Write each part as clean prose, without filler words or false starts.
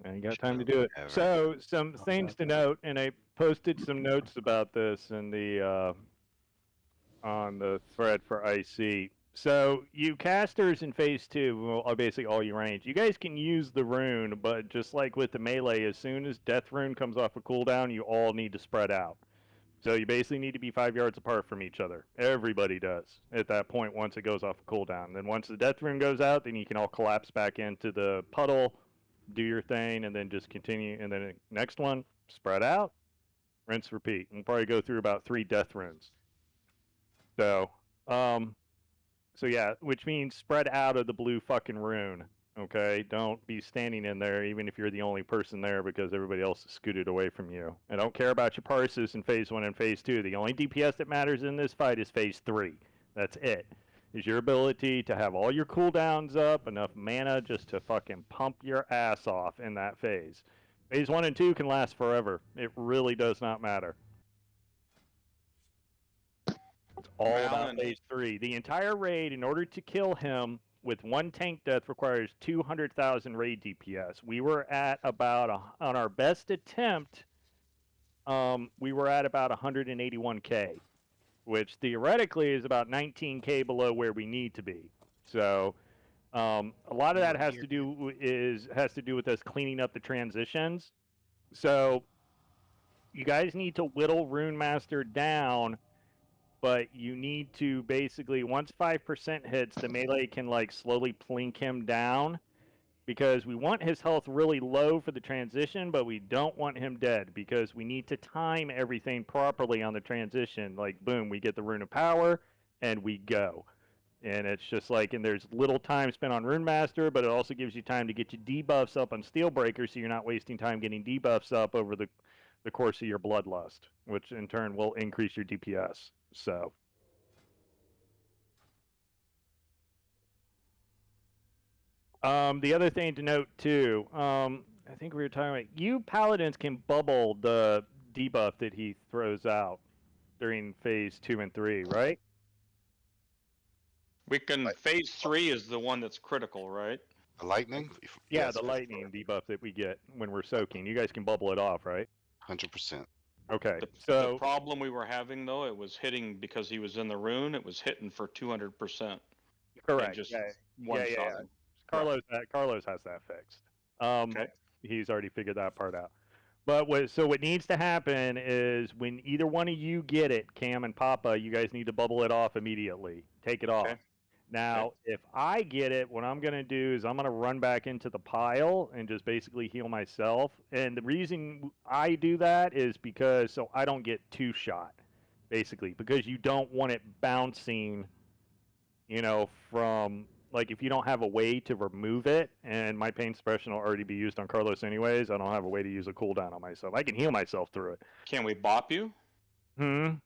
I ain't got time to do it. So some things to note, and I posted some notes about this in the on the thread for IC. So you casters in phase 2 are basically all your range. You guys can use the rune, but just like with the melee, as soon as death rune comes off a cooldown, you all need to spread out. So you basically need to be 5 yards apart from each other. Everybody does at that point once it goes off a cooldown. Then once the death rune goes out, then you can all collapse back into the puddle, do your thing, and then just continue. And then next one, spread out, rinse, repeat. We'll probably go through about 3 death runes. So, so yeah, which means spread out of the blue fucking rune. Okay, don't be standing in there even if you're the only person there because everybody else is scooted away from you. I don't care about your parses in phase 1 and phase 2. The only DPS that matters in this fight is phase 3. That's it. Is your ability to have all your cooldowns up, enough mana just to fucking pump your ass off in that phase. Phase 1 and 2 can last forever. It really does not matter. It's all about phase 3. The entire raid, in order to kill him with 1 tank death, requires 200,000 raid DPS. We were at about, on our best attempt, we were at about 181k, which theoretically is about 19k below where we need to be. So a lot of that has to do with us cleaning up the transitions. So you guys need to whittle Rune Master down, but you need to basically, once 5% hits, the melee can like slowly plink him down, because we want his health really low for the transition, but we don't want him dead because we need to time everything properly on the transition. Like, boom, we get the Rune of Power and we go. And it's just like, and there's little time spent on Rune Master, but it also gives you time to get your debuffs up on Steelbreaker, so you're not wasting time getting debuffs up over the course of your Bloodlust, which in turn will increase your DPS. So the other thing to note too, I think we were talking about, you paladins can bubble the debuff that he throws out during phase 2 and 3, right? We can. Phase 3 is the one that's critical, right? The lightning? Yeah, the lightning debuff that we get when we're soaking. You guys can bubble it off, right? 100%. Okay. The problem we were having though, it was hitting because he was in the rune. It was hitting for 200%. Correct. Just yeah. Carlos has that fixed. Okay. He's already figured that part out. But what needs to happen is when either one of you get it, Cam and Papa, you guys need to bubble it off immediately. Take it off. Now, if I get it, what I'm going to do is I'm going to run back into the pile and just basically heal myself. And the reason I do that is because so I don't get 2-shot, basically, because you don't want it bouncing, from, like, if you don't have a way to remove it, and my pain suppression will already be used on Carlos anyways, I don't have a way to use a cooldown on myself. I can heal myself through it. Can we bop you? No.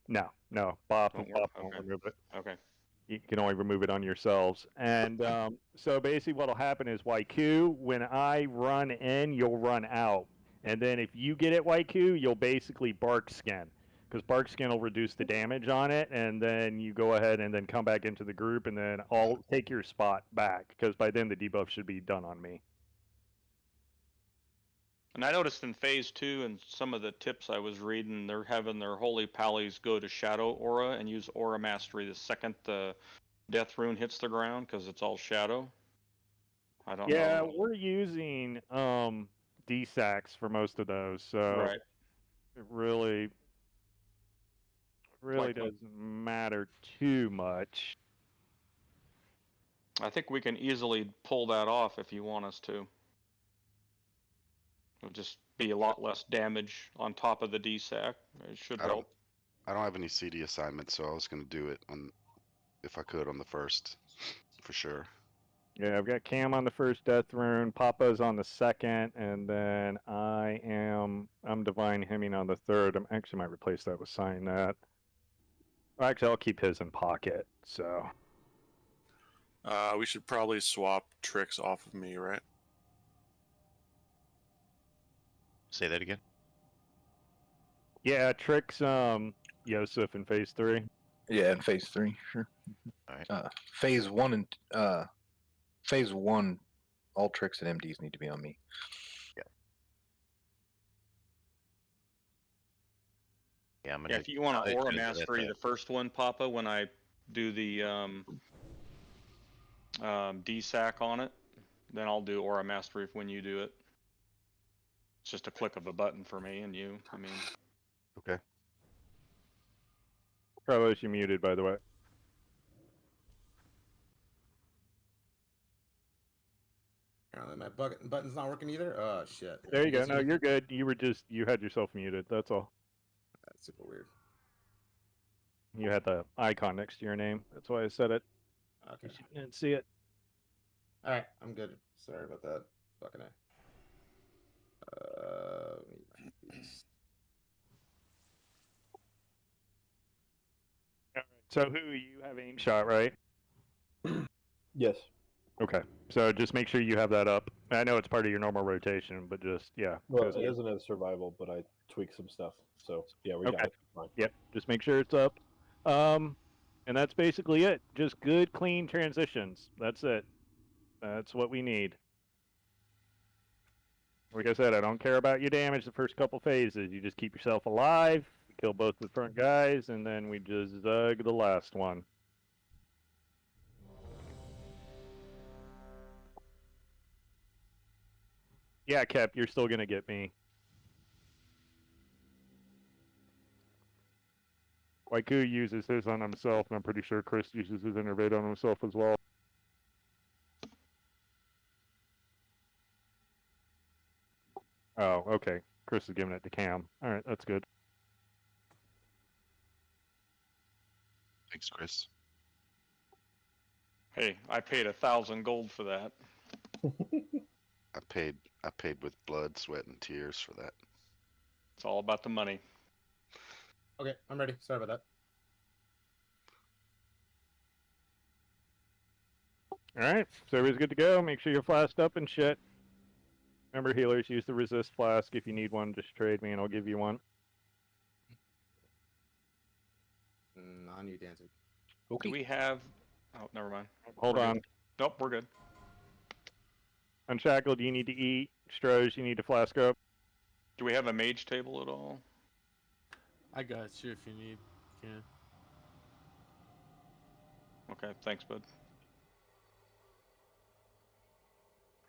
Bop won't remove it. Okay. You can only remove it on yourselves. And so basically what will happen is, Waiku, when I run in, you'll run out. And then if you get it, Waiku, you'll basically bark skin, because bark skin will reduce the damage on it, and then you go ahead and then come back into the group, and then I'll take your spot back, because by then the debuff should be done on me. And I noticed in phase 2 and some of the tips I was reading, they're having their holy pallies go to Shadow Aura and use Aura Mastery the second the Death Rune hits the ground, because it's all Shadow. I don't know. Yeah, we're using D-Sax for most of those, so it really doesn't matter too much. I think we can easily pull that off if you want us to. It'll just be a lot less damage on top of the D-Sac. It should help. I don't have any CD assignments, so I was going to do it if I could on the first, for sure. Yeah, I've got Cam on the first Death Rune, Papa's on the second, and then I'm Divine Hemming on the third. I actually might replace that with Sign That. Actually, I'll keep his in pocket, so. We should probably swap Tricks off of me, right? Say that again. Yeah, Tricks, Yosef in phase 3. Yeah, in phase 3, sure. All right. Phase 1, all Tricks and MDs need to be on me. Yeah. Yeah, I'm Yeah, gonna. if you want I'll to hit aura you with mastery, the first one, Papa, when I do the DSAC on it, then I'll do aura mastery when you do it. It's just a click of a button for me and you. I mean, Okay. Carlos, you muted, by the way. Apparently my button's not working either. Oh shit. There you go. guys No, hear me? you're good. You had yourself muted. That's all. That's super weird. You had the icon next to your name. That's why I said it. Okay. You didn't see it. All right, I'm good. Sorry about that. Fucking A. All right. So who you have aim shot, right? Yes. Okay. So just make sure you have that up. I know it's part of your normal rotation, but just yeah. Well, 'cause it isn't a survival, but I tweaked some stuff. So yeah, we Okay. got it. Fine. Yep. Just make sure it's up. And that's basically it. Just good, clean transitions. That's it. That's what we need. Like I said, I don't care about your damage the first couple phases. You just keep yourself alive, kill both the front guys, and then we just zug the last one. Yeah, Cap, you're still gonna get me. Waiku uses his on himself, and I'm pretty sure Chris uses his innervate on himself as well. Oh, okay. Chris is giving it to Cam. All right, that's good. Thanks, Chris. hey, I paid 1,000 gold for that. I paid with blood, sweat, and tears for that. It's all about the money. Okay, I'm ready. Sorry about that. All right, so everybody's good to go. Make sure you're flasked up and shit. Remember, healers, use the resist flask. If you need one, just trade me and I'll give you one. On you, Danzig. Do we have? Oh, never mind. Hold We're on. good. Nope, we're good. Unshackled, you need to eat. Strohs, you need to flask up. Do we have a mage table at all? I got you if you need. Yeah. Okay, thanks, bud.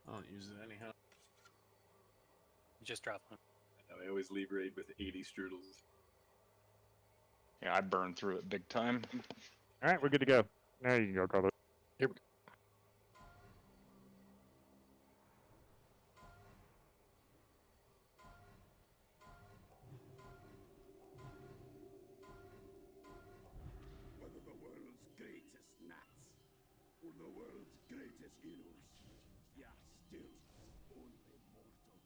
I don't use it anyhow. Just drop one. I always leave raid with 80 strudels. Yeah, I burned through it big time. All right, we're good to go. Now you can go, Carlos. Here we go. Whether the world's greatest gnats or the world's greatest heroes, you are still only mortal.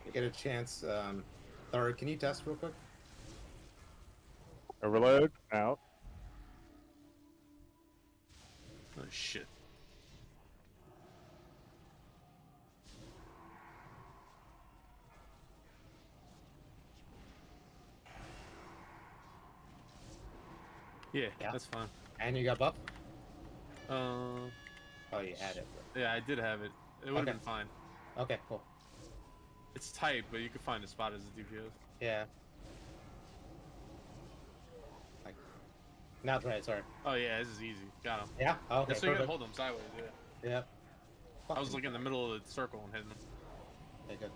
You get a chance. Thor, can you test real quick? Overload, out. Oh shit. Yeah, Yeah. that's fine. And you got buff? Uh, Oh, you had it. yeah, I did have it. It would have Okay. been fine. Okay, cool. It's tight, but you can find a spot as a DPS. Yeah. Like, now it's right, sorry. Oh yeah, this is easy. Got him. Yeah? Oh, okay, Yeah, so you can perfect. hold him sideways. Yeah. Yep. I was like in the middle of the circle and hitting him. Okay, good.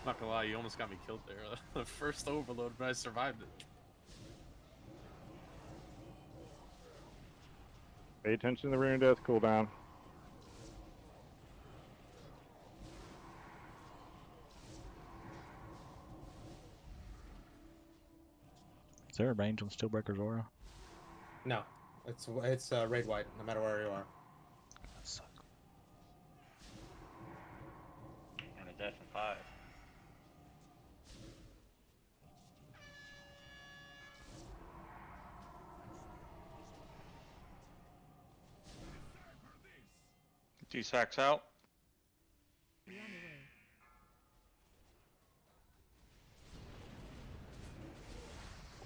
Not gonna lie, you almost got me killed there. The first overload, but I survived it. Pay attention to the rune death cooldown. Is there a range on Steelbreaker's aura? No. It's raid wide, no matter where you are. That sucks. And a death in 5. Peace hacks out.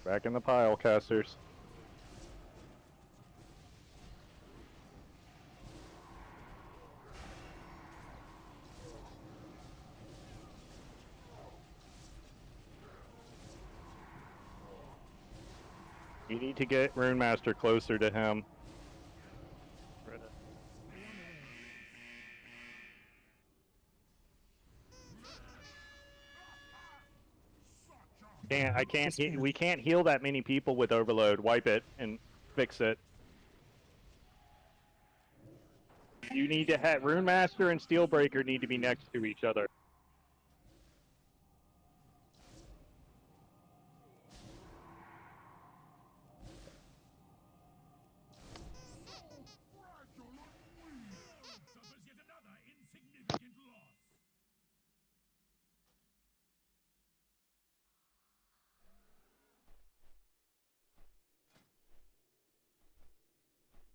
Back in the pile, casters. You need to get Rune Master closer to him. We can't heal that many people with overload. Wipe it and fix it. You need to have Rune Master and Steelbreaker need to be next to each other.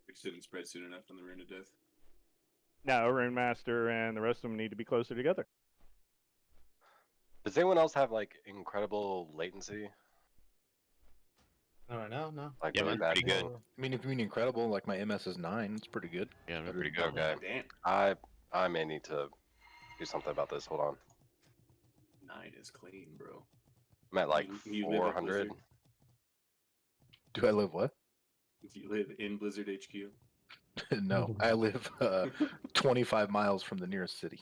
We didn't spread soon enough on the Rune of Death. No, Rune Master and the rest of them need to be closer together. Does anyone else have like incredible latency? All right, no. Like Yeah, really I'm bad. pretty good. I mean, if you mean incredible, like my MS is 9, it's pretty good. Yeah, I'm Pretty pretty good. Okay. Damn. I may need to do something about this. Hold on. 9 is clean, bro. I'm at like You live at 400. Blizzard? Do I live what? Do you live in Blizzard HQ? No, I live 25 miles from the nearest city.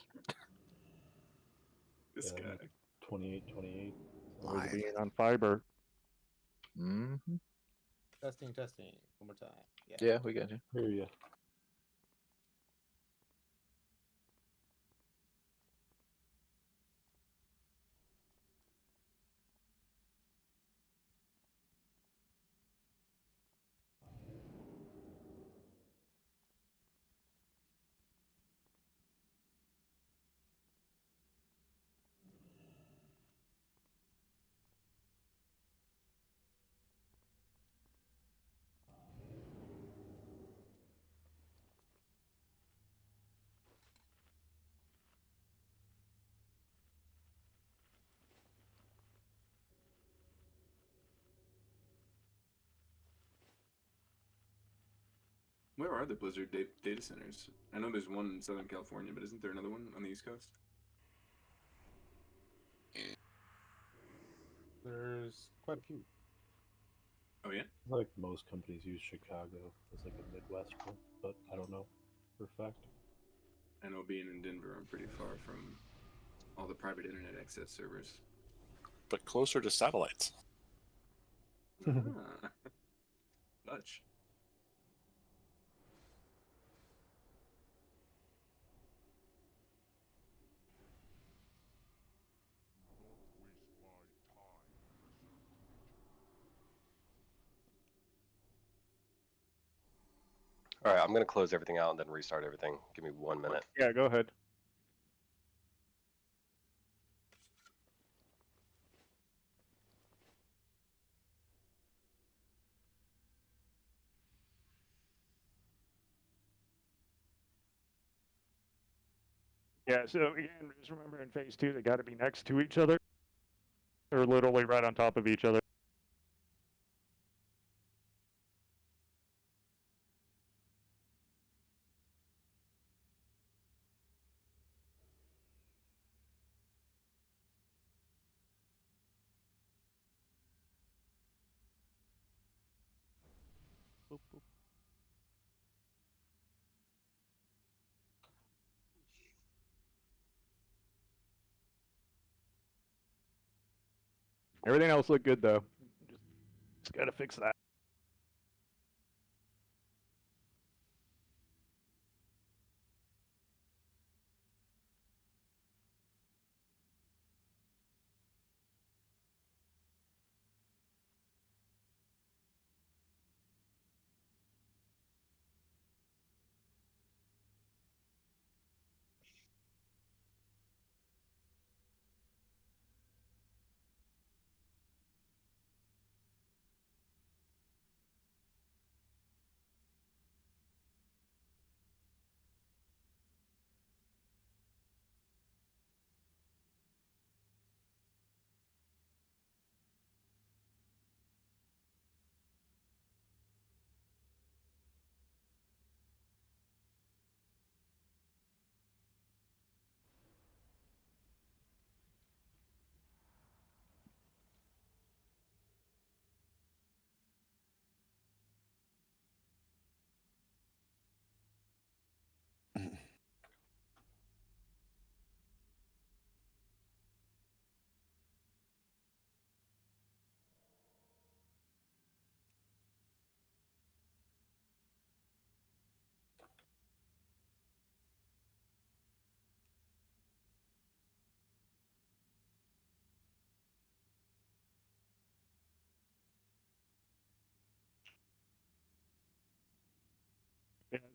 This guy. 28. Always being on fiber. Mm-hmm. Testing. One more time. Yeah, we got you. Hear ya. Where are the Blizzard data centers? I know there's one in Southern California, but isn't there another one on the East Coast? There's quite a few. Oh yeah. Like most companies use Chicago as like a Midwest one, but I don't know for a fact. I know being in Denver, I'm pretty far from all the private internet access servers. But closer to satellites. Much. All right, I'm gonna close everything out and then restart everything. Give me 1 minute. Yeah, go ahead. Yeah, so again, just remember in phase 2, they got to be next to each other. Or literally right on top of each other. Boop, boop. Everything else looked good though. Just gotta fix that.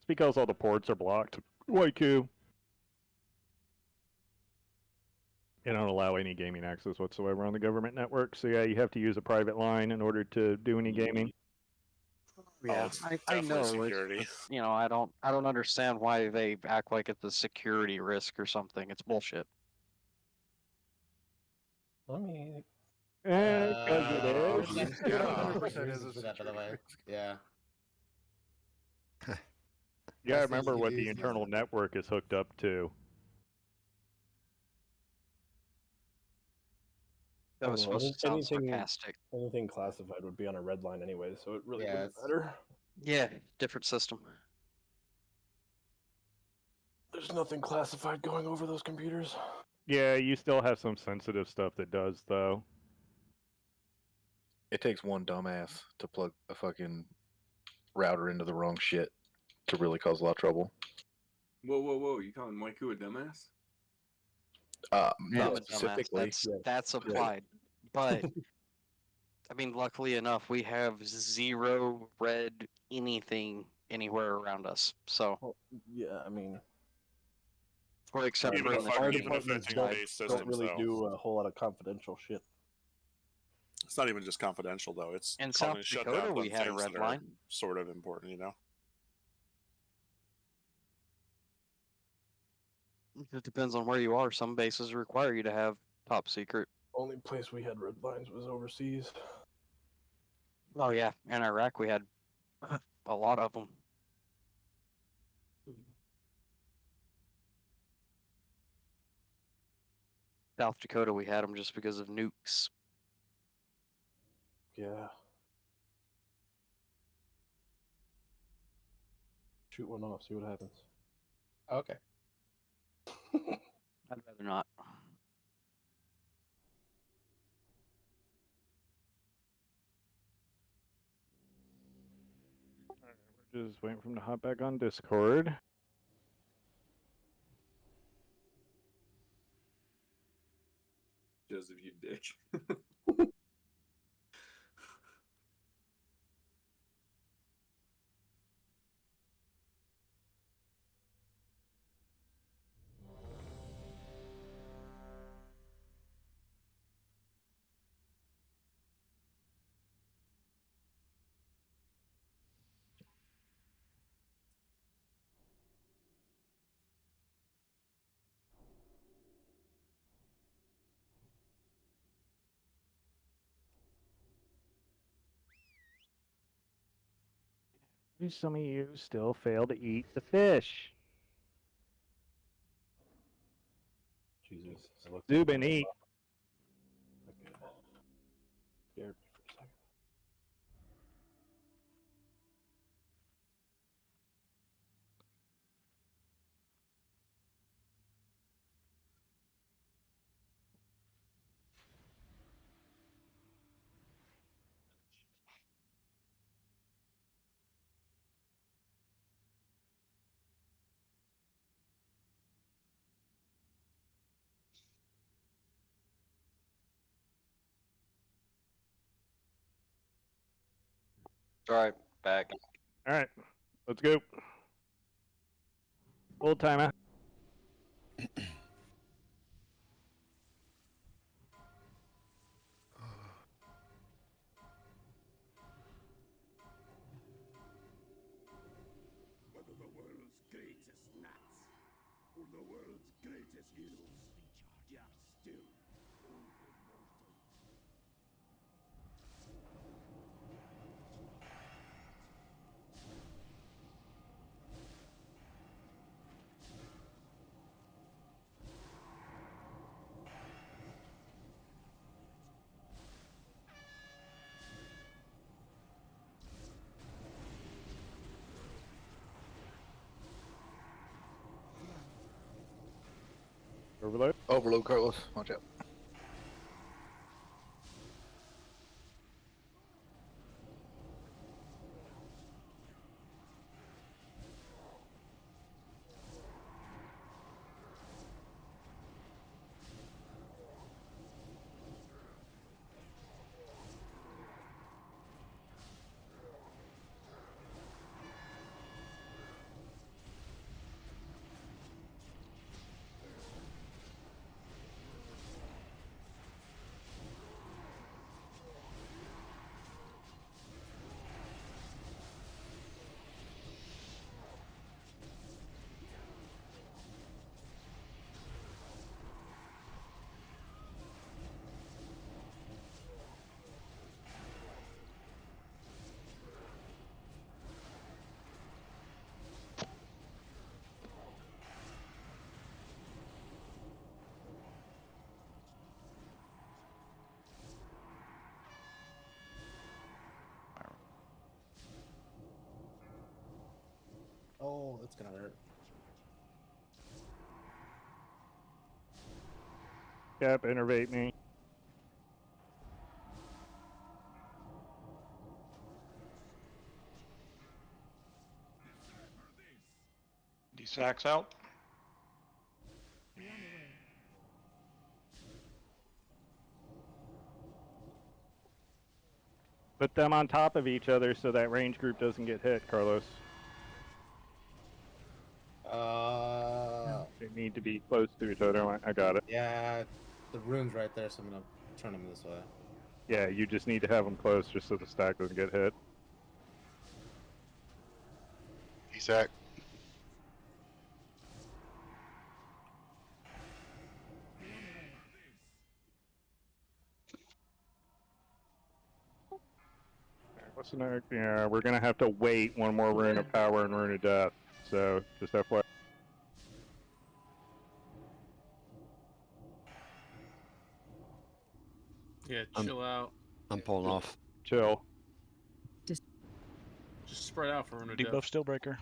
It's because all the ports are blocked. YQ. They don't allow any gaming access whatsoever on the government network. So yeah, you have to use a private line in order to do any gaming. Yeah, it's I know. definitely security. It's, you know, I don't understand why they act like it's a security risk or something. It's bullshit. I mean, Because it is. There's Yeah, definitely 100% is reasons a for that, by the way. security Yeah. Yeah, I Best thing remember you what can do the is use internal network is hooked up to. That was supposed to sound sarcastic. Anything classified would be on a red line anyway, so it really Yeah, wouldn't matter. Yeah, different system. There's nothing classified going over those computers. Yeah, you still have some sensitive stuff that does, though. It takes one dumbass to plug a fucking router into the wrong shit to really cause a lot of trouble. Whoa! You calling Maiku a dumbass? Not I'm a dumbass. specifically. That's applied. But I mean, luckily enough, we have 0 red anything anywhere around us. So, Well, yeah, I mean, or except Even for in if the fire training departments don't, base don't systems, really though. do a whole lot of confidential shit. It's not even just confidential, though. It's In calling South shut Dakota, down we had a things red that line. are sort of important, you know? It depends on where you are. Some bases require you to have top secret. Only place we had red lines was overseas. Oh yeah, in Iraq we had a lot of them. South Dakota we had them just because of nukes. Yeah. Shoot one off, see what happens. Okay. I'd rather not. We're just waiting for him to hop back on Discord. Joseph, you dick. Some of you still fail to eat the fish. Jesus. Zubin, eat. Okay. Scared me for a second. All right, back. All right, let's go. Full timer. Whether the world's greatest gnats or the world's greatest heroes, they are still only mortal. Overload. Overload, Carlos. Watch out. that's gonna hurt. Cap, innervate me. D-Sacks out. Put them on top of each other so that range group doesn't get hit, Carlos. They need to be close to each other. I got it. Yeah, the rune's right there, so I'm gonna turn them this way. Yeah, you just need to have them close just so the stack doesn't get hit. Sack. What's the next? Yeah, we're gonna have to wait one more rune of power and rune of death. So just FYI. Yeah, chill out. I'm pulling off. Chill. Just spread out for a Debuff Steelbreaker.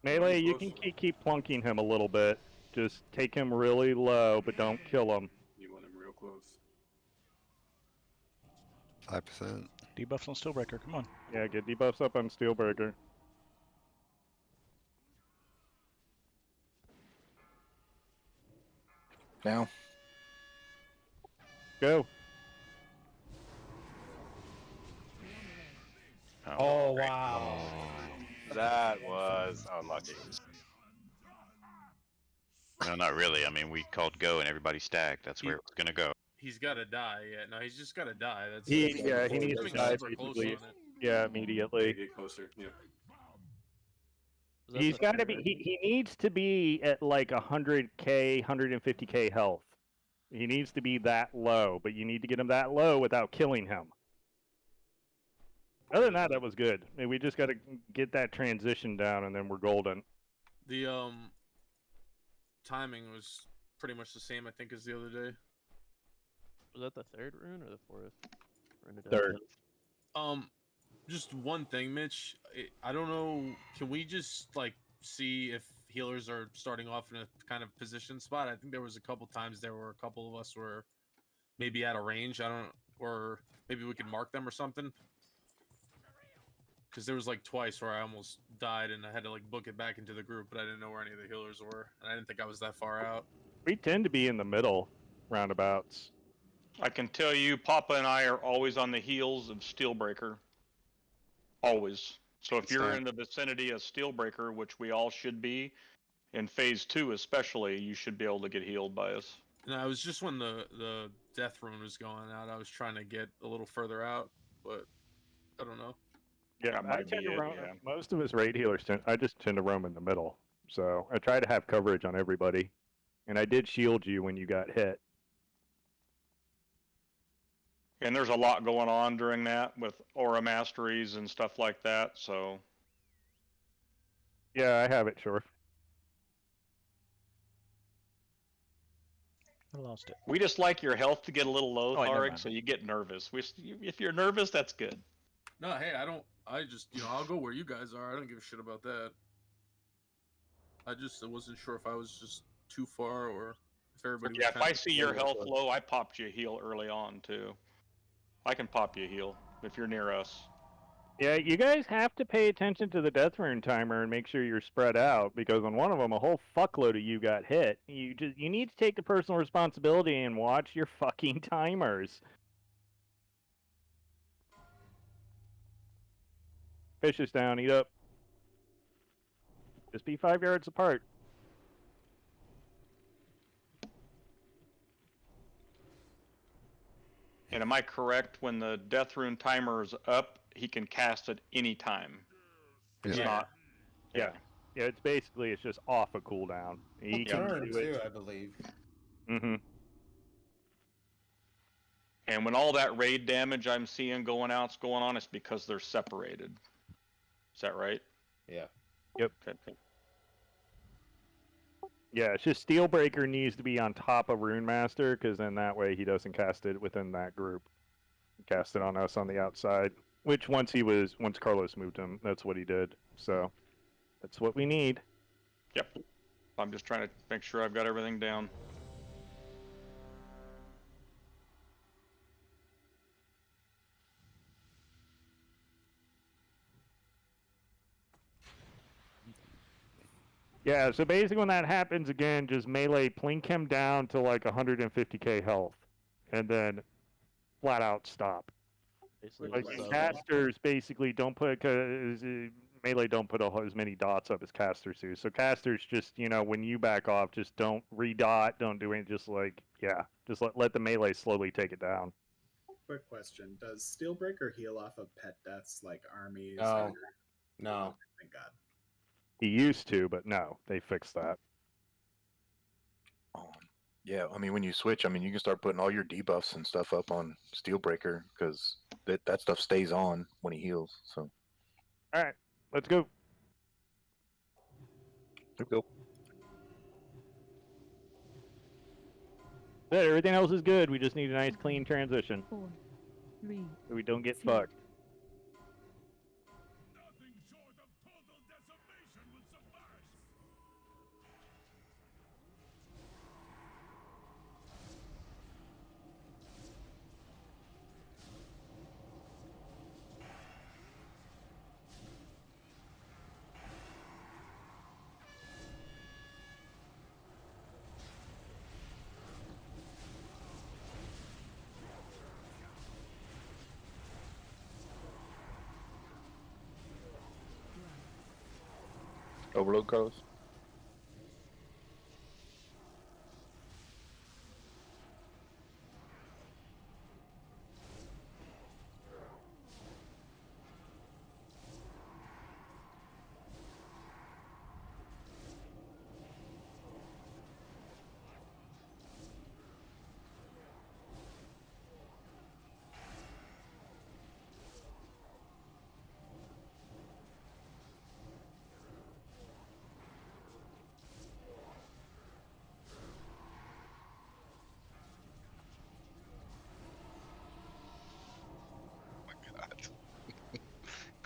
Melee, you can keep plunking him a little bit. Just take him really low, but don't kill him. You want him real close. 5%. Debuffs on Steelbreaker. Come on. Yeah, get debuffs up on Steelbreaker. Now. Go. Oh, wow. That was unlucky. No, not really. I mean, we called go and everybody stacked. That's where it was gonna go. He's got to die. Yeah, no, he's just got to die. That's He needs to die super close basically. on it. Yeah, immediately. Get closer. Yeah. He's got to be. He needs to be at like 100k, 150k health. He needs to be that low, but you need to get him that low without killing him. Other than that, that was good. I mean, we just got to get that transition down, and then we're golden. The timing was pretty much the same, I think, as the other day. Was that the third rune or the fourth? Third. Just one thing, Mitch. I don't know. Can we just like see if healers are starting off in a kind of position spot? I think there was a couple times there were a couple of us were maybe out of range. I don't, or maybe we could mark them or something. Because there was like twice where I almost died and I had to like book it back into the group, but I didn't know where any of the healers were, and I didn't think I was that far out. We tend to be in the middle, roundabouts. I can tell you, Papa and I are always on the heels of Steelbreaker. Always. So if you're in the vicinity of Steelbreaker, which we all should be, in phase 2 especially, you should be able to get healed by us. No, it was just when the death rune was going out, I was trying to get a little further out, but I don't know. Yeah, I tend to roam. Most of us raid healers I just tend to roam in the middle. So I try to have coverage on everybody, and I did shield you when you got hit. And there's a lot going on during that with aura masteries and stuff like that, so. Yeah, I have it, Shorf. I lost it. We just like your health to get a little low, Oh, wait, never Tharik, mind. so you get nervous. If you're nervous, that's good. No, hey, I just, I'll go where you guys are. I don't give a shit about that. I wasn't sure if I was just too far or if everybody was Yeah, if kinda I see your close. health low, I popped you a heal early on, too. I can pop you a heal if you're near us. Yeah, you guys have to pay attention to the death rune timer and make sure you're spread out, because on one of them, a whole fuckload of you got hit. You need to take the personal responsibility and watch your fucking timers. Fish is down, eat up. Just be 5 yards apart. And am I correct, when the death rune timer is up, he can cast at any time? It's Yeah. not. Yeah. Yeah, it's just off a cooldown. He can Turn do too, it. I believe. Mm-hmm. And when all that raid damage I'm seeing going out's going on, it's because they're separated. Is that right? Yeah. Yep. Okay. Yeah, it's just Steelbreaker needs to be on top of Rune Master, because then that way he doesn't cast it within that group. Cast it on us on the outside. Which once Carlos moved him, that's what he did. So that's what we need. Yep. I'm just trying to make sure I've got everything down. Yeah, so basically when that happens again, just melee plink him down to like 150k health, and then flat out stop. Basically Like just casters basically don't put, cause melee don't put as many dots up as casters do. So casters just, you know, when you back off, just don't redot, don't do anything, just like, yeah, just let the melee slowly take it down. Quick question: does Steelbreaker heal off of pet deaths like armies? No. Or... No. Thank God. He used to, but no, they fixed that. Yeah, I mean, when you switch, I mean, you can start putting all your debuffs and stuff up on Steelbreaker because that stuff stays on when he heals. So. All right, let's go. Let's go. Good, everything else is good. We just need a nice, clean transition. 4, 3, So we don't get 2. fucked. Overload, Carlos.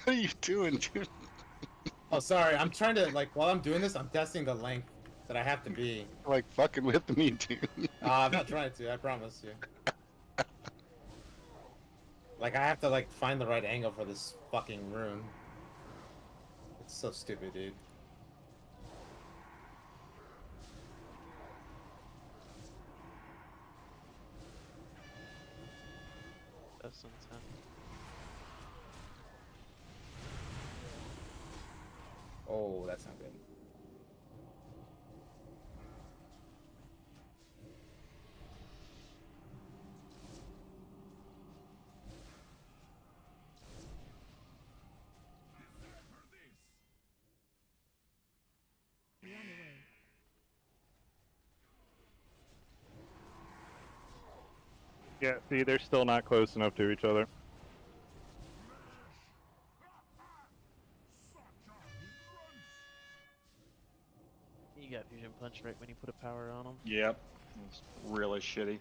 What are you doing, dude? Oh, sorry. I'm trying to, like, while I'm doing this, I'm testing the length that I have to be. Like fucking with me, dude. I'm not trying to, I promise you. Like, I have to, like, find the right angle for this fucking room. It's so stupid, dude. That's intense. Oh, that's not good. Yeah, see, they're still not close enough to each other. You got fusion punch right when you put a power on them. Yep. It's really shitty.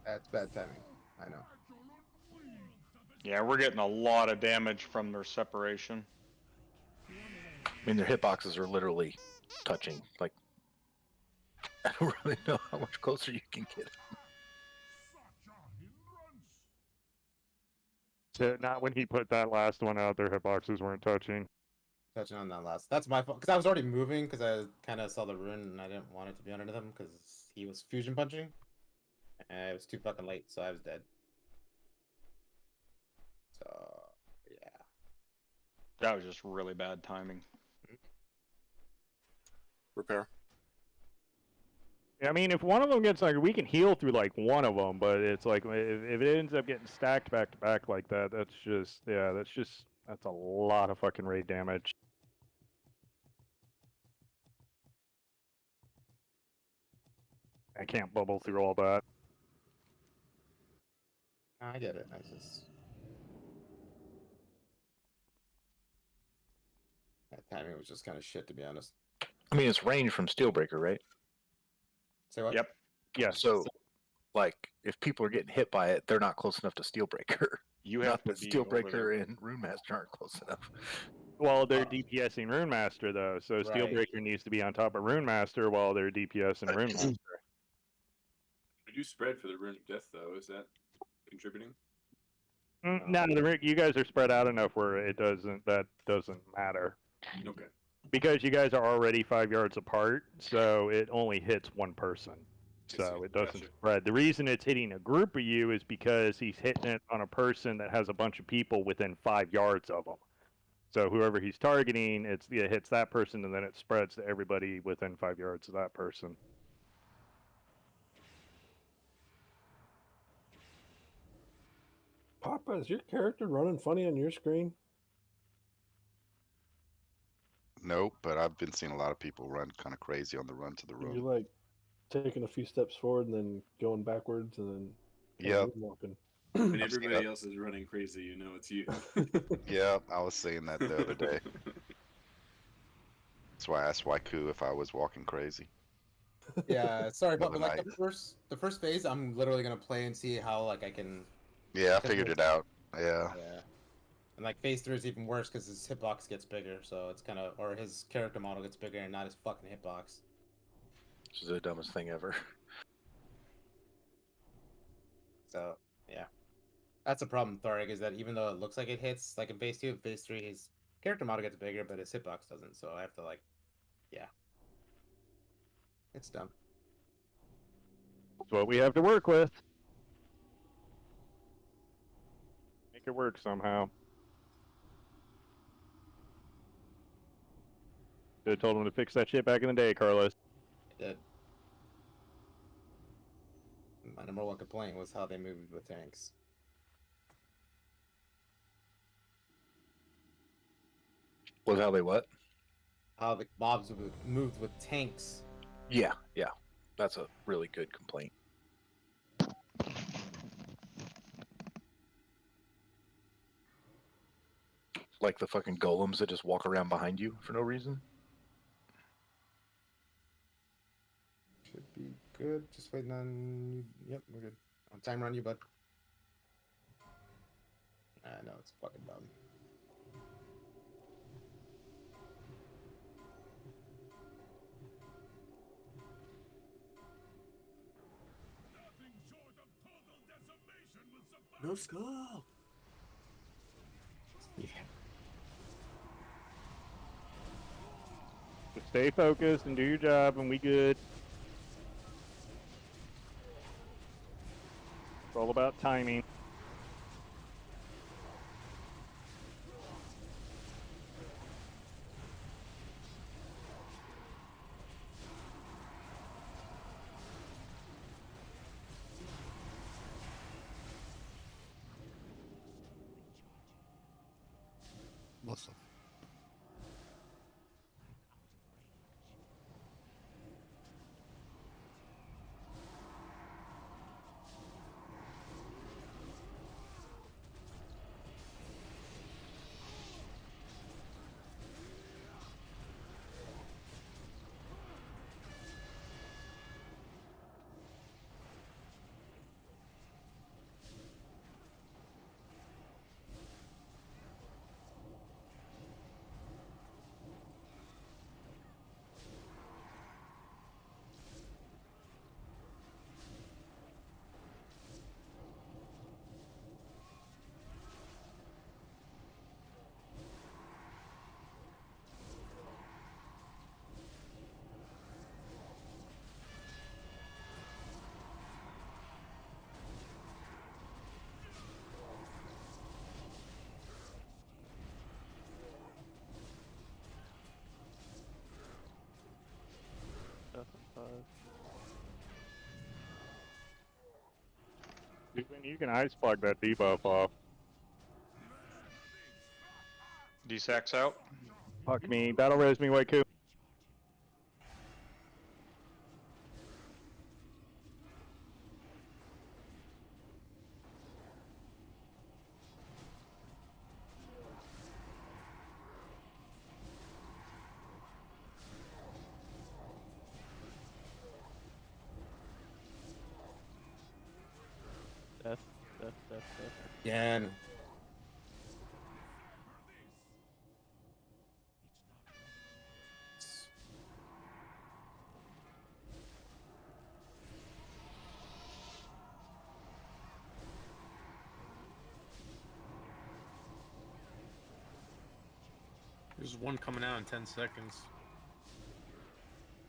That's bad timing. I know. Yeah, we're getting a lot of damage from their separation. I mean, their hitboxes are literally touching. Like, I don't really know how much closer you can get. So not when he put that last one out, their hitboxes weren't touching. Touching on that last. That's my fault. Because I was already moving because I kind of saw the rune and I didn't want it to be under them because he was fusion punching. And it was too fucking late, so I was dead. So, yeah. That was just really bad timing. Repair. I mean, if one of them gets like, we can heal through like one of them, but it's like if it ends up getting stacked back to back like that, that's just, yeah, that's a lot of fucking raid damage. I can't bubble through all that. I get it. I just. That timing was just kind of shit, to be honest. I mean, it's range from Steelbreaker, right? Say what? Yep. Yeah. So, like, if people are getting hit by it, they're not close enough to Steelbreaker. You have Not to that be over there. Steelbreaker and Rune Master aren't close enough. While they're DPSing Rune Master, though, so Right. Steelbreaker needs to be on top of Rune Master while they're DPSing Rune Master. We do spread for the Rune of Death, though. Is that contributing? No, you guys are spread out enough where that doesn't matter. Okay. Because you guys are already 5 yards apart, so it only hits one person. So it doesn't spread. The reason it's hitting a group of you is because he's hitting it on a person that has a bunch of people within 5 yards of him. So whoever he's targeting, it hits that person, and then it spreads to everybody within 5 yards of that person. Papa, is your character running funny on your screen? Nope, but I've been seeing a lot of people run kind of crazy on the run to the room. You're like taking a few steps forward and then going backwards and then Yep. walking. When everybody else is running crazy, you know it's you. Yeah, I was saying that the other day. That's why I asked Waiku if I was walking crazy. Yeah, sorry, but Another like night. the first phase, I'm literally gonna play and see how like I can. Yeah, I figured it out. Yeah. Yeah. And like phase 3 is even worse because his hitbox gets bigger, so it's kind of, or his character model gets bigger and not his fucking hitbox. Which is the dumbest thing ever. So yeah, that's a problem, Thorig, is that even though it looks like it hits, like in phase 2, phase 3, his character model gets bigger, but his hitbox doesn't. So I have to like, yeah, it's dumb. That's what we have to work with. Make it work somehow. Should have told him to fix that shit back in the day, Carlos. I did. My number one complaint was how they moved with tanks. Was how they what? How the mobs moved with tanks. Yeah, yeah. That's a really good complaint. Like the fucking golems that just walk around behind you for no reason. Should be good. Just waiting on. Yep, we're good. On timer on you, bud. I know it's fucking dumb. No skull. Yeah. Just stay focused and do your job, and we good. It's all about timing. Awesome. You can ice plug that debuff off. D-Sax out. Fuck me. Battle res me, Waiku. Again. There's one coming out in 10 seconds.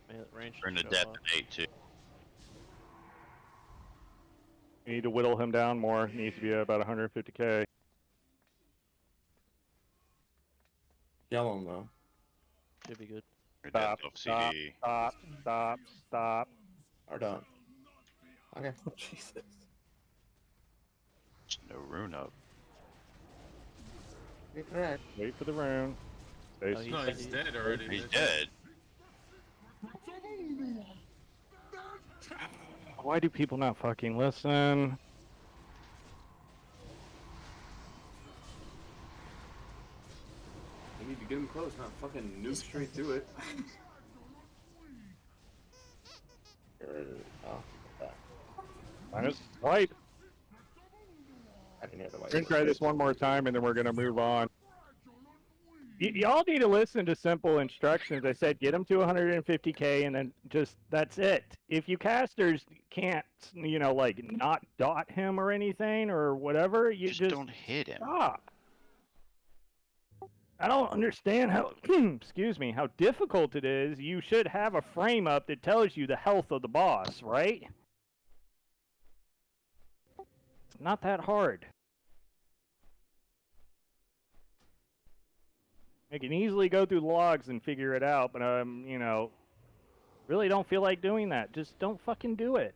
Man, range We're in the should death show off. at 8 too. You need to whittle him down more. He needs to be about 150k. Kill him though. Should be good. We're Stop, death off stop, CD. stop, stop, stop. Or don't. Okay. Jesus. There's no rune up. You're correct. Wait for the rune. Stay Oh, No, he's dead already. He's dead. Why do people not fucking listen? You need to get him close, not fucking nuke straight through it. Oh, that. Minus wipe. I didn't hear the We're white. gonna try this one more time and then we're gonna move on. Y'all need to listen to simple instructions. I said get them to 150k and then just that's it. If you casters can't, you know, like not dot him or anything or whatever, you just don't hit him. Stop. I don't understand how, excuse me, how difficult it is. You should have a frame up that tells you the health of the boss, right? It's not that hard. I can easily go through the logs and figure it out, but you know, really don't feel like doing that. Just don't fucking do it.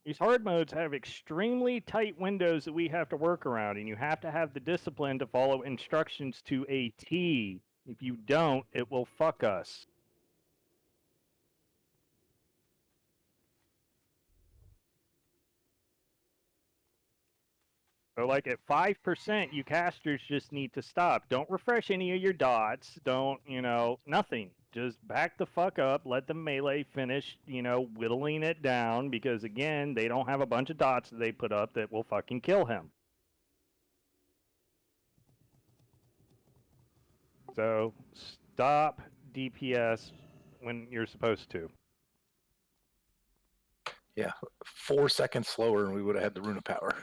These hard modes have extremely tight windows that we have to work around, and you have to have the discipline to follow instructions to a T. If you don't, it will fuck us. So like at 5%, you casters just need to stop. Don't refresh any of your dots. Don't, you know, nothing. Just back the fuck up. Let the melee finish, you know, whittling it down. Because again, they don't have a bunch of dots that they put up that will fucking kill him. So stop DPS when you're supposed to. Yeah, 4 seconds slower and we would have had the Rune of Power.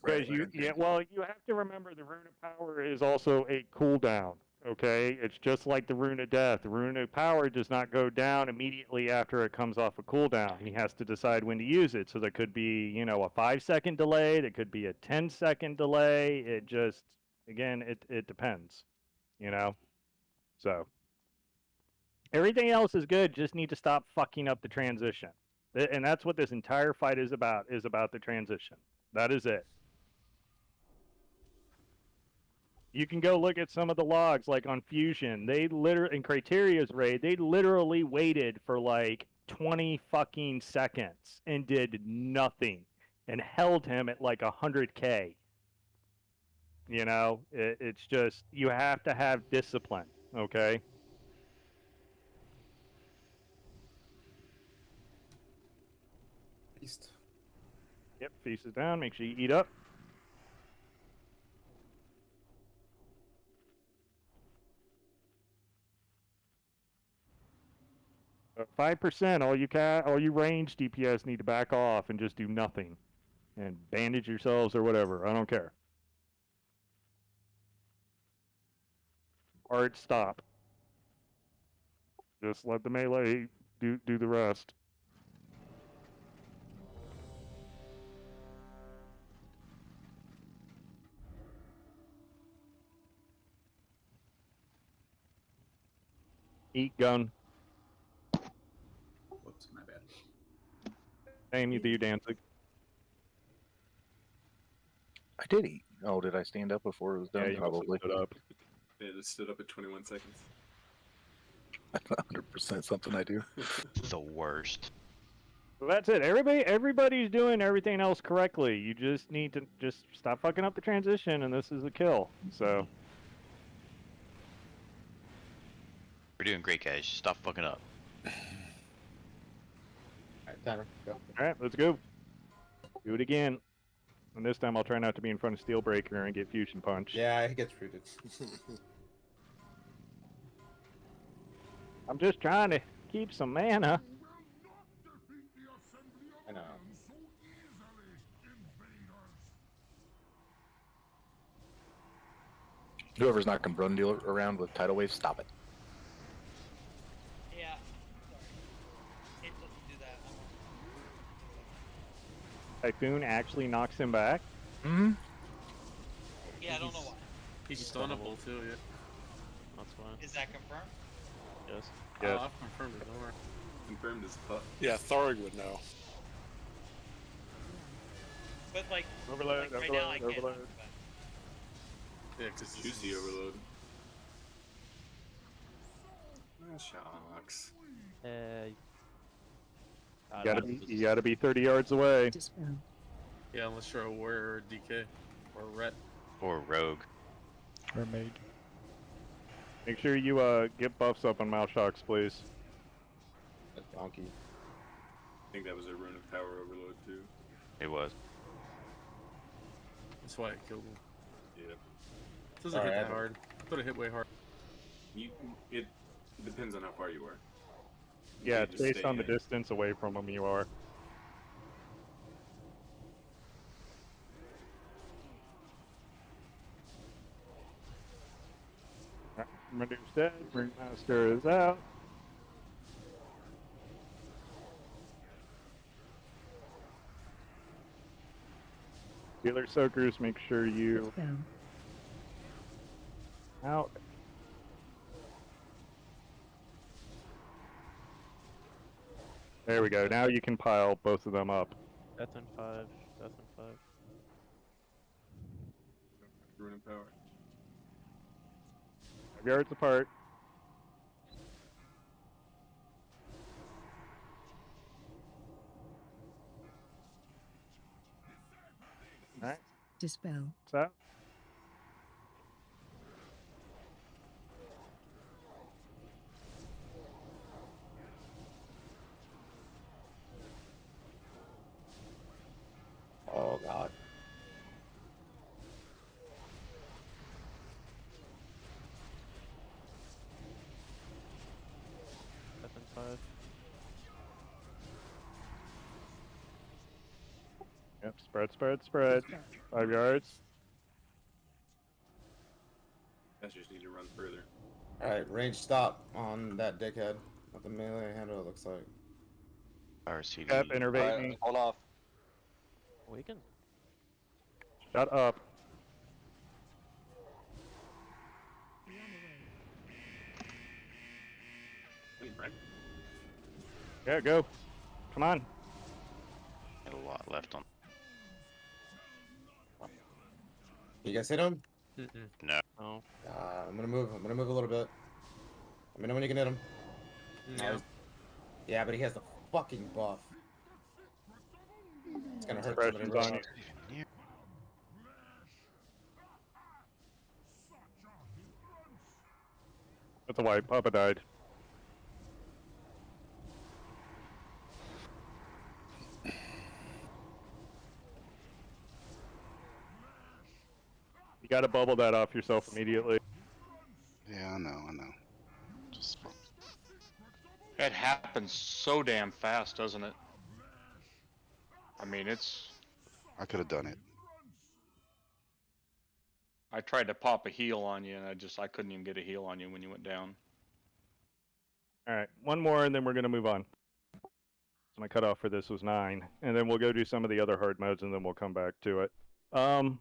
Because well, you have to remember the Rune of Power is also a cooldown. Okay, it's just like the Rune of Death. The Rune of Power does not go down immediately after it comes off a cooldown. He has to decide when to use it. So there could be, you know, a 5-second delay. There could be a 10-second delay. It just, again, it depends. You know, so everything else is good. Just need to stop fucking up the transition. And that's what this entire fight is about the transition. That is it. You can go look at some of the logs, like on Fusion. They literally, in Criteria's raid, they literally waited for like 20 fucking seconds and did nothing and held him at like 100k. You know, it's just, you have to have discipline, okay? Feast. Yep, feast is down. Make sure you eat up. Uh, 5%. All you range DPS need to back off and just do nothing, and bandage yourselves or whatever. I don't care. Art, stop. Just let the melee do the rest. Eat gun. Whoops, my bad. Same you do, Danzig. I did eat. Oh, did I stand up before it was done? Yeah, you also Probably. stood up. Yeah, just stood up at 21 seconds. That's 100% something I do. The worst. So that's it. Everybody's doing everything else correctly. You just need to just stop fucking up the transition, and this is a kill. So We're doing great, guys. Stop fucking up. Alright, timer, go. all right, let's go. Do it again. And this time I'll try not to be in front of Steelbreaker and get fusion punch. Yeah, it gets rooted. I'm just trying to keep some mana. I know. Whoever's not confronting you around with tidal wave, stop it. Yeah. Sorry. It doesn't do that. Typhoon actually knocks him back. Mm-hmm. Yeah, I don't know why. He's stunnable too, yeah. That's fine. Is that confirmed? Yes. Oh, I've confirmed it, don't worry. Confirmed as fuck. Yeah, Thorig would know. But like, Overload, like right now I overload, can't. overload. Yeah, because Juicy overload. Shocks. You gotta be 30 yards away. Yeah, unless you're a warrior or DK or ret. Or rogue. Or mage. Make sure you get buffs up on mouth shocks, please. That's donkey. I think that was a rune of power overload too. It was. That's why it killed him. Yeah. It doesn't hit that hard. I thought it hit way hard. It depends on how far you are. Yeah, can't it's just based stay on the in. distance away from them you are. Reduce dead, Ringmaster is out. Healer soakers, make sure you out. There we go. Now you can pile both of them up. Death in 5. Death in 5. Rune of power. 5 yards apart. Alright. Dispel. What's that? Oh god. Death in 5. Yep, spread, spread, spread. 5 yards. Guys just need to run further. Alright, range stop on that dickhead. What the melee handle looks like. RCD. Yep, innervate me. Hold off. Awaken. Shut up. Yeah, go. Come on. Got a lot left on. You guys hit him? No. Oh. I'm gonna move. I'm gonna move a little bit. Let me know when you can hit him. Yeah. Yeah, but he has the fucking buff. It's gonna hurt somebody. Suppression's real on hard. you. That's a wipe. Papa died. You gotta bubble that off yourself immediately. Yeah, I know. Just It happens so damn fast, doesn't it? I mean, it's. I could have done it. I tried to pop a heal on you, and I couldn't even get a heal on you when you went down. Alright, one more and then we're gonna move on. So my cutoff for this was 9. And then we'll go do some of the other hard modes and then we'll come back to it. Let's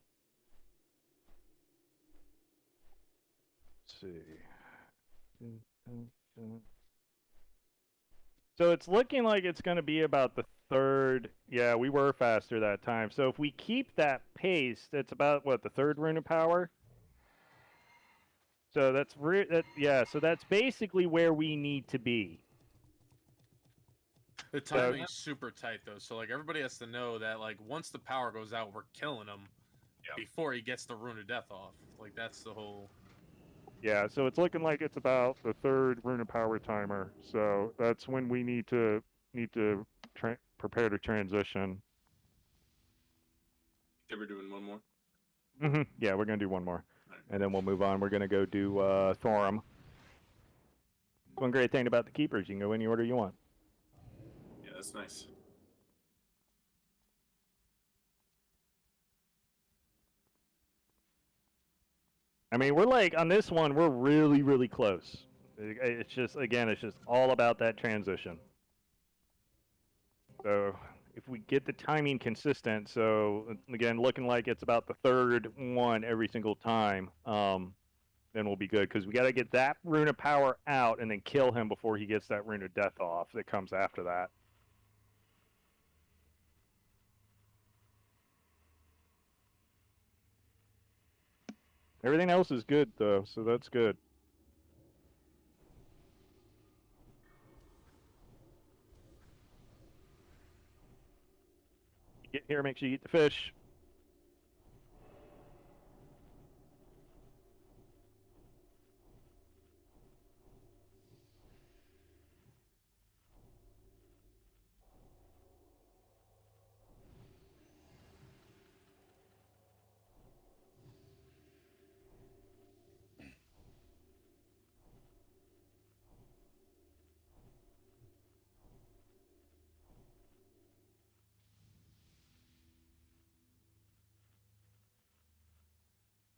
see. So it's looking like it's going to be about the third. Yeah, we were faster that time. So if we keep that pace, that's about what, the third rune of power. So that's yeah. So that's basically where we need to be. The timing's super tight though, so like everybody has to know that like once the power goes out, we're killing him before he gets the rune of death off. Like that's the whole. Yeah, so it's looking like it's about the third rune of power timer. So that's when we need to prepare to transition. Okay, we're doing one more. Yeah, we're gonna do one more, and then we'll move on. We're gonna go do Thorum. One great thing about the keepers, you can go any order you want. Yeah, that's nice. I mean, we're like on this one, we're really, really close. It's just again, it's just all about that transition. So if we get the timing consistent, so again, looking like it's about the third one every single time, then we'll be good because we got to get that rune of power out and then kill him before he gets that rune of death off that comes after that. Everything else is good though, so that's good. Get here, make sure you eat the fish.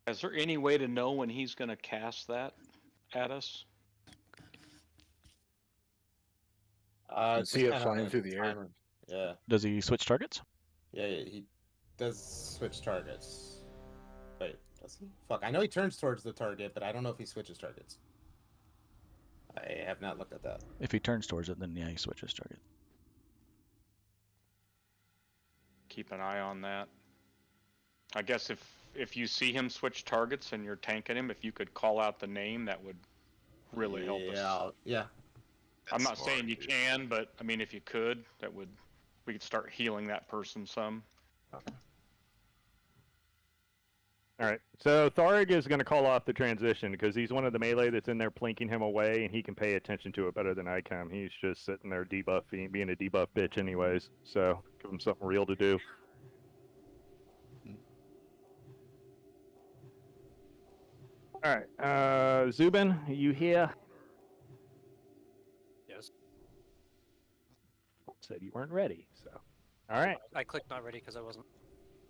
Is there any way to know when he's going to cast that at us? can see it flying through the air. Yeah. Does he switch targets? Yeah, he does switch targets. Wait, does he? Fuck, I know he turns towards the target, but I don't know if he switches targets. I have not looked at that. If he turns towards it, then yeah, he switches target. Keep an eye on that. I guess if you see him switch targets and you're tanking him, if you could call out the name, that would really help us. Yeah. I'm not saying you can, but I mean, if you could, we could start healing that person some. Okay. All right, so Tharg is going to call off the transition because he's one of the melee that's in there plinking him away, and he can pay attention to it better than I can. He's just sitting there debuffing, being a debuff bitch anyways, so give him something real to do. All right, Zubin, are you here? Yes. Said you weren't ready, so. All right. I clicked not ready because I wasn't.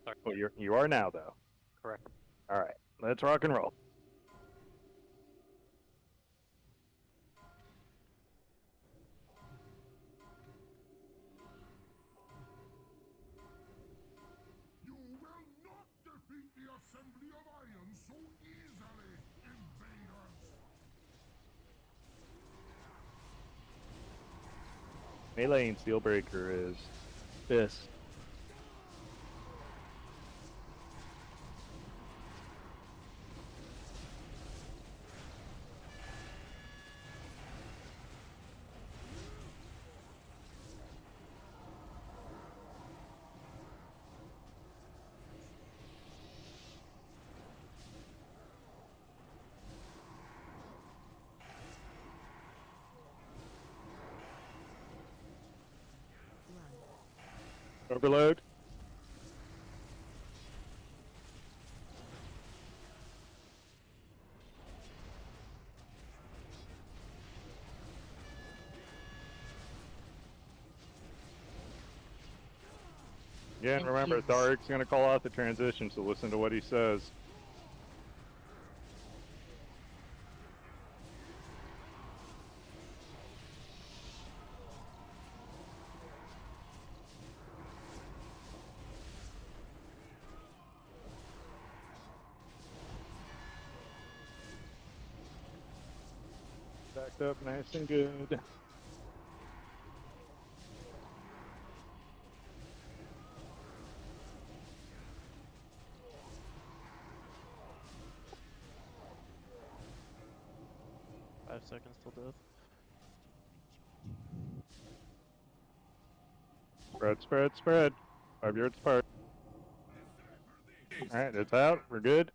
Sorry. Well, you are now, though. Correct. All right, let's rock and roll. You will not defeat the Assembly of Iron so easily, invaders! Melee and Steelbreaker is this. Overload. Again, remember, Tharik's going to call out the transition, so listen to what he says. Backed up nice and good. Seconds till death. Spread, spread, spread. 5 yards apart. Alright, it's out. We're good.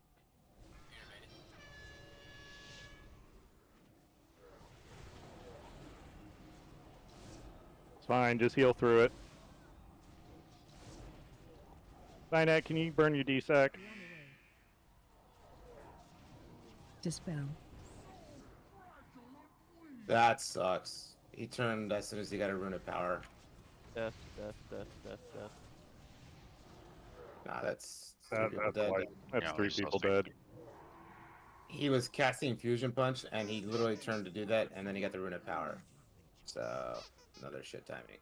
It's fine. Just heal through it. Sinet, can you burn your DSAC? Dispel. That sucks. He turned as soon as he got a rune of power. Death, death, death, death, death. Nah, that's That's three people dead. like, that's Yeah, 3 we're people supposed dead. he was casting Fusion Punch, and he literally turned to do that, and then he got the Rune of Power. So, another shit timing.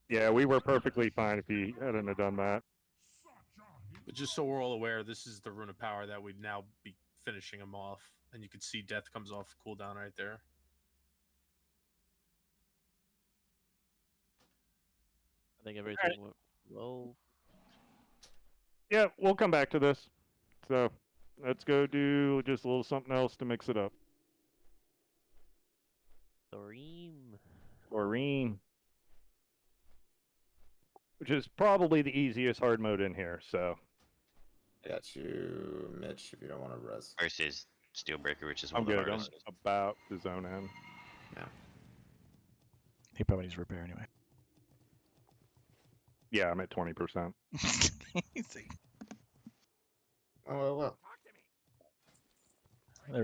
Yeah, we were perfectly fine if he hadn't have done that. But just so we're all aware, this is the Rune of Power that we'd now be finishing him off. And you can see death comes off cooldown right there. I think everything went well. Yeah, we'll come back to this. So, let's go do just a little something else to mix it up. Doreen. Which is probably the easiest hard mode in here, so. Got you, Mitch, if you don't want to rest. Versus Steelbreaker, which is one I'm of the good. I'm hardest. about to zone in. Yeah. He probably needs repair anyway. Yeah, I'm at 20%. Oh, well.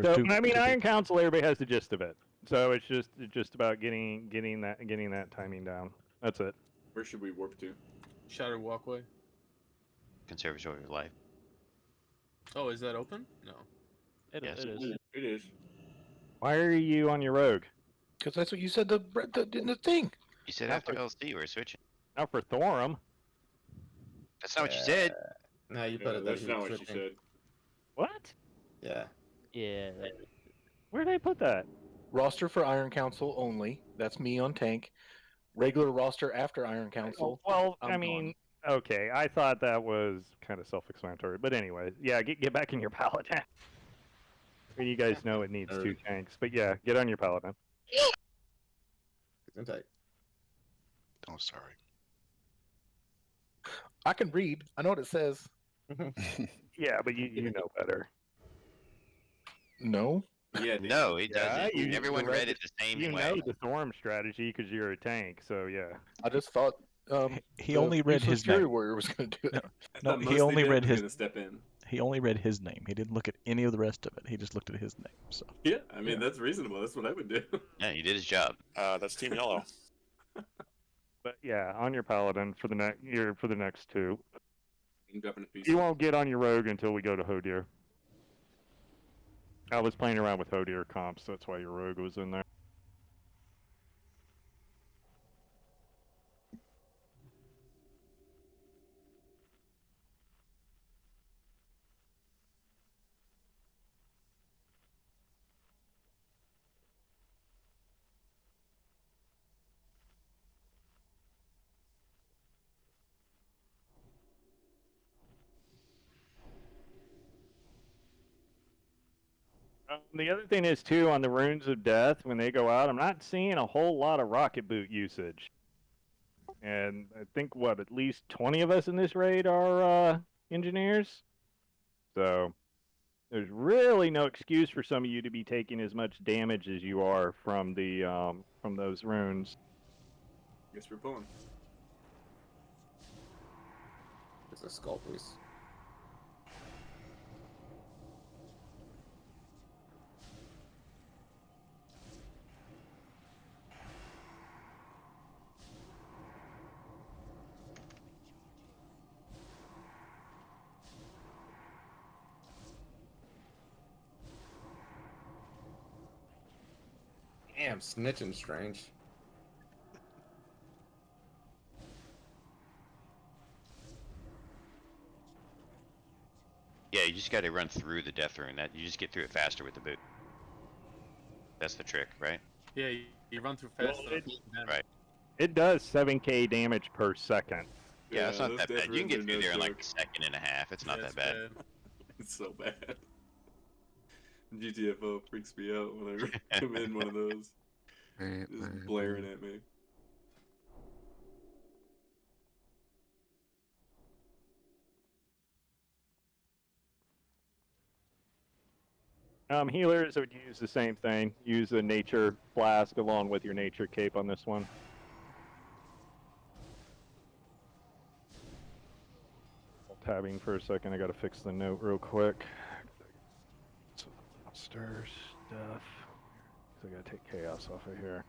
So, I mean, Iron Council, everybody has the gist of it. So it's just about getting that timing down. That's it. Where should we warp to? Shattered Walkway. Conservatory of Life. Oh, is that open? No. Yes. It is. It is. Why are you on your rogue? Because that's what you said in the thing. You said after LC we're switching. Now for Thorum. That's not what you said. No, you put it. That's not what she said. What? Yeah. Yeah. Where'd they put that? Roster for Iron Council only. That's me on tank. Regular roster after Iron Council. Well, I'm I mean, okay, I thought that was kind of self-explanatory, but anyway, yeah, get back in your Paladin. I mean, you guys know it needs 2 tanks, but yeah, get on your Paladin. I'm tight. Oh, sorry. I can read. I know what it says. Yeah, but you know better. No. Yeah. No, he doesn't. you Everyone read it the same You way. know the Thorum strategy because you're a tank, so yeah. I just thought he only read his Fury name. Warrior was going to do it. No, he only read his. Step in. He only read his name. He didn't look at any of the rest of it. He just looked at his name. So. Yeah, I mean that's reasonable. That's what I would do. Yeah, he did his job. That's Team Yellow. But yeah, on your Paladin for the next 2. I'm dropping a piece. You won't get on your rogue until we go to Hodir. I was playing around with Hodir comps, so that's why your rogue was in there. The other thing is, too, on the Runes of Death, when they go out, I'm not seeing a whole lot of rocket boot usage. And I think, at least 20 of us in this raid are engineers? So, there's really no excuse for some of you to be taking as much damage as you are from those runes. Guess we're pulling. It's a skull piece. Damn, snitching strange. Yeah, you just got to run through the death rune. That you just get through it faster with the boot. That's the trick, right? Yeah, you run through fast enough. Right. It does 7k damage per second. Yeah, it's not those that death bad. You can runes get are through no there in like joke. a second and a half. It's not that bad. It's so bad. GTFO freaks me out whenever I'm in one of those. Just blaring at me. Healers would use the same thing. Use a nature flask along with your nature cape on this one. Tabbing for a second. I gotta fix the note real quick. So monster stuff. So I gotta take chaos off of here.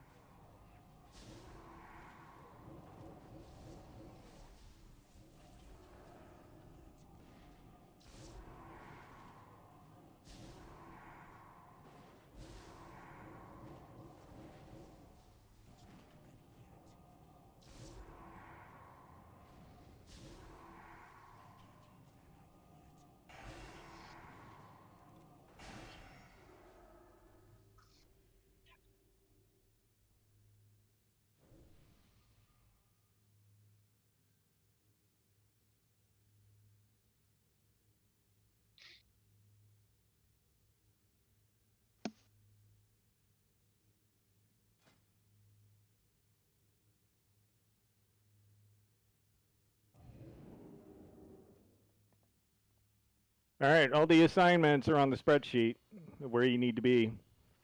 All right, all the assignments are on the spreadsheet where you need to be.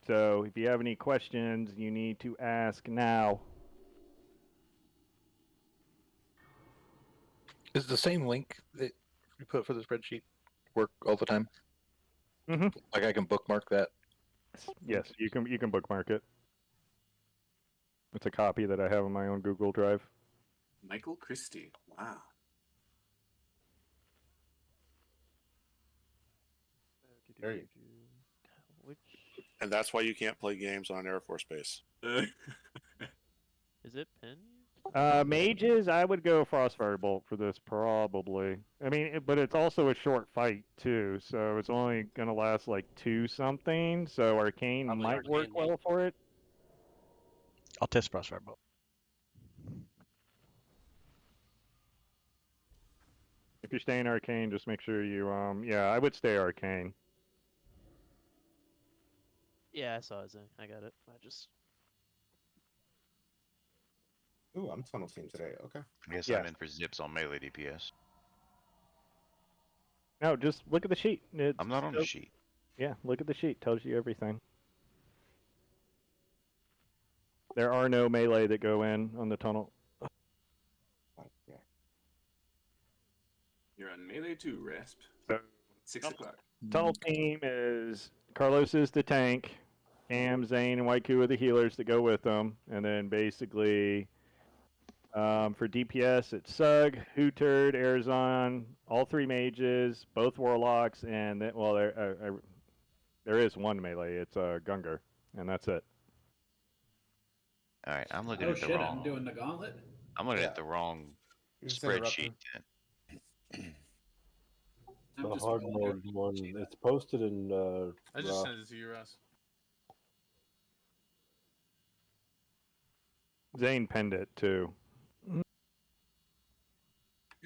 So if you have any questions, you need to ask now. Is the same link that you put for the spreadsheet work all the time? Mm-hmm. Like I can bookmark that. Yes, you can bookmark it. It's a copy that I have on my own Google Drive. Michael Christie. Wow. Which And that's why you can't play games on Air Force Base. is it? Pin? Mages, I would go Frostfire Bolt for this, probably. I mean, but it's also a short fight, too, so it's only going to last like 2 something, so Arcane Probably might work Arcane, well for it. I'll test Frostfire Bolt. If you're staying Arcane, just make sure you, yeah, I would stay Arcane. Yeah, I saw his thing. I got it. I just. Ooh, I'm tunnel team today. Okay. Yes, Yeah. I'm in for zips on melee DPS. No, just look at the sheet. I'm not on the sheet. Yeah, look at the sheet. Tells you everything. There are no melee that go in on the tunnel. You're on melee 2, Rasp. So, 6 o'clock. Tunnel team is Carlos is the tank, Cam, Zane, and Waiku are the healers that go with them, and then basically for DPS it's Sug, Hooterd, Arizon, all 3 mages, both warlocks, and then, well, there is one melee. It's Gungar, and that's it. All right, I'm looking Oh at the shit! wrong. I'm doing the gauntlet. I'm looking Yeah. at the wrong You're just spreadsheet. I'm The just hard rolling mode one. It's posted in. I just Raw. sent it to you, Russ. Zane penned it too. You're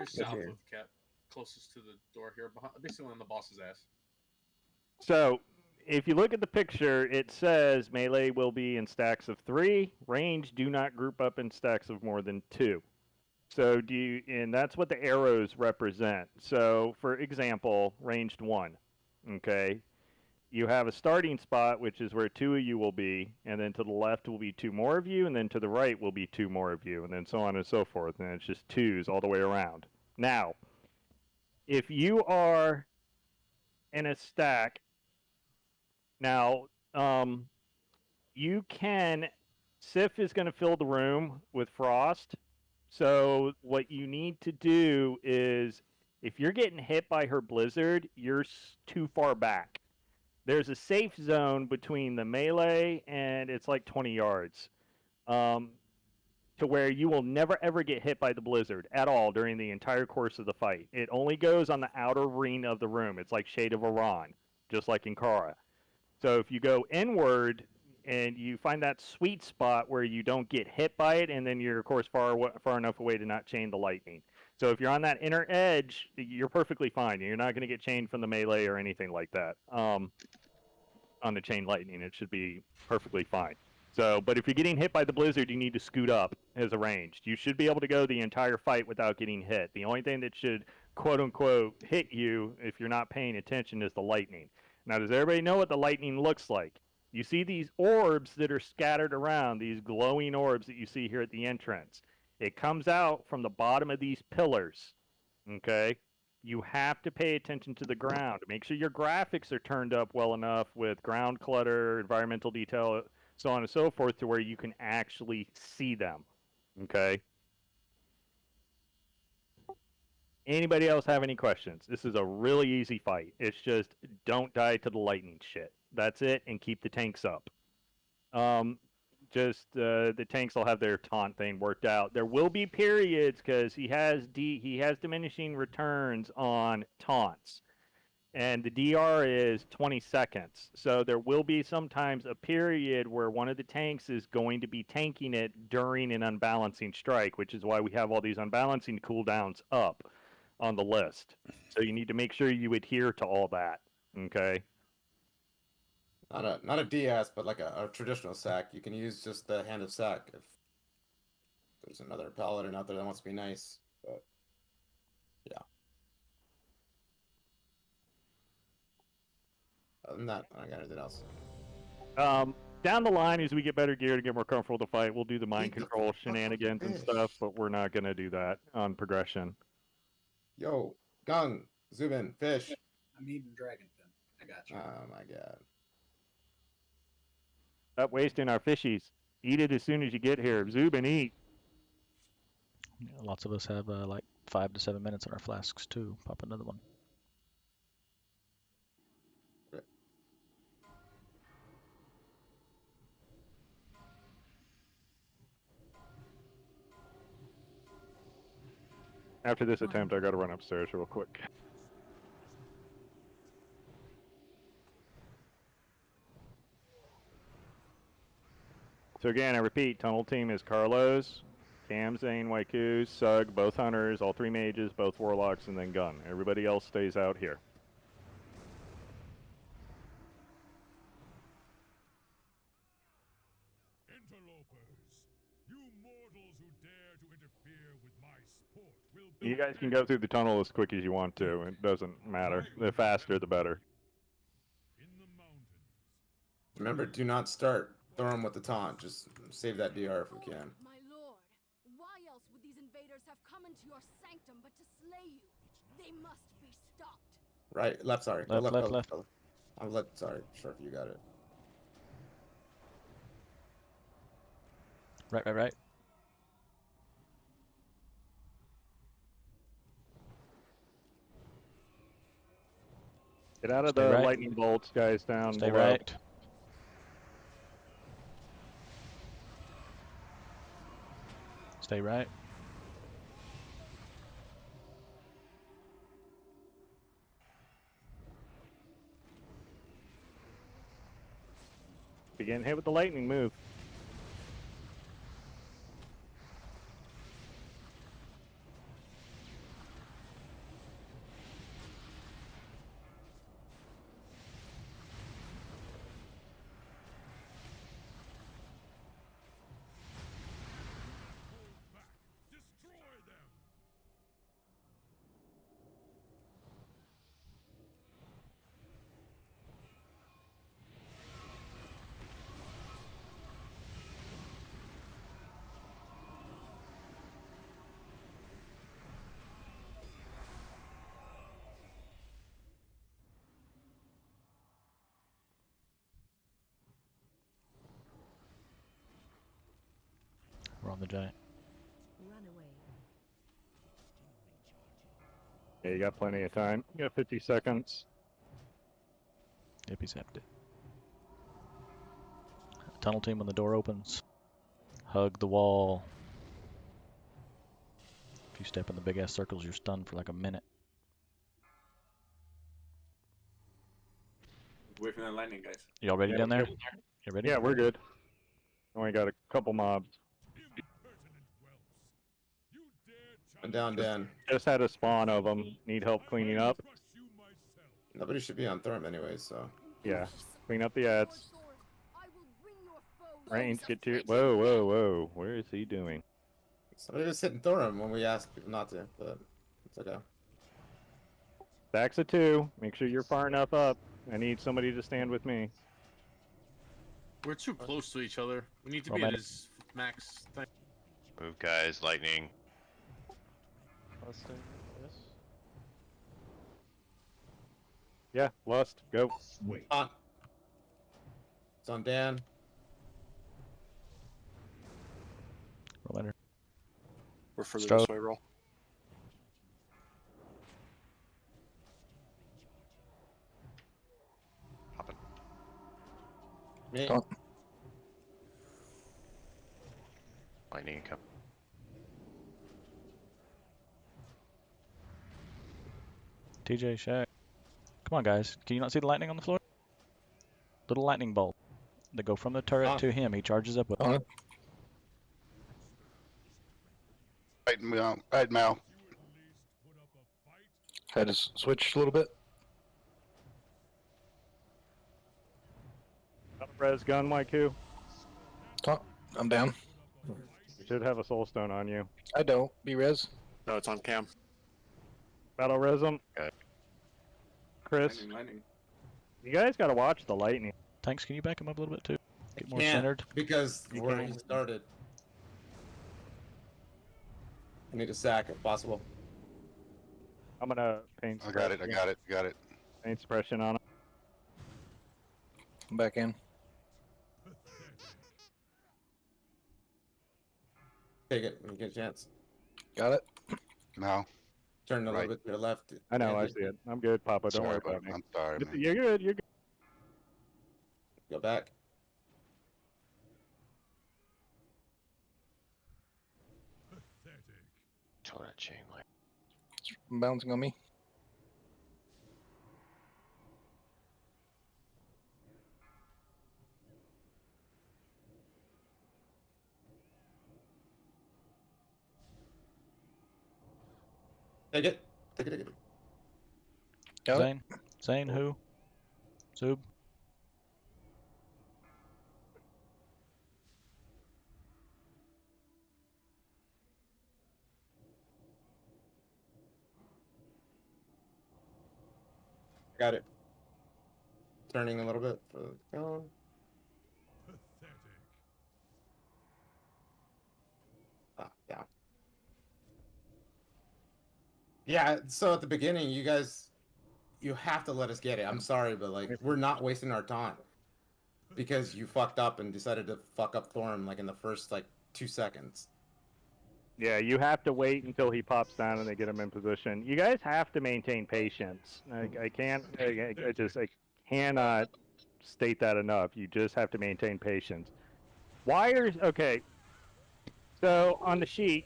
south here. of Cap, closest to the door here, basically on the boss's ass. So, if you look at the picture, it says melee will be in stacks of 3. Range do not group up in stacks of more than 2. So and that's what the arrows represent. So, for example, ranged 1. Okay, you have a starting spot, which is where 2 of you will be, and then to the left will be 2 more of you, and then to the right will be 2 more of you, and then so on and so forth. And it's just 2s all the way around. Now, if you are in a stack. Now, you can. Sif is going to fill the room with frost. So, what you need to do is, if you're getting hit by her blizzard, you're too far back. There's a safe zone between the melee and it's like 20 yards, to where you will never ever get hit by the blizzard at all during the entire course of the fight. It only goes on the outer ring of the room. It's like Shade of Iran, just like in Kara. So if you go inward and you find that sweet spot where you don't get hit by it, and then you're of course far enough away to not chain the lightning. So if you're on that inner edge, you're perfectly fine. You're not going to get chained from the melee or anything like that. On the chain lightning, it should be perfectly fine. So, but if you're getting hit by the blizzard, you need to scoot up as a ranged. You should be able to go the entire fight without getting hit. The only thing that should quote unquote hit you if you're not paying attention is the lightning. Now, does everybody know what the lightning looks like? You see these orbs that are scattered around, these glowing orbs that you see here at the entrance. It comes out from the bottom of these pillars, okay? You have to pay attention to the ground. Make sure your graphics are turned up well enough with ground clutter, environmental detail, so on and so forth, to where you can actually see them, okay? Anybody else have any questions? This is a really easy fight. It's just don't die to the lightning shit. That's it, and keep the tanks up. The tanks will have their taunt thing worked out. There will be periods because he has diminishing returns on taunts, and the DR is 20 seconds. So there will be sometimes a period where one of the tanks is going to be tanking it during an unbalancing strike, which is why we have all these unbalancing cooldowns up on the list. So you need to make sure you adhere to all that. Okay. Not a DS, but like a traditional sack. You can use just the hand of sack if there's another paladin out there that wants to be nice. But yeah. Other than that, I don't got anything else. Down the line, as we get better gear to get more comfortable to fight, we'll do the mind Eat the control fucking shenanigans and fish. stuff, but we're not gonna do that on progression. Yo, Gung, zoom in, fish. I'm eating dragon fin. I got you. Oh my god. Stop wasting our fishies. Eat it as soon as you get here. Zubin, eat. Yeah, lots of us have like 5 to 7 minutes on our flasks too. Pop another one. After this attempt, I gotta run upstairs real quick. So again, I repeat, tunnel team is Carlos, Cam, Zane, Waiku, Sug, both hunters, all 3 mages, both warlocks, and then gun. Everybody else stays out here. You guys can go through the tunnel as quick as you want to. It doesn't matter. The faster, the better. Remember, do not start Thorm with the taunt. Just save that DR if we can. My lord, why else would these invaders have come into your sanctum but to slay you? They must be stopped. Right, left, sorry. Left, left, left. I'm left, sorry. Shorf, you got it. Right, right, right. Get out of Stay the right. lightning bolts, guys, down Stay below. right. Stay right. Begin hit with the lightning move. We're on the giant. Run away. Yeah, you got plenty of time. You got 50 seconds. Yep, he's empty. Tunnel team when the door opens. Hug the wall. If you step in the big ass circles, you're stunned for like a minute. Wait for that lightning, guys. Y'all ready down there? You ready? Yeah, we're good. Only got a couple mobs. I'm down, Dan. Just had a spawn of them. Need help cleaning up? Nobody should be on Thorm anyway, so. Yeah. Clean up the ads. Range, get to your... Whoa, whoa, whoa. Where is he doing? Somebody was hitting Thorm when we asked people not to, but it's okay. Stacks of 2. Make sure you're far enough up. I need somebody to stand with me. We're too close to each other. We need to Well, be at man. his max thing. Move, guys. Lightning. Yes. Yeah, Lust, go. Wait. On. It's on Dan. Roll enter. We're further Stroke. this way, roll. Me. Lightning come. TJ, Shaq. Come on, guys. Can you not see the lightning on the floor? Little lightning bolt. They go from the turret to him. He charges up with it. Right, Mal. Had to switch a little bit. Res gun, Waiku. Oh, I'm down. You should have a soul stone on you. I don't. Be res. No, it's on Cam. Battle res him. Okay. Chris. Lightning. You guys got to watch the lightning. Tanks, can you back him up a little bit too? Get more Can't, centered. because You where can't. he started. I need a sack if possible. I'm gonna paint. I got it. I got it. Got it. Paint suppression on him. I'm back in. Take it when you get a chance. Got it. No. Turn a Right. little bit to the left. I know. I Andy. see it. I'm good, Papa. Don't worry Sorry, about me. I'm sorry, man. You're good. You're good. Go back. Tell that chain like. It's bouncing on me. Take it. Take it. Take it. Got it. Zane? Zane, who? Zoob? Got it. Turning a little bit for the cone. Ah, yeah. Yeah, so at the beginning, you guys, you have to let us get it. I'm sorry, but like, we're not wasting our time. Because you fucked up and decided to fuck up Thorm like in the first like 2 seconds. Yeah, you have to wait until he pops down and they get him in position. You guys have to maintain patience. I can't. I cannot state that enough. You just have to maintain patience. Wires. Okay. So on the sheet,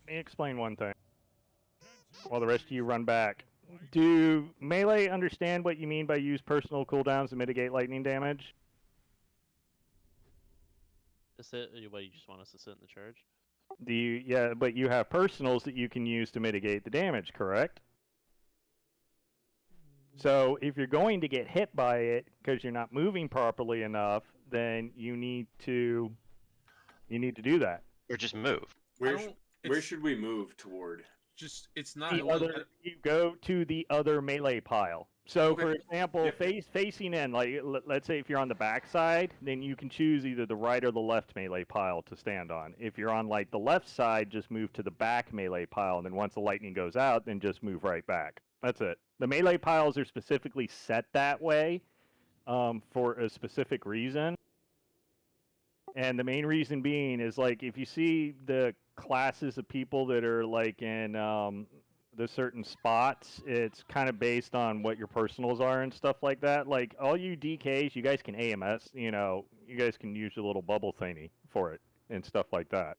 let me explain one thing. While the rest of you run back, do melee understand what you mean by use personal cooldowns to mitigate lightning damage? To sit? What, you just want us to sit in the charge? Do you? Yeah, but you have personals that you can use to mitigate the damage, correct? So if you're going to get hit by it because you're not moving properly enough, then you need to do that. Or just move. Where should we move toward? Just it's not. The other, you go to the other melee pile. So, Okay. for example, facing in, like let's say if you're on the back side, then you can choose either the right or the left melee pile to stand on. If you're on like the left side, just move to the back melee pile, and then once the lightning goes out, then just move right back. That's it. The melee piles are specifically set that way for a specific reason. And the main reason being is like if you see the classes of people that are like in the certain spots, it's kind of based on what your personals are and stuff like that. Like all you DKs, you guys can AMS, you know, you guys can use a little bubble thingy for it and stuff like that.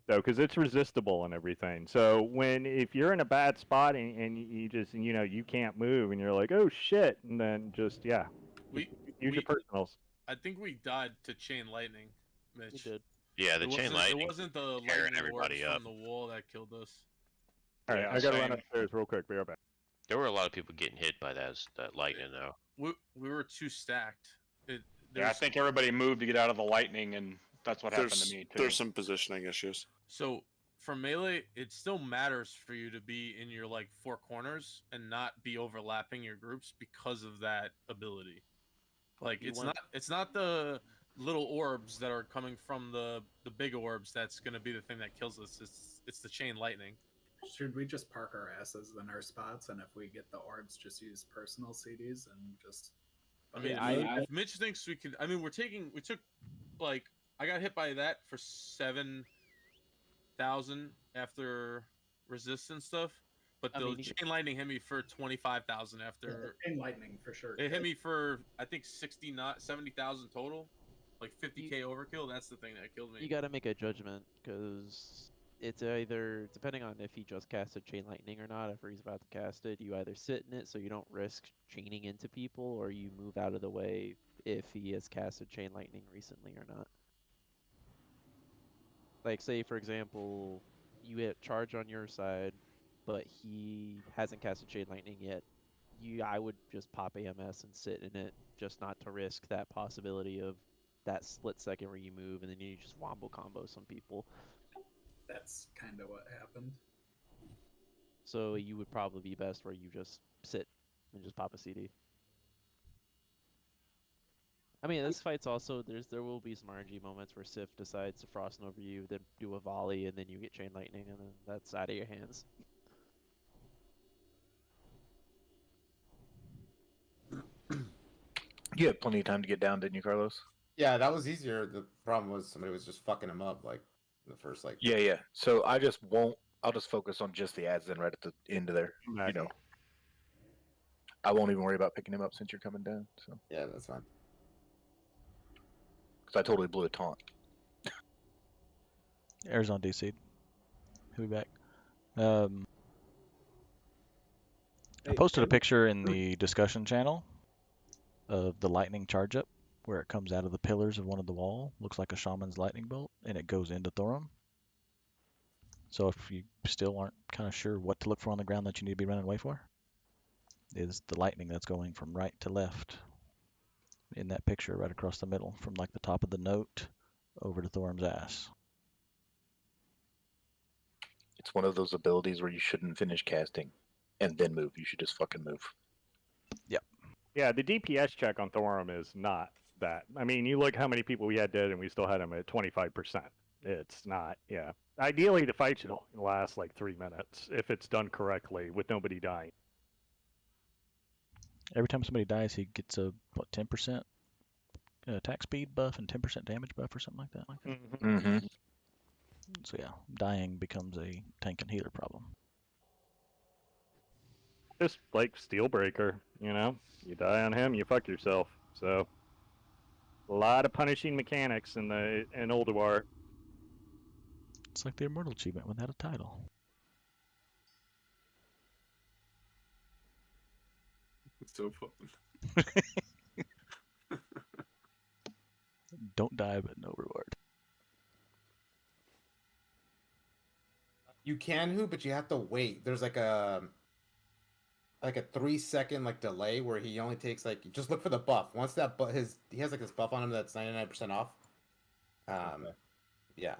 So, because it's resistible and everything. So if you're in a bad spot and you just, you know, you can't move and you're like, oh shit, and then just, yeah, use your personals. I think we died to chain lightning, Mitch. We did. Yeah, the It chain wasn't- lightning. It wasn't the tearing lightning everybody orbs up. from the wall that killed us. All right, Yeah, I gotta same. run upstairs real quick. Be right back. There were a lot of people getting hit by that lightning, though. We were too stacked. Yeah, I there's- think everybody moved to get out of the lightning, and that's what happened to me too. There's some positioning issues. So for melee, it still matters for you to be in your like four corners and not be overlapping your groups because of that ability. Like You it's want- not the little orbs that are coming from the big orbs that's gonna be the thing that kills us. It's the chain lightning. Should we just park our asses in our spots, and if we get the orbs, just use personal CDs and just? I mean, if Mitch thinks we can, I mean, we took, like, I got hit by that for 7,000 after resistance stuff, but I the mean, chain lightning hit me for 25,000 after. Chain lightning for sure. It hit me for I think 70,000 total, like 50k overkill. That's the thing that killed me. You got to make a judgment because it's either depending on if he just casted chain lightning or not. If he's about to cast it, you either sit in it so you don't risk chaining into people, or you move out of the way if he has casted chain lightning recently or not. Like say for example, you hit charge on your side, but he hasn't casted chain lightning yet. I would just pop AMS and sit in it, just not to risk that possibility of that split second where you move and then you just wombo combo some people. That's kind of what happened. So you would probably be best where you just sit and just pop a CD. I mean, this fight's also there will be some RNG moments where Sif decides to frost over you, then do a volley, and then you get chain lightning, and then that's out of your hands. You had plenty of time to get down, didn't you, Carlos? Yeah, that was easier. The problem was somebody was just fucking him up like the first like. Yeah, yeah. So I just won't. I'll just focus on just the ads then right at the end of there. You know, I won't even worry about picking him up since you're coming down. So yeah, that's fine. Because I totally blew a taunt. Arizona DC. He'll be back. I posted a picture in the discussion channel of the lightning charge up where it comes out of the pillars of one of the wall. Looks like a shaman's lightning bolt, and it goes into Thorum. So if you still aren't kind of sure what to look for on the ground that you need to be running away for, is the lightning that's going from right to left in that picture right across the middle, from like the top of the note over to Thorum's ass. It's one of those abilities where you shouldn't finish casting and then move. You should just fucking move. Yep. Yeah, the DPS check on Thorum is not that. I mean, you look how many people we had dead, and we still had them at 25%. It's not, yeah. Ideally, the fight should last like 3 minutes if it's done correctly with nobody dying. Every time somebody dies, he gets a, what, 10% attack speed buff and 10% damage buff or something like that. Mm-hmm. So yeah, dying becomes a tank and healer problem. Just like Steelbreaker, you know? You die on him, you fuck yourself. So, a lot of punishing mechanics in ULDUAR. It's like the Immortal achievement without a title. It's so fun. Don't die, but no reward. You can hoop, but you have to wait. There's like a 3-second like delay where he only takes like just look for the buff. Once that he has like this buff on him that's 99% off. Yeah.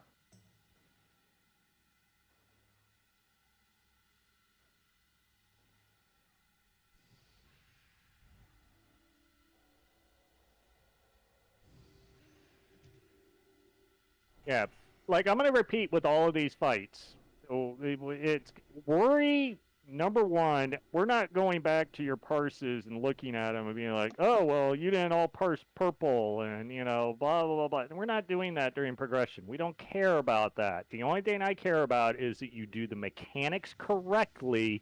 Yeah, like I'm gonna repeat with all of these fights. It's worry number one. We're not going back to your parses and looking at them and being like, oh well, you didn't all parse purple and you know blah blah blah blah. We're not doing that during progression. We don't care about that. The only thing I care about is that you do the mechanics correctly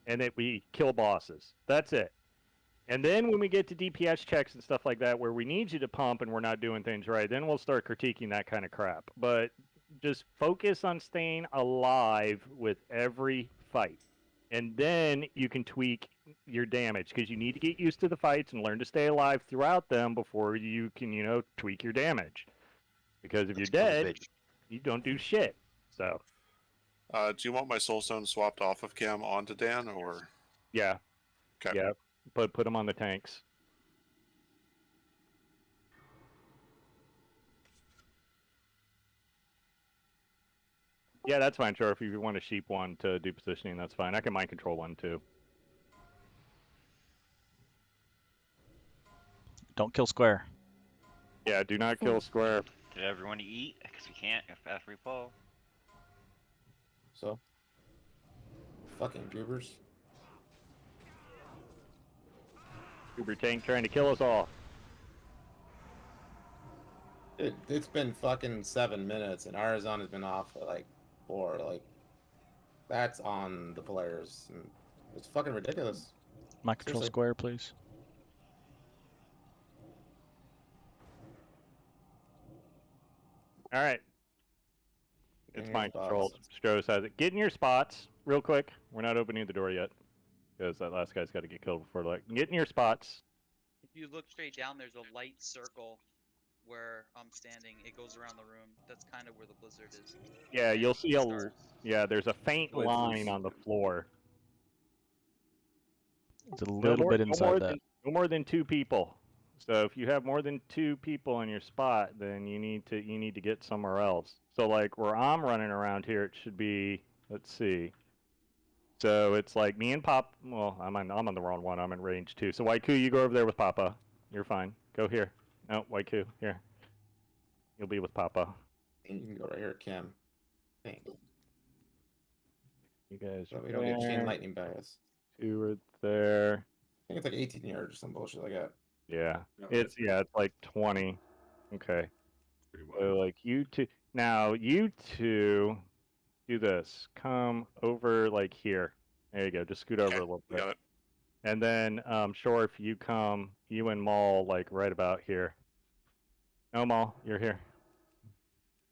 and that we kill bosses. That's it. And then when we get to DPS checks and stuff like that, where we need you to pump and we're not doing things right, then we'll start critiquing that kind of crap. But just focus on staying alive with every fight. And then you can tweak your damage, because you need to get used to the fights and learn to stay alive throughout them before you can, you know, tweak your damage. Because if you're dead, you don't do shit. So. Do you want my Soulstone swapped off of Cam onto Dan, or? Yeah. Okay. Yeah. Put them on the tanks. Yeah, that's fine, Shorf. If you want to sheep one to do positioning, that's fine. I can mind control one too. Don't kill square. Yeah, do not kill square. Did everyone eat? Because we can't after we fall. So. Fucking goobers. Uber tank trying to kill us all. It's been fucking 7 minutes and Arizona's been off for like 4. Like, that's on the players. And it's fucking ridiculous. My control Seriously. square, please. All right. It's your mind spots. controlled. Strohs has it. Get in your spots real quick. We're not opening the door yet, because that last guy's got to get killed before like. Get in your spots. If you look straight down, there's a light circle where I'm standing. It goes around the room. That's kind of where the blizzard is. Yeah, you'll see a. Start. Yeah, there's a faint Wait, line first. on the floor. It's a little bit inside that. No more than 2 people. So if you have more than 2 people in your spot, then you need to get somewhere else. So like where I'm running around here, it should be. Let's see. So it's like me and Pop. Well, I'm on the wrong one. I'm in range 2. So Waiku, you go over there with Papa. You're fine. Go here. No, Waiku, here. You'll be with Papa. You can go right here, Cam. Dang. You guys. So we don't get chain lightning by us. 2 are there. I think it's like 18 yards or some bullshit like that. Yeah. No, It's like 20. Okay. So like you two. Now you two do this. Come over like here. There you go. Just scoot over a little bit. Got it. And then Shorf, you and Maul like right about here. No, Maul, you're here.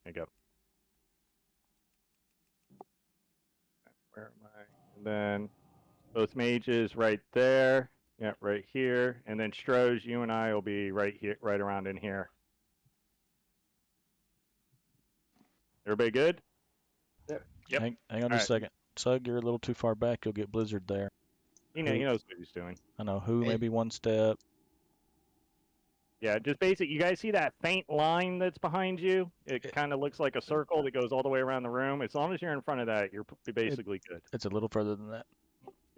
There you go. Where am I? And then both mages right there. Yeah, right here. And then Stroge, you and I will be right here, right around in here. Everybody good? Yep. Hang on just a second. Sug, you're a little too far back. You'll get Blizzard there. He knows what he's doing. I know. Who maybe one step. Yeah, just basic. You guys see that faint line that's behind you? It kind of looks like a circle that goes all the way around the room. As long as you're in front of that, you're basically good. It's a little further than that.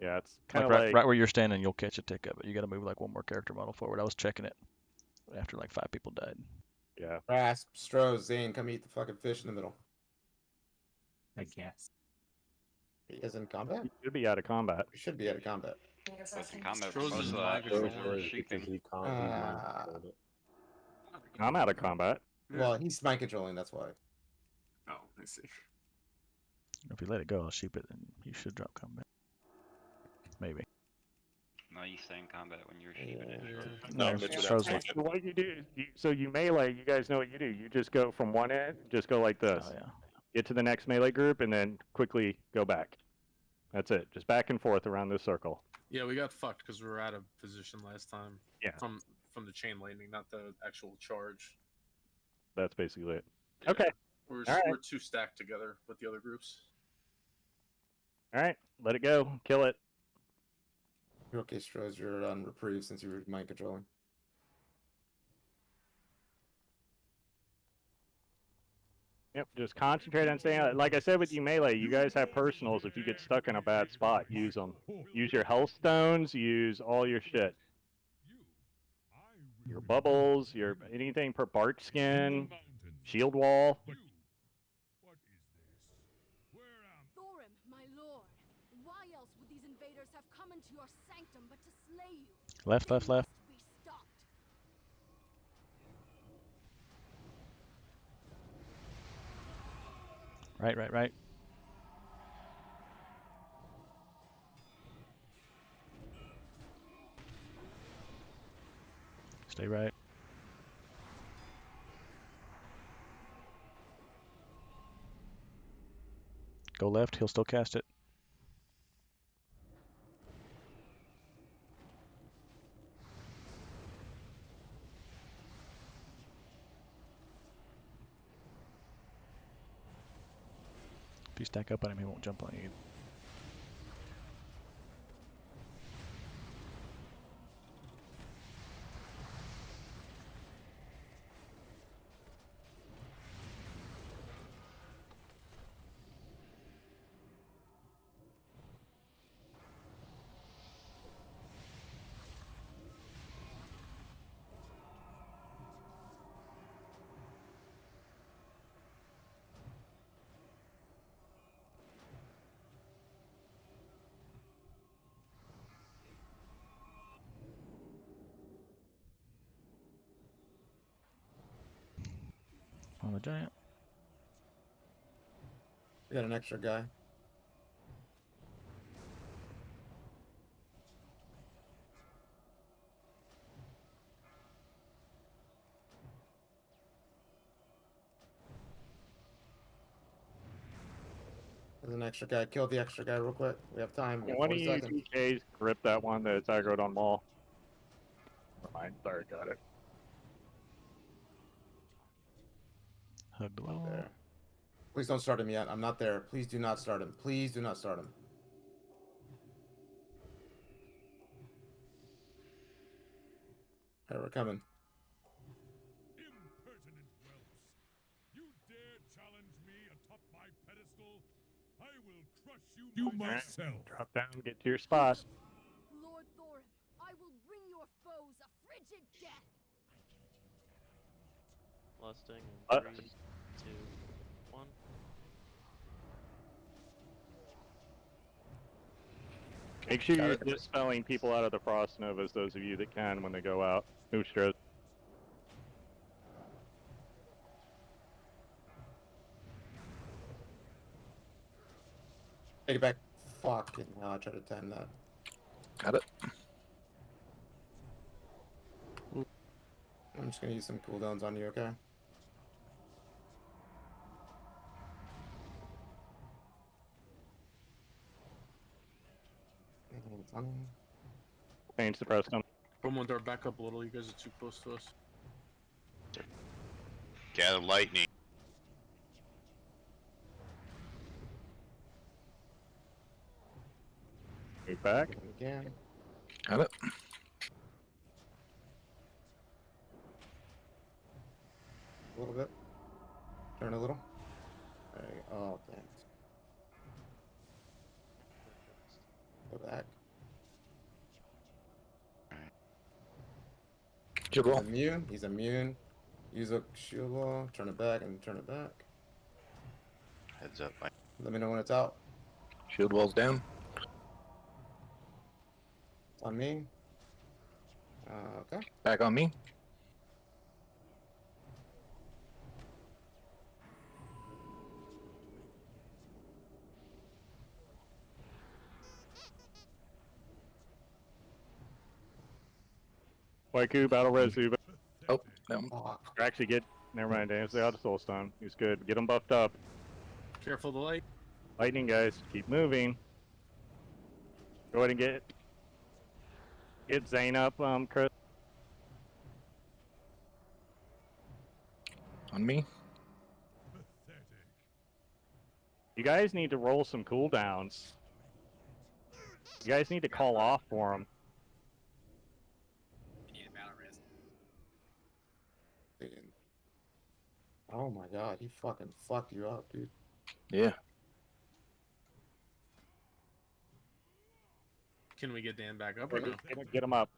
Yeah, it's kind of right where you're standing, you'll catch a tick of it. You got to move like one more character model forward. I was checking it after like 5 people died. Yeah. Rasp, Stroh, Zane, come eat the fucking fish in the middle. I guess. He is in combat? You should be out of combat. We should be out of combat. That's in combat for Stroh's most in of mind that. control. I'm out of combat. Well, he's mind controlling, that's why. Oh, I see. If you let it go, I'll sheep it, and you should drop combat. Maybe. No, you stay in combat when you're shooting it. No, So what you do is so you melee. You guys know what you do. You just go from one end, just go like this. Oh, yeah. Get to the next melee group, and then quickly go back. That's it. Just back and forth around this circle. Yeah, we got fucked because we were out of position last time. Yeah. From the chain lightning, not the actual charge. That's basically it. Yeah. Okay. We're All right. we're 2 stacked together with the other groups. All right. Let it go. Kill it. You're okay, Stroh, you're on reprieve since you were mind controlling. Yep. Just concentrate on staying. Like I said with you melee, you guys have personals. If you get stuck in a bad spot, use them. Use your health stones. Use all your shit. Your bubbles. Your anything per bark skin. Shield wall. Thorim, my lord, why else would these invaders have come into your sanctum but to slay you? Left. Be stopped. Right. Stay right. Go left, he'll still cast it. If you stack up on him, he won't jump on you. On the giant. We got an extra guy. There's an extra guy. Kill the extra guy real quick. We have time. We have One of 40 you seconds. DKs grip that one that's aggroed on Maul. Never mind. Sorry, got it. Hug the wall. There. Please don't start him yet. I'm not there. Please do not start him. Please do not start him. Alright, we're coming. Impertinent whelps! You dare challenge me atop my pedestal? You Alright, myself. drop down, get to your spot. Lord Thorin, I will bring your foes a frigid death. Lusting in 3, 2, 1. Make sure you're dispelling people out of the Frost Novas, those of you that can, when they go out. Neutros. Take it back. Fucking hell, I tried to time that. Got it. I'm just gonna use some cooldowns on you, okay? Pain suppressed them. Put one door back up a little. You guys are too close to us. Gather lightning. Move back. Again. Got it. A little bit. Turn a little. There you go. Oh, damn. Go back. Shield wall. He's immune. He's immune. Use a shield wall. Turn it back and turn it back. Heads up. Mike. Let me know when it's out. Shield wall's down. It's on me. Okay. Back on me. Waiku, battle res Uber. Oh, no. Actually, get. Never mind, Dan. Stay out of Soulstone. He's good. Get him buffed up. Careful the light. Lightning, guys. Keep moving. Go ahead and get Zane up, Chris. On me. You guys need to roll some cooldowns. You guys need to call off for him. You need a battle res. Oh my god, he fucking fucked you up, dude. Yeah. Can we get Dan back up or no? Get him up.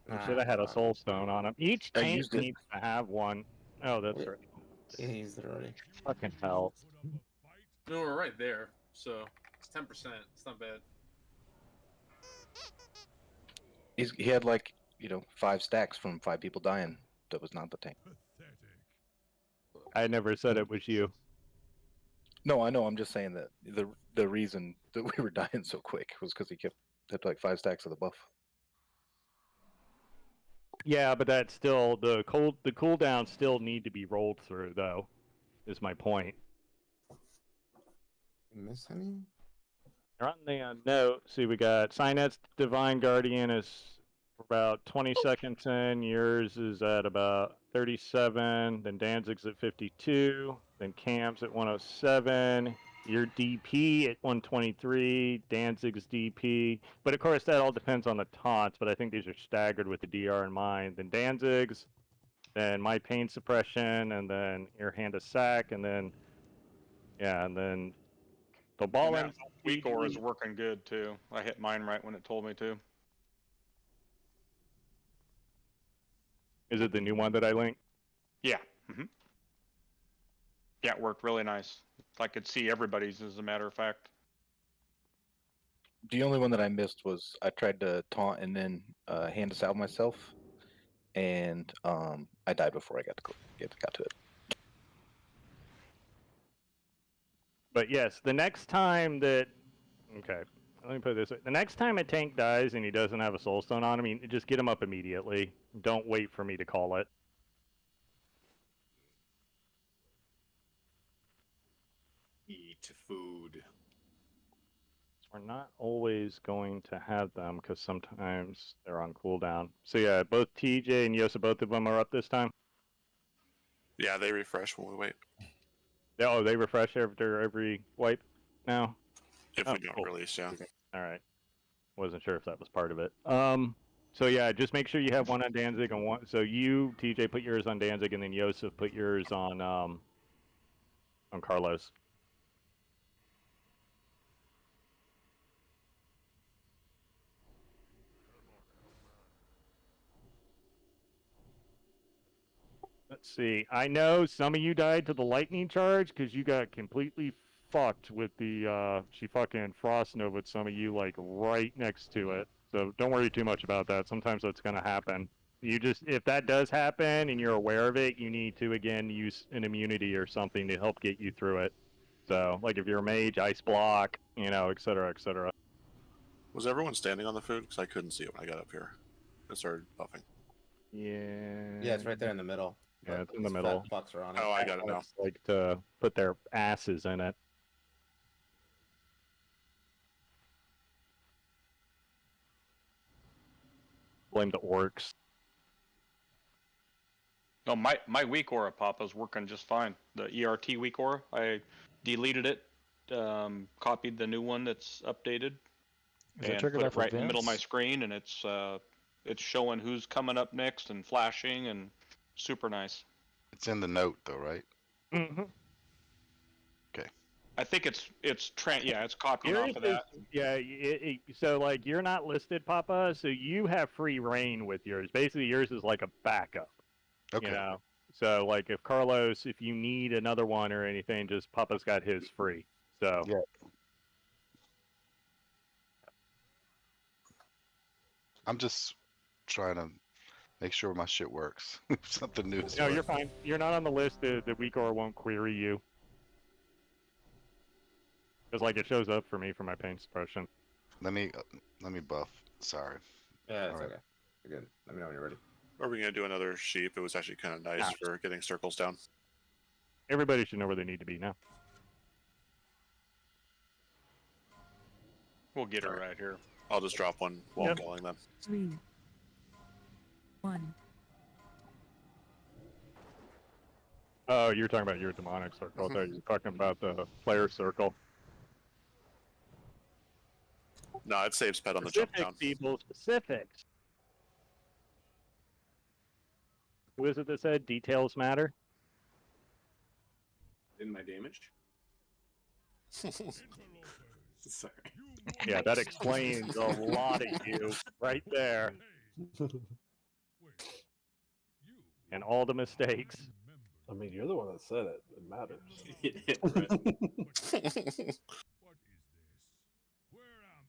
We should have had a soul stone on him. Each tank needs to have one. Oh, that's right. Yeah, he used it already. Fucking hell. No, we're right there. So it's 10%. It's not bad. He had like, 5 stacks from 5 people dying. That was not the tank. I never said it was you. No, I know. I'm just saying that the reason that we were dying so quick was because he had like 5 stacks of the buff. Yeah, but that's still the cooldowns still need to be rolled through, though. Is my point. Miss Honey? You're on the note. See, we got Sinet's Divine Guardian is about 20 seconds in. Yours is at about 37. Then Danzig's at 52. Then Cam's at 107. Your DP at 123. Danzig's DP. But of course, that all depends on the taunts. But I think these are staggered with the DR in mind. Then Danzig's. Then my pain suppression. And then your hand of sack. And then, yeah, and then the ball ends. Weak aura is working good too. I hit mine right when it told me to. Is it the new one that I linked? Yeah. Yeah, it worked really nice. I could see everybody's, as a matter of fact. The only one that I missed was I tried to taunt and then hand us out myself, and I died before I got to it. But yes, the next time that... Okay, let me put it this way. The next time a tank dies and he doesn't have a soulstone on him, just get him up immediately. Don't wait for me to call it. Eat food. We're not always going to have them because sometimes they're on cooldown. So yeah, both TJ and Yosa, both of them are up this time? Yeah, they refresh when we wait. Oh, they refresh after every wipe now? If we don't release, yeah. All right. Wasn't sure if that was part of it. So yeah, just make sure you have one on Danzig and one. So you, TJ, put yours on Danzig, and then Yosef put yours on on Carlos. Let's see. I know some of you died to the lightning charge because you got completely fucked with the, she fucking frost nova some of you, like, right next to it. So don't worry too much about that. Sometimes that's going to happen. You just, if that does happen and you're aware of it, you need to, again, use an immunity or something to help get you through it. So, like, if you're a mage, ice block, you know, et cetera, et cetera. Was everyone standing on the food? Because I couldn't see it when I got up here. I started buffing. Yeah. Yeah, it's right there in the middle. Yeah, it's in the these middle. fat fucks are on it. Oh, I got it now. It's like to put their asses in it. Blame the orcs. No, my weak aura pop is working just fine. The ERT weak aura, I deleted it, copied the new one that's updated, Is that and triggered put it off right in the middle of my events? screen, and it's showing who's coming up next and flashing and super nice. It's in the note though, right? Mm-hmm. Okay. I think it's it's copying Yours off of that. is, yeah, so like you're not listed, Papa, so you have free reign with yours. Basically, yours is like a backup. Okay. You know, so like if Carlos, if you need another one or anything, just Papa's got his free. So yeah. I'm just trying to make sure my shit works. If something new is No, you're working. fine. You're not on the list. The WeakAura won't query you. Because like it shows up for me for my pain suppression. Let me buff. Sorry. Yeah, it's All right. okay. You're good. Let me know when you're ready. Are we gonna do another sheep? It was actually kind of nice for getting circles down. Everybody should know where they need to be now. We'll get her right here. I'll just drop one while Yep. killing them. 3, 1. Oh, you're talking about your demonic circle. I thought you were talking about the player circle. No, it saves pet on the jump down. Specifics, people, specifics. Who is it that said details matter? In my damage. Sorry. Yeah, that explains a lot of you right there. And all the mistakes. I mean, you're the one that said it. It matters.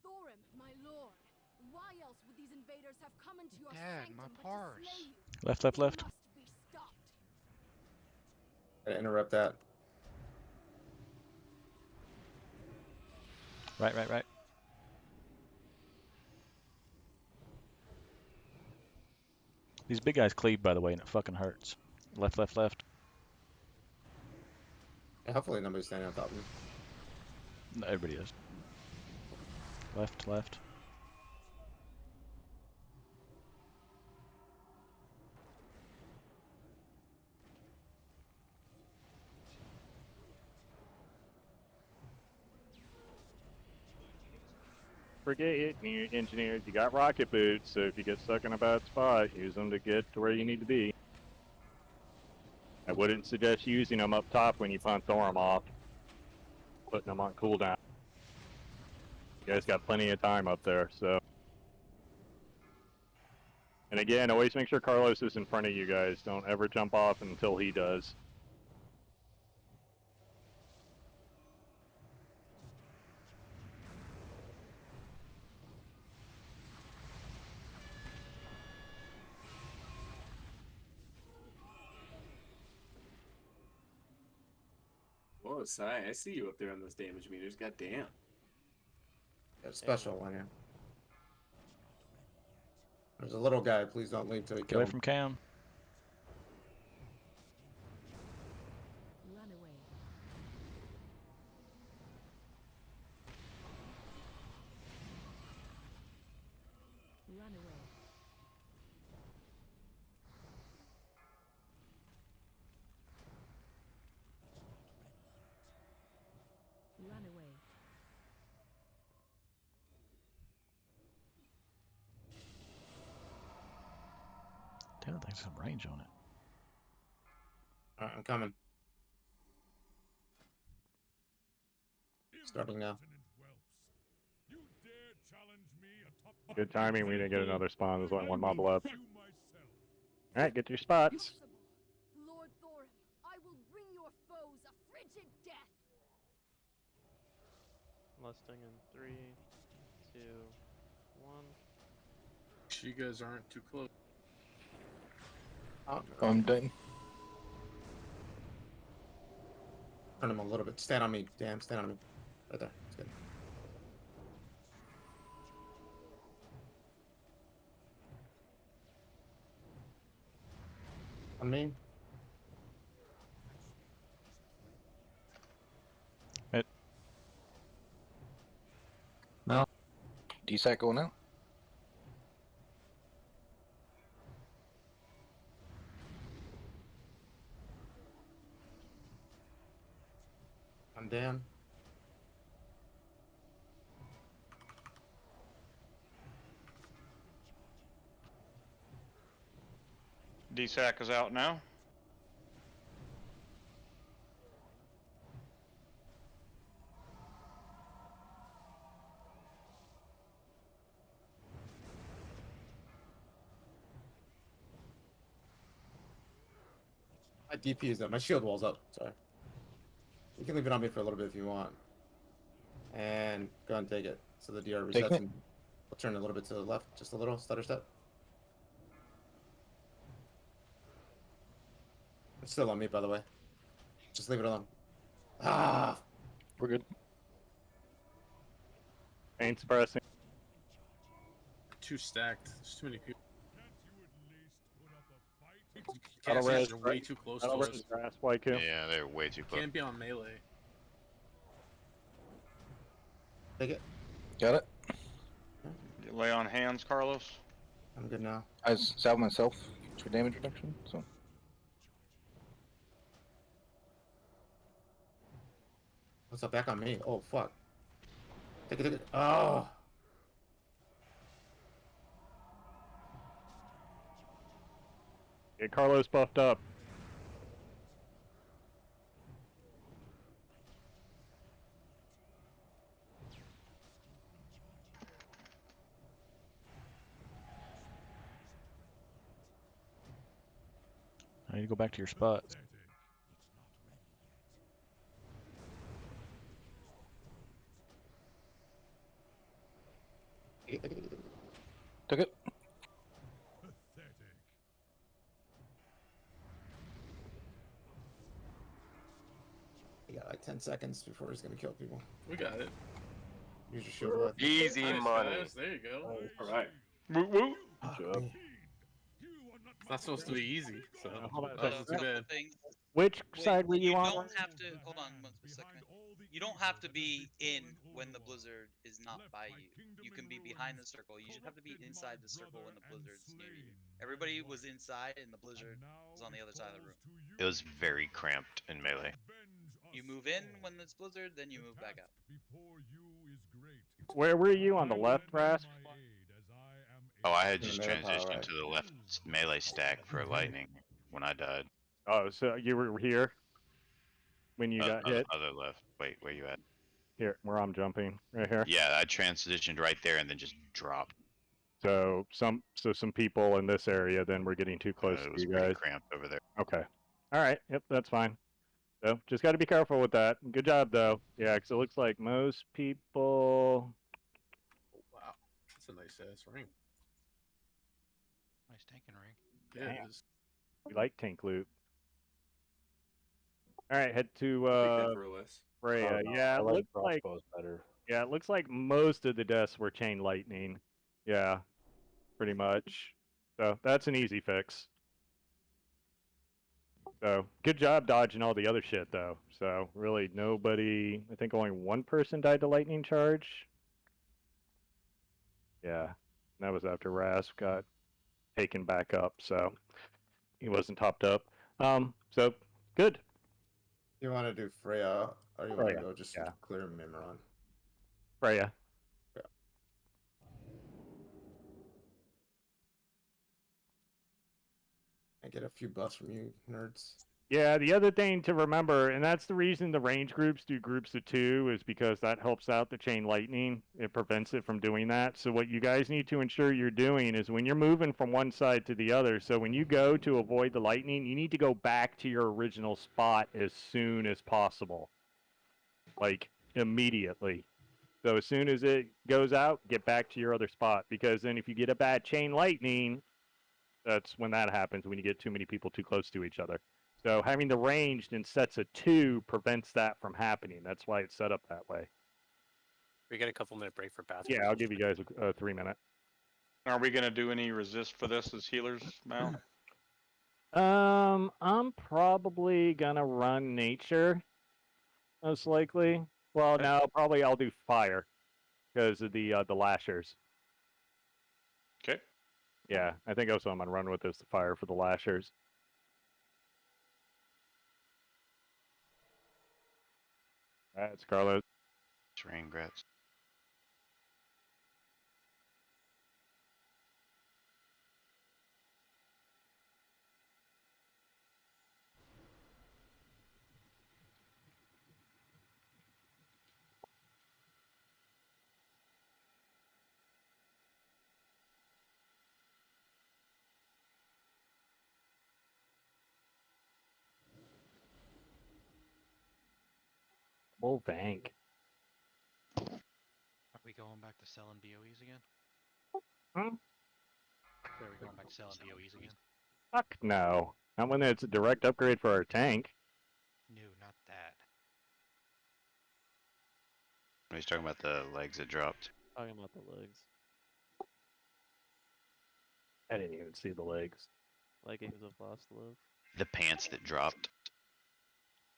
Thorim, my lord, why else would these invaders have come into your Dad, sanctum my but to parse. slay you? Left, left, They left. must be stopped. Gotta interrupt that. Right, right, right. These big guys cleave, by the way, and it fucking hurts. Left, left, left. Yeah, hopefully nobody's standing on top of me. No, everybody is. Left, left. Forget it, engineers. You got rocket boots, so if you get stuck in a bad spot, use them to get to where you need to be. I wouldn't suggest using them up top when you punt Thorim off. Putting them on cooldown. You guys got plenty of time up there, so. And again, always make sure Carlos is in front of you guys. Don't ever jump off until he does. Whoa, Sai, I see you up there on those damage meters. God damn. Got a special one here. There's a little guy. Please don't leave till he Get kills away him. from Cam. Run away. Run away. Run away. Damn, that thing's some range on it. Alright, I'm coming. Starting now. Good timing. We didn't get another spawn. There's only one mob left. All right, get to your spots. Lord Thorin, I will bring your foes a frigid death. Lusting in 3, 2, 1. You guys aren't too close. I'm done. Turn him a little bit. Stand on me. Damn, stand on me. Right there. That's good. On me. Hit. No. DSAC going out. I'm down. DSAC is out now. My DP is up. My shield wall's up. Sorry. You can leave it on me for a little bit if you want. And go and take it. So the DR resets it. and we'll turn a little bit to the left. Just a little stutter step. It's still on me, by the way. Just leave it alone. Ah! We're good. Ain't suppressing. Too stacked. There's too many people. Auto res, They're way too close to auto us. res grass, Waiku. Yeah, they're way too close. Can't be on melee. Take it. Got it. You lay on hands, Carlos. I'm good now. I salved myself for damage reduction, so. What's up? Back on me. Oh, fuck. Take it, take it. Oh! Get Carlos buffed up. I need to go back to your spots. Took it. You got like 10 seconds before he's gonna kill people. We got it. Use your shield wall. Easy Nice, money. guys. There you go. All right. Woo woo. Good job. It's not supposed to be easy, so Hold on a that's second. too bad. Things. Which Wait, side were you on? don't have to hold on one second. You don't have to be in when the blizzard is not by you. You can be behind the circle. You just have to be inside the circle when the blizzard's near you. Everybody was inside and the blizzard was on the other side of the room. It was very cramped in melee. You move in when it's blizzard, then you move back out. Where were you on the left, Rasp? Oh, I had just melee power, transitioned right. to the left melee stack for lightning when I died. Oh, so you were here when you got hit? Other left. Wait, where you at? Here, where I'm jumping, right here. Yeah, I transitioned right there and then just dropped. So some people in this area then were getting too close It to was you pretty guys. cramped over there. Okay. All right. Yep, that's fine. So just got to be careful with that. Good job though. Yeah, because it looks like most people. Wow, that's a nice ass ring. Nice tanking ring. Yeah, Damn. it is. We like tank loot. All right, head to for less. Freya. Yeah, I it like looks like crossbows better. yeah, it looks like most of the deaths were chain lightning. Yeah, pretty much. So that's an easy fix. So good job dodging all the other shit though. So really nobody. I think only one person died to lightning charge. Yeah, that was after Rasp got taken back up, so he wasn't topped up. So good. You want to do Freya, or you want to Freya, go just yeah. clear Mimron? Freya. Yeah. I get a few buffs from you nerds. Yeah, the other thing to remember, and that's the reason the range groups do groups of 2, is because that helps out the chain lightning. It prevents it from doing that. So what you guys need to ensure you're doing is when you're moving from one side to the other, so when you go to avoid the lightning, you need to go back to your original spot as soon as possible. Like, immediately. So as soon as it goes out, get back to your other spot. Because then if you get a bad chain lightning, that's when that happens, when you get too many people too close to each other. So having the ranged in sets of 2 prevents that from happening. That's why it's set up that way. We get a couple minute break for bathroom. Yeah, I'll give you guys a 3 minute. Are we gonna do any resist for this as healers, Mal? I'm probably gonna run nature, most likely. Well, no, probably I'll do fire because of the lashers. Okay. Yeah, I think also I'm gonna run with this the fire for the lashers. That's Carlos. It's rain grats. Bull bank. Are we going back to selling BOEs again? Hmm? Are we going back to selling BOEs again? Fuck no. Not when it's a direct upgrade for our tank. No, not that. He's talking about the legs that dropped. Talking about the legs. I didn't even see the legs. Leggings of lost love. The pants that dropped.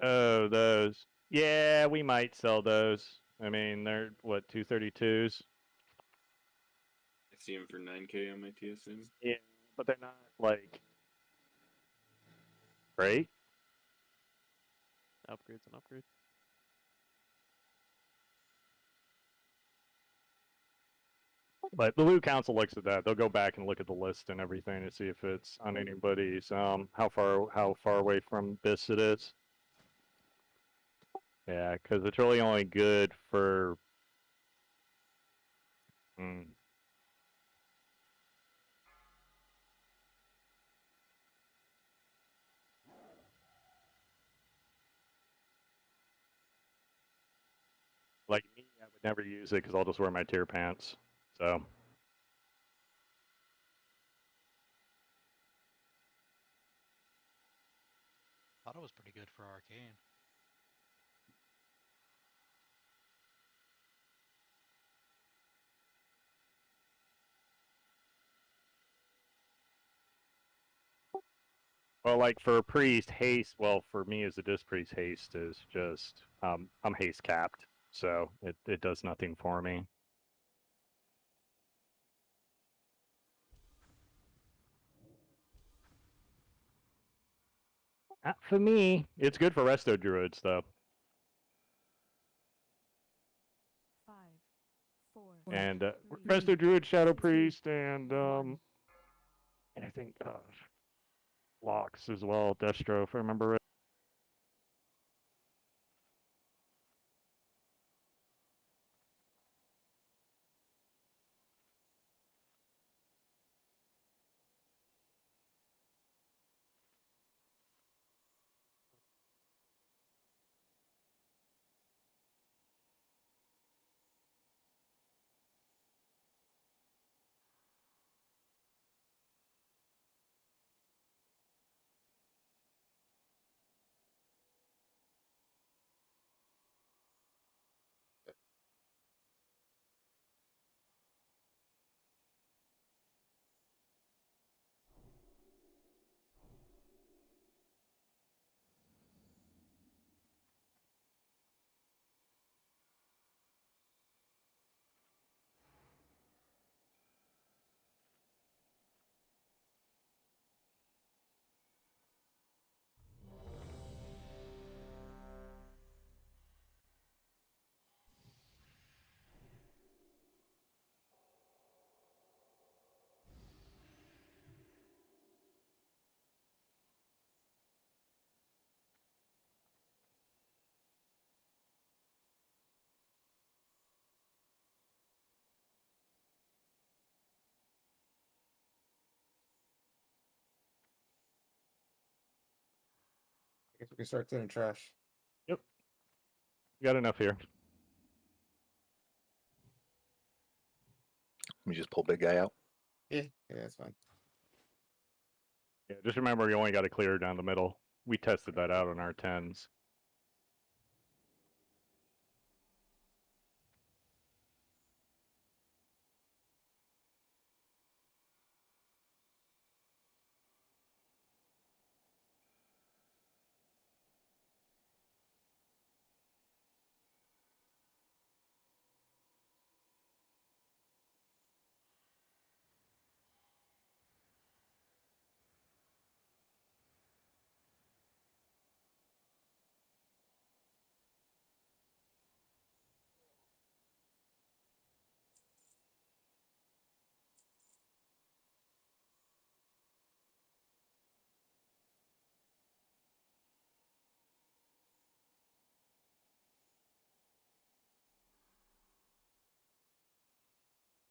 Oh, those. Yeah, we might sell those. I mean, they're, what, 232s? I see them for 9K on my TSM. Yeah, but they're not, like, great. Upgrade's an upgrade. But the Loot Council looks at that. They'll go back and look at the list and everything to see if it's on anybody's, how far away from this it is. Yeah, because it's really only good for... Like me, I would never use it because I'll just wear my tier pants. So... Thought it was pretty good for Arcane. Well, like for a priest, haste, well, for me as a disc priest, haste is just, I'm haste capped, so it does nothing for me. For me, it's good for resto druids, though. 5, 4. And resto druid, shadow priest, and I think locks as well, destro, if I remember right. guess we can start clearing trash. Yep. Got enough here. Let me just pull big guy out. Yeah, that's fine. Yeah, just remember you only got to clear down the middle. We tested that out on our 10s.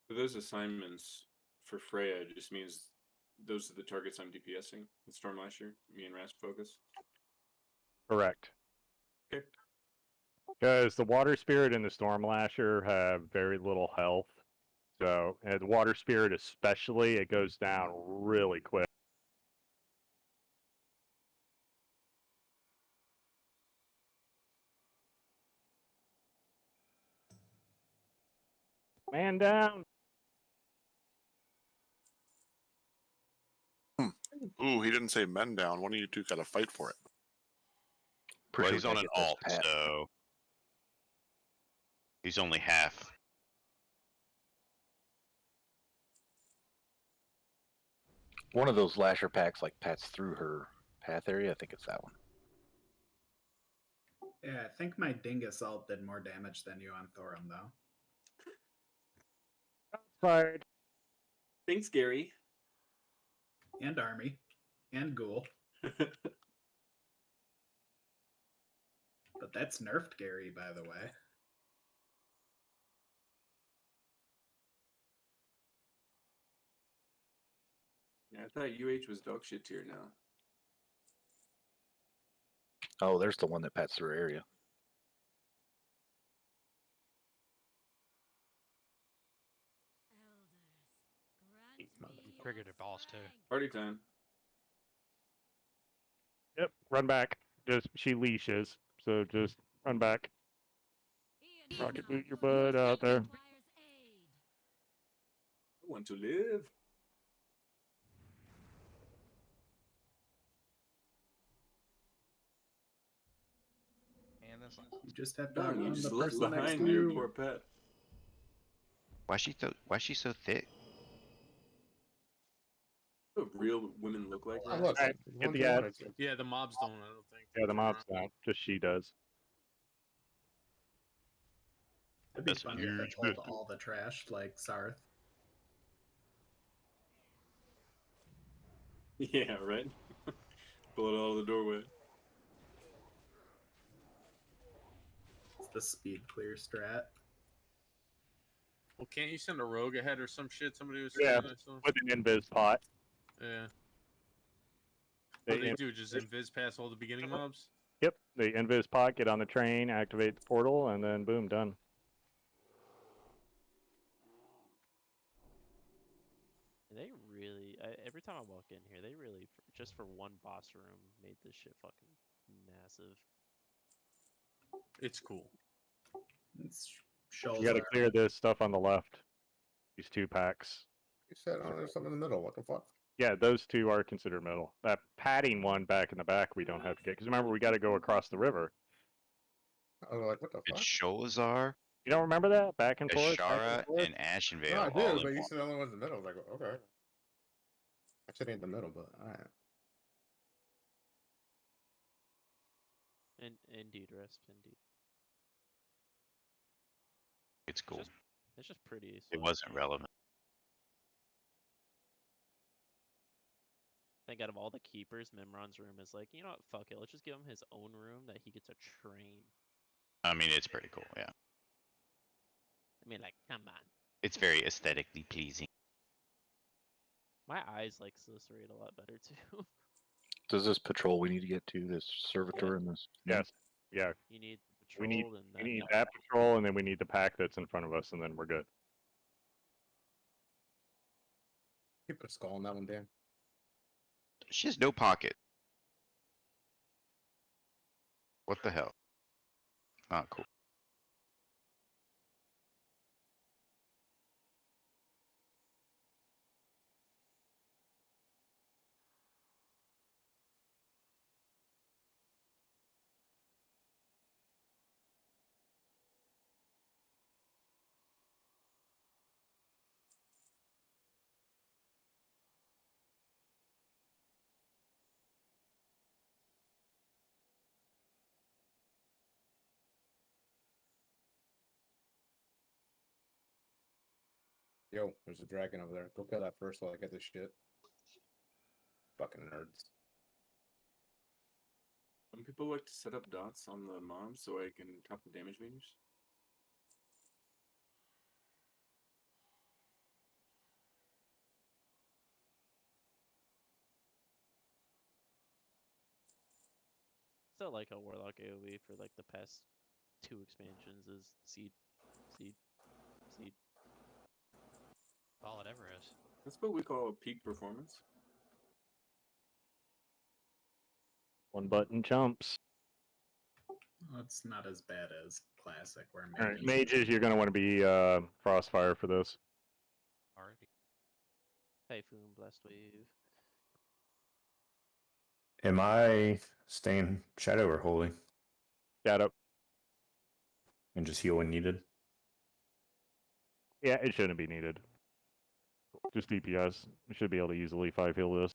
For those assignments for Freya, it just means those are the targets I'm DPSing with Stormlasher. Me and Rasp focus. Correct. Okay. Because the Water Spirit and the Stormlasher have very little health. So, and the Water Spirit especially, it goes down really quick. Man down. Ooh, he didn't say men down. One of you two got to fight for it. Well, he's on an alt, so he's only half. One of those lasher packs like pats through her path area. I think it's that one. Yeah, I think my Dingus ult did more damage than you on Thorum, though. Fired. Thanks, Gary. And Army. And Ghoul. But that's nerfed Gary, by the way. Yeah, I thought UH was dog shit tier now. Oh, there's the one that pats through her area. Triggered a boss too. Party time. Yep, run back. Just she leashes, so just run back. Rocket boot your butt out there. I want to live. And this one. You just have to Done. You run just the left person next behind to your you. poor pet. Why's she so thick? What real women look like? Oh, look, Alright, get the ad. Yeah, the mobs don't. I don't think. Yeah, the mobs don't. Just she does. It'd be That's a funny if huge it pulled bit. all the trash like Sarth. Yeah, right? Pull it out of the doorway. It's the speed clear strat. Well, can't you send a rogue ahead or some shit? Somebody was Yeah, saying I saw. with an invis pot. Yeah. They What do they in- do? Just invis past all the beginning mobs? Yep, the invis pot, get on the train, activate the portal, and then boom, done. They really, every time I walk in here, they really, just for one boss room, made this shit fucking massive. It's cool. It's shows You gotta our- clear this stuff on the left. These 2 packs. You said, oh, there's something in the middle. What the fuck? Yeah, those 2 are considered middle. That padding one back in the back we don't have to get, because remember, we gotta go across the river. I was like, what the fuck? It's Sholazar, You don't remember that? Back and forth? back Ashara, forth? and Ashenvale. No, I all do, in but you one. said the only one's in the middle. I was like, okay. Actually, it ain't the middle, but alright. Indeed, Rest, indeed. It's cool. It's just pretty. It wasn't relevant. I think out of all the keepers, Memron's room is like, you know what, fuck it, let's just give him his own room that he gets a train. I mean, it's pretty cool, yeah. I mean, like, come on. It's very aesthetically pleasing. My eyes like this raid a lot better too. Does this patrol we need to get to this servitor and this? Yes. Yeah. You need We patrol need and we then need that patrol, and then we need the pack that's in front of us, and then we're good. You put a skull on that one, Dan. She has no pocket. What the hell? Ah, cool. Yo, there's a dragon over there. Go kill that first while I get this shit. Fucking nerds. Some people like to set up dots on the mobs so I can top the damage meters. still like a Warlock AoE for like the past 2 expansions is seed. All it ever is. That's what we call peak performance. One button jumps. That's not as bad as classic, where All right, mages. mages, you're going to want to be Frostfire for this. Already. Typhoon, Blast Wave. Am I staying shadow or holy? Shadow. And just heal when needed? Yeah, it shouldn't be needed. Just DPS. We should be able to easily 5 heal this.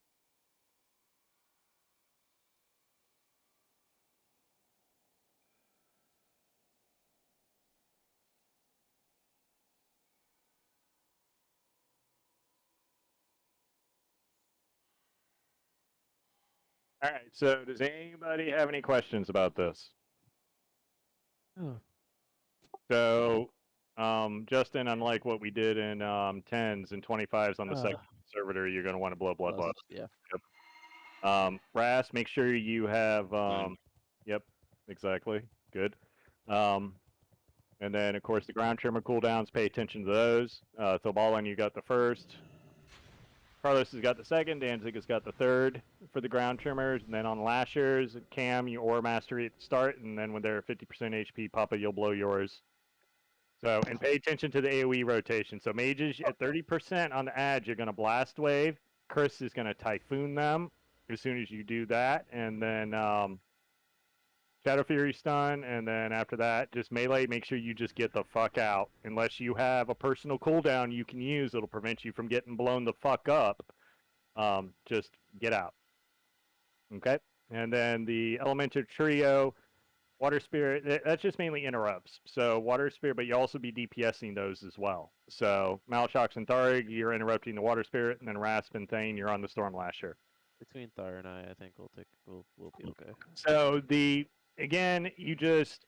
All right, so does anybody have any questions about this? So, Justin, unlike what we did in 10s and 25s on the second servitor, you're going to want to blow bloodlust. Yeah. Yep. Ras, make sure you have. Yep, exactly. Good. And then, of course, the ground trimmer cooldowns, pay attention to those. Thobalin, you got the first. Carlos has got the second. Danzig has got the third for the ground trimmers. And then on lashers, Cam, you aura mastery at the start. And then when they're 50% HP, Papa, you'll blow yours. So, and pay attention to the AoE rotation. So mages at 30% on the edge, you're going to blast wave. Chris is going to typhoon them as soon as you do that. And then Shadow Fury stun. And then after that, just melee. Make sure you just get the fuck out. Unless you have a personal cooldown you can use, it'll prevent you from getting blown the fuck up. Just get out. Okay? And then the Elemental Trio... Water Spirit, that's just mainly interrupts. So Water Spirit, but you also be DPSing those as well. So Malshox and Tharig, you're interrupting the Water Spirit, and then Rasp and Thane, you're on the Storm Lasher. Between Thar and I think we'll be okay. So again, you just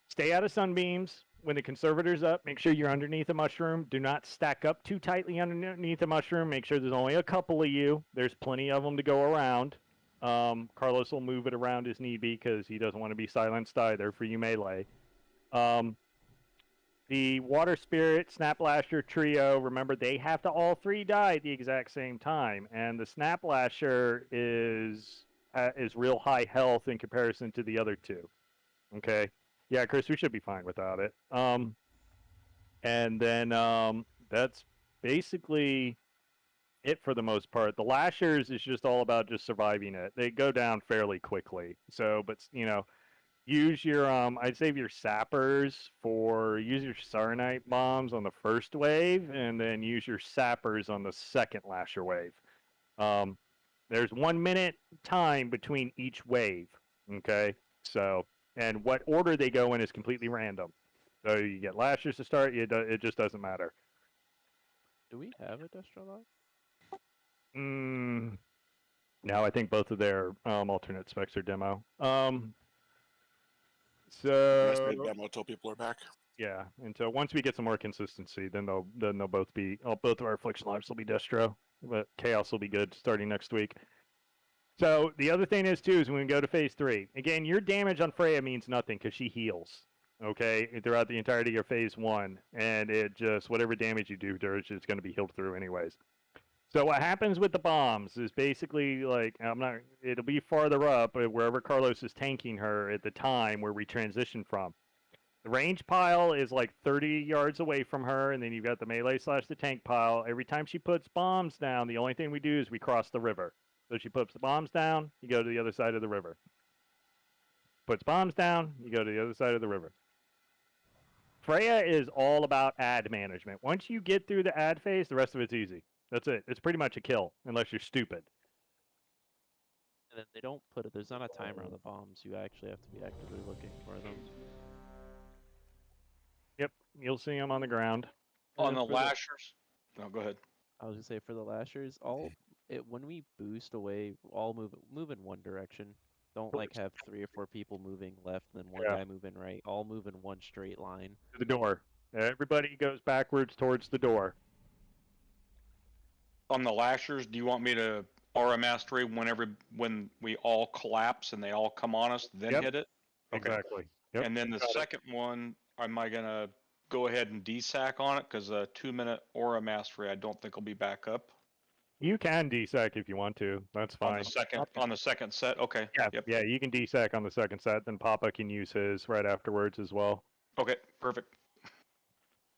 stay out of sunbeams. When the Conservator's up, make sure you're underneath a mushroom. Do not stack up too tightly underneath a mushroom. Make sure there's only a couple of you. There's plenty of them to go around. Carlos will move it around as need be because he doesn't want to be silenced either for you melee. The Water Spirit, Snap Lasher trio, remember they have to all 3 die at the exact same time. And the Snap Lasher is real high health in comparison to the other 2. Okay? Yeah, Chris, we should be fine without it. And then that's basically it for the most part. The Lashers is just all about just surviving it. They go down fairly quickly. So, but use your I'd save your sappers use your Saronite bombs on the first wave, and then use your sappers on the second Lasher wave. There's 1 minute time between each wave. Okay, so and what order they go in is completely random. So you get Lashers to start. It just doesn't matter. Do we have a Destro lock? No, I think both of their alternate specs are demo. Must be a So demo till people are back. yeah, and so once we get some more consistency, then they'll both be both of our affliction lives will be Destro, but Chaos will be good starting next week. So the other thing is too is when we go to phase 3. Again, your damage on Freya means nothing because she heals. Okay, throughout the entirety of phase 1, and it just whatever damage you do to her, it's just going to be healed through anyways. So what happens with the bombs is basically like it'll be farther up wherever Carlos is tanking her at the time where we transition from. The range pile is like 30 yards away from her, and then you've got the melee / the tank pile. Every time she puts bombs down, the only thing we do is we cross the river. So she puts the bombs down, you go to the other side of the river. Puts bombs down, you go to the other side of the river. Freya is all about ad management. Once you get through the ad phase, the rest of it's easy. That's it. It's pretty much a kill, unless you're stupid. And then they don't put it. There's not a timer on the bombs. You actually have to be actively looking for them. Yep, you'll see them on the ground. On the lashers. No, go ahead. I was gonna say for the lashers, when we boost away, all move in one direction. Don't like have 3 or 4 people moving left and then one guy moving right. All move in one straight line. To the door. Everybody goes backwards towards the door. On the lashers, do you want me to aura mastery when we all collapse and they all come on us, then hit it? Okay. Exactly. Yep. And then the second one, am I gonna go ahead and desack on it? Because a 2-minute aura mastery, I don't think will be back up. You can desack if you want to. That's fine. On the second set, okay. Yeah, Yep. yeah, you can desack on the second set. Then Papa can use his right afterwards as well. Okay, perfect.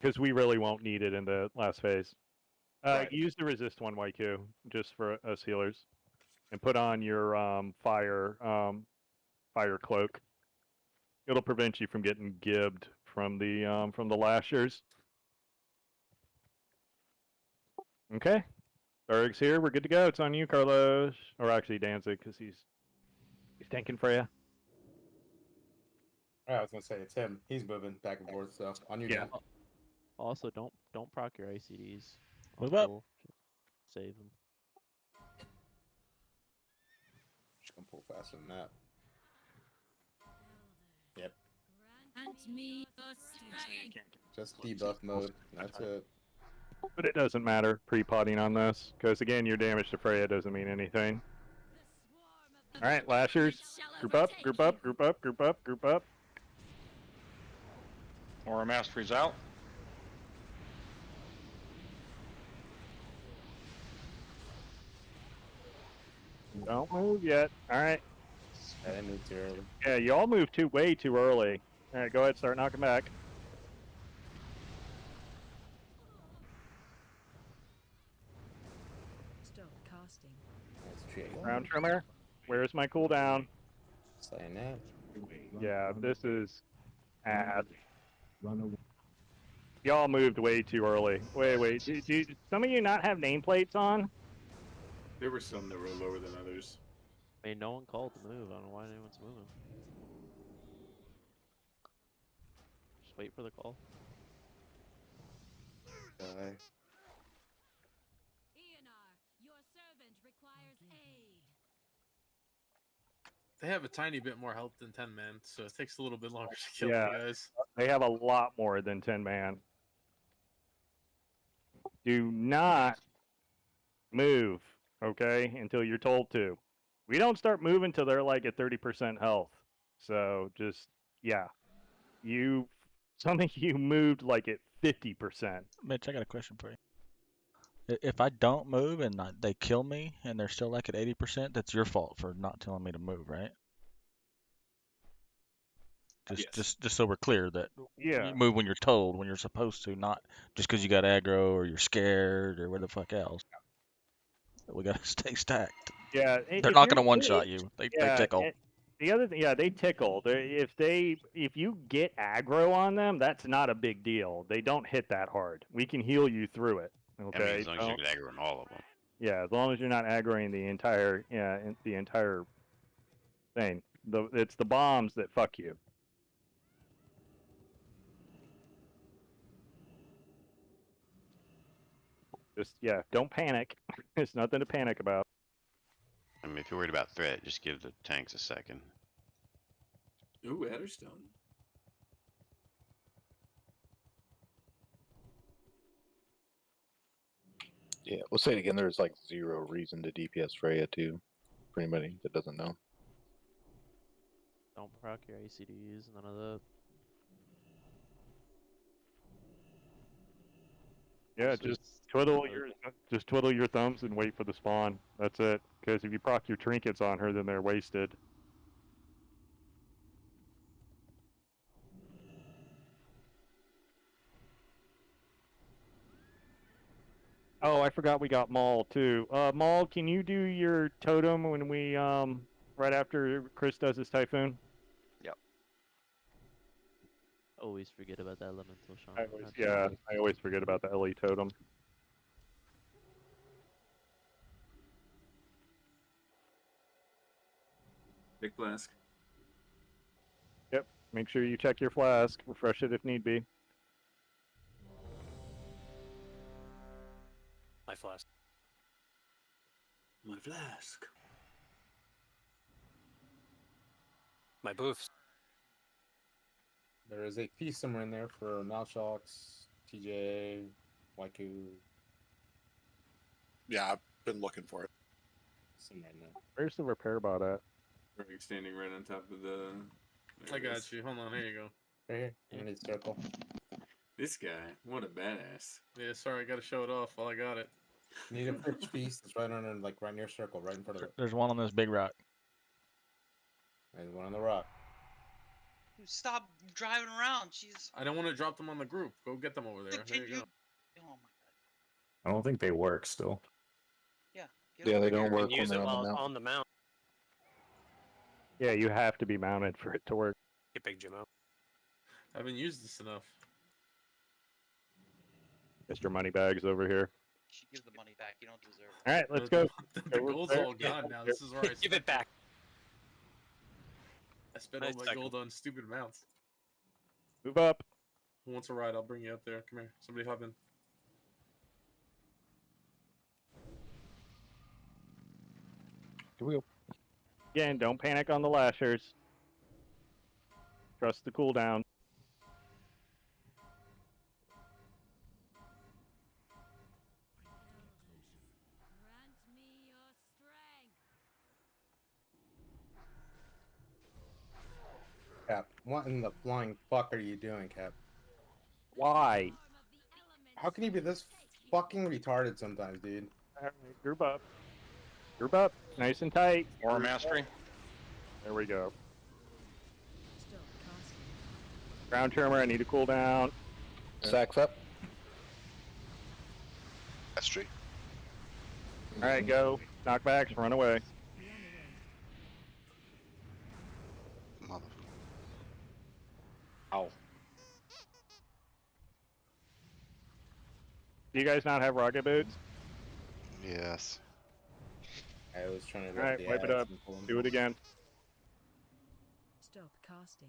Because we really won't need it in the last phase. Use the resist one, YQ, just for us healers, and put on your fire cloak. It'll prevent you from getting gibbed from the lashers. Okay, Erg's here. We're good to go. It's on you, Carlos, or actually Danzig, because he's tanking Freya. I was gonna say it's him. He's moving back and forth. So on you. Yeah. Also, don't proc your ICDs. Move up. Save them. Just gonna pull faster than that. Yep. Just debuff mode. That's it. But it doesn't matter pre-potting on this, because again, your damage to Freya doesn't mean anything. All right, lashers, group up, group up, group up, group up, group up. Aura mastery's out. Don't move yet. All right. I moved too early. Yeah, you all moved way too early. All right, go ahead, start knocking back. Stop casting. Ground trimmer. Where's my cooldown? Saying that. Yeah, this is ad. Y'all moved way too early. Wait. Do some of you not have nameplates on? There were some that were lower than others. I mean, no one called to move. I don't know why anyone's moving. Just wait for the call. Your servant requires aid. They have a tiny bit more health than 10 man, so it takes a little bit longer to kill Yeah, you guys. they have a lot more than 10 man. Do not move, okay, until you're told to. We don't start moving till they're like at 30% health. So just, yeah. Some of you moved like at 50%. Mitch, I got a question for you. If I don't move and they kill me and they're still like at 80%, that's your fault for not telling me to move, right? Just so we're clear that Yeah. you move when you're told, when you're supposed to, not just because you got aggro or you're scared or what the fuck else. We gotta stay stacked. Yeah, They're not gonna one-shot you. They tickle. The other thing, yeah, they tickle. If you get aggro on them, that's not a big deal. They don't hit that hard. We can heal you through it. Okay. I mean, as long as you can aggro on all of them. Yeah, as long as you're not aggroing the entire thing. It's the bombs that fuck you. Just don't panic. There's nothing to panic about. I mean, if you're worried about threat, just give the tanks a second. Ooh, Adderstone. Yeah, we'll say it again. There's like 0 reason to DPS Freya too. For anybody that doesn't know. Don't proc your ACDs, none of that. Yeah, Mostly just it's twiddle your thumbs and wait for the spawn. That's it. Because if you proc your trinkets on her, then they're wasted. Oh, I forgot we got Maul too. Maul, can you do your totem when we right after Chris does his typhoon? Yep. Always forget about that elemental shaman. I always forget about the LE totem. Big flask. Yep. Make sure you check your flask. Refresh it if need be. My flask. My flask. My booths. There is a piece somewhere in there for Nalshox, TJ, Waiku. Yeah, I've been looking for it. Somewhere in there. Where's the repair bot at? Perfect, standing right on top of the. I got you. Hold on, here you go. Right here. I'm in the circle. This guy, what a badass. Yeah, sorry, I gotta show it off while I got it. Need a fridge piece that's right under, like right near circle, right in front of it. There's one on this big rock. There's one on the rock. Stop driving around. Jeez. I don't want to drop them on the group. Go get them over there. Can There you go. Oh my. I don't think they work still. Yeah. Yeah, they don't work You can use when it they're while on the mount. mount. Yeah, you have to be mounted for it to work. Get Big Jim out. I haven't used this enough. Mr. Moneybags over here. You should give the money back. You don't deserve it. All right, let's go. The gold's all gone now. This is where I Give it back. I spent all Nice my second. gold on stupid mounts. Move up. Who wants a ride? I'll bring you up there. Come here. Somebody hop in. Here we go. Again, don't panic on the lashers. Trust the cooldown. Grant me your strength. Cap, what in the flying fuck are you doing, Cap? Why? How can you be this fucking retarded sometimes, dude? Alright, group up. Group up. Nice and tight. Aura mastery. There we go. Stop casting. Ground tremor, I need to cool down. Sacks up. Mastery. Alright, go. Knockbacks, run away. Mother. Ow. Do you guys not have rocket boots? Yes. I was trying to. Alright, wipe it up. Do it again. Stop casting.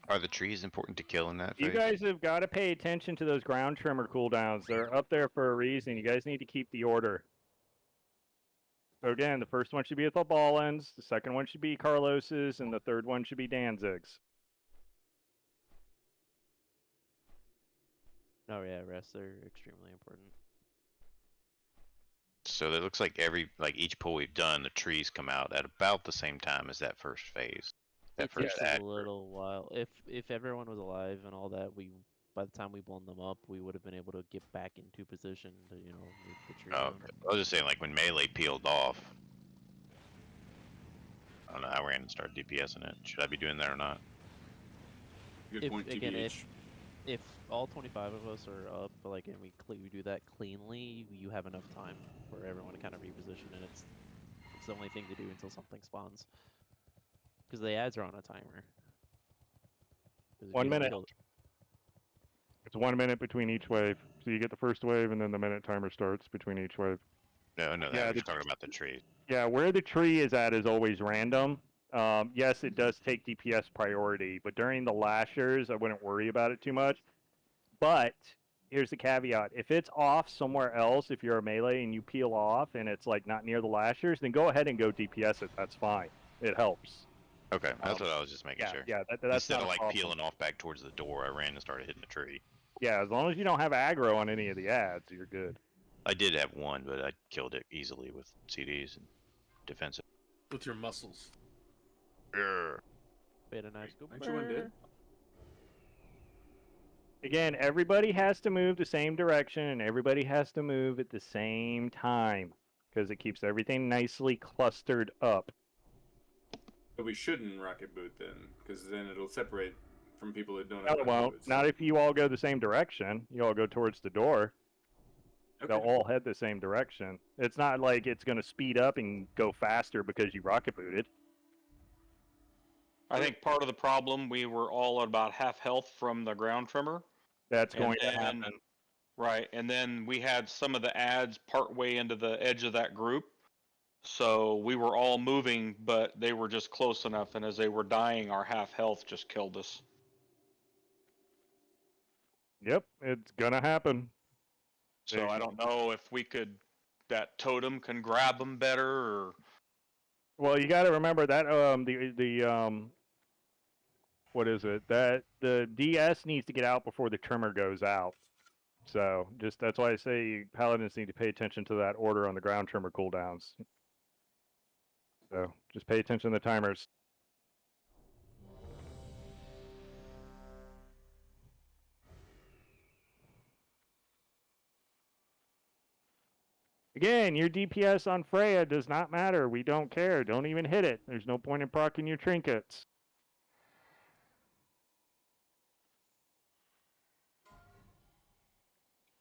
Are the trees important to kill in that You phase? guys have got to pay attention to those ground tremor cooldowns. They're up there for a reason. You guys need to keep the order. So again, the first one should be at the ball ends, the second one should be Carlos's, and the third one should be Danzig's. No, yeah, rests are extremely important. So it looks like each pull we've done, the trees come out at about the same time as that first phase. That It first takes act. a little while. If everyone was alive and all that, by the time we blown them up, we would have been able to get back into position to move the tree. Oh, down. okay. I was just saying, like when melee peeled off. I don't know how we ran and started DPSing it. Should I be doing that or not? Good If point, again, TBH. if all 25 of us are up, like, and we do that cleanly, you have enough time for everyone to kind of reposition, and it's the only thing to do until something spawns. Because the ads are on a timer. 'Cause if 1 you don't minute. kill- It's 1 minute between each wave. So you get the first wave, and then the minute timer starts between each wave. No, that Yeah, was just talking about the trees. Yeah, where the tree is at is always random. Yes, it does take DPS priority, but during the lashers, I wouldn't worry about it too much. But here's the caveat: if it's off somewhere else, if you're a melee and you peel off and it's like not near the lashers, then go ahead and go DPS it. That's fine. It helps. Okay, that's what I was just making sure. Yeah, that's Instead not of a like problem. peeling off back towards the door, I ran and started hitting the tree. Yeah, as long as you don't have aggro on any of the ads, you're good. I did have one, but I killed it easily with CDs and defensive. With your muscles. We had a nice Aren't you one dead? Again, everybody has to move the same direction, and everybody has to move at the same time because it keeps everything nicely clustered up. But we shouldn't rocket boot then, because then it'll separate from people that don't No, have it rocket won't. boots. Not if you all go the same direction. You all go towards the door. Okay. They'll all head the same direction. It's not like it's going to speed up and go faster because you rocket booted. I think part of the problem, we were all at about half health from the ground tremor. That's And going to then- happen. Right, and then we had some of the ads part way into the edge of that group. So we were all moving, but they were just close enough, and as they were dying, our half health just killed us. Yep, it's going to happen. So I don't know if that totem can grab them better, or... Well, you got to remember that what is it? That the DS needs to get out before the trimmer goes out. So that's why I say paladins need to pay attention to that order on the ground trimmer cooldowns. So just pay attention to the timers. Again, your DPS on Freya does not matter. We don't care. Don't even hit it. There's no point in proccing your trinkets.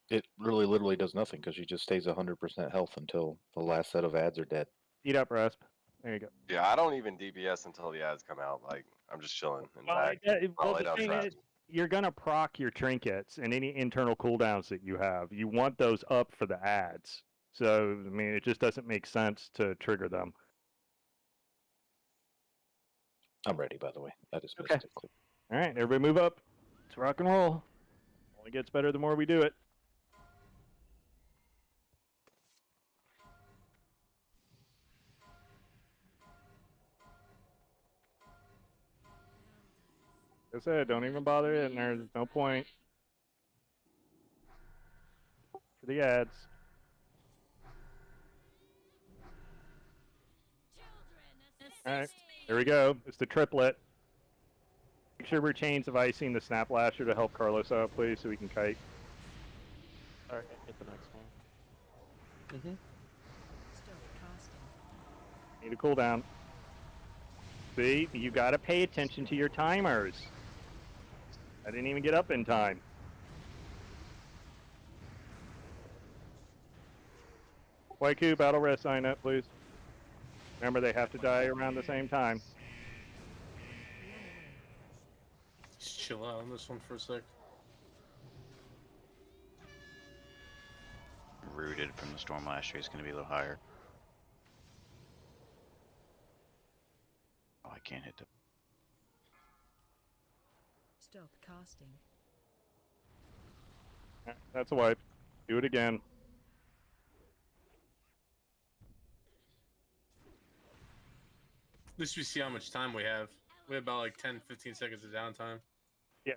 It really literally does nothing because she just stays 100% health until the last set of ads are dead. Eat up, Rasp. There you go. Yeah, I don't even DPS until the ads come out. Like, I'm just chilling in the Well, back. I'll lay the down thing traps. is, you're going to proc your trinkets and any internal cooldowns that you have. You want those up for the ads. So, I mean, it just doesn't make sense to trigger them. I'm ready, by the way. I just missed Okay. it. Click. All right, everybody move up. Let's rock and roll. Only gets better the more we do it. Like I said, don't even bother it, and there's no point for the ads. All right, here we go. It's the triplet. Make sure we're chains of icing the snap lasher to help Carlos out, please, so we can kite. Alright, hit the next one. Stop casting. Need a cooldown. See, you got to pay attention to your timers. I didn't even get up in time. Waiku, battle rest sign up, please. Remember, they have to die around the same time. Just chill out on this one for a sec. Rooted from the storm last year is going to be a little higher. Oh, I can't hit the... Stop casting. That's a wipe. Do it again. At least we see how much time we have. We have about like 10-15 seconds of downtime. Yeah.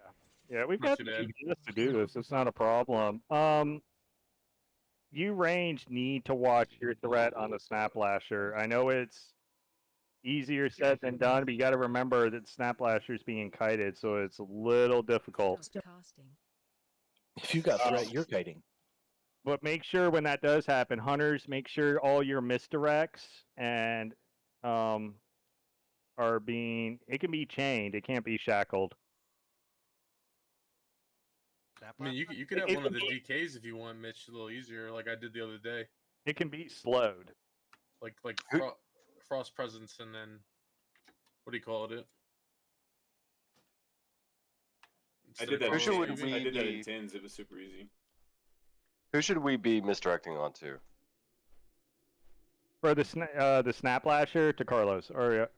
Yeah, we've Not got too the bad. GPS to do this. It's not a problem. You range need to watch your threat on the snap lasher. I know it's easier said than done, but you got to remember that snap lasher is being kited, so it's a little difficult. Stop casting. If you got threat, you're kiting. But make sure when that does happen, hunters, make sure all your misdirects and are being. It can be chained. It can't be shackled. I mean, you could have one of the DKs if you want, Mitch, a little easier, like I did the other day. It can be slowed. Like Frost Presence and then, what do you call it? I did that. Who should in we I did that in be- tins. It was super easy. Who should we be misdirecting onto? For the snap lasher to Carlos or Yep.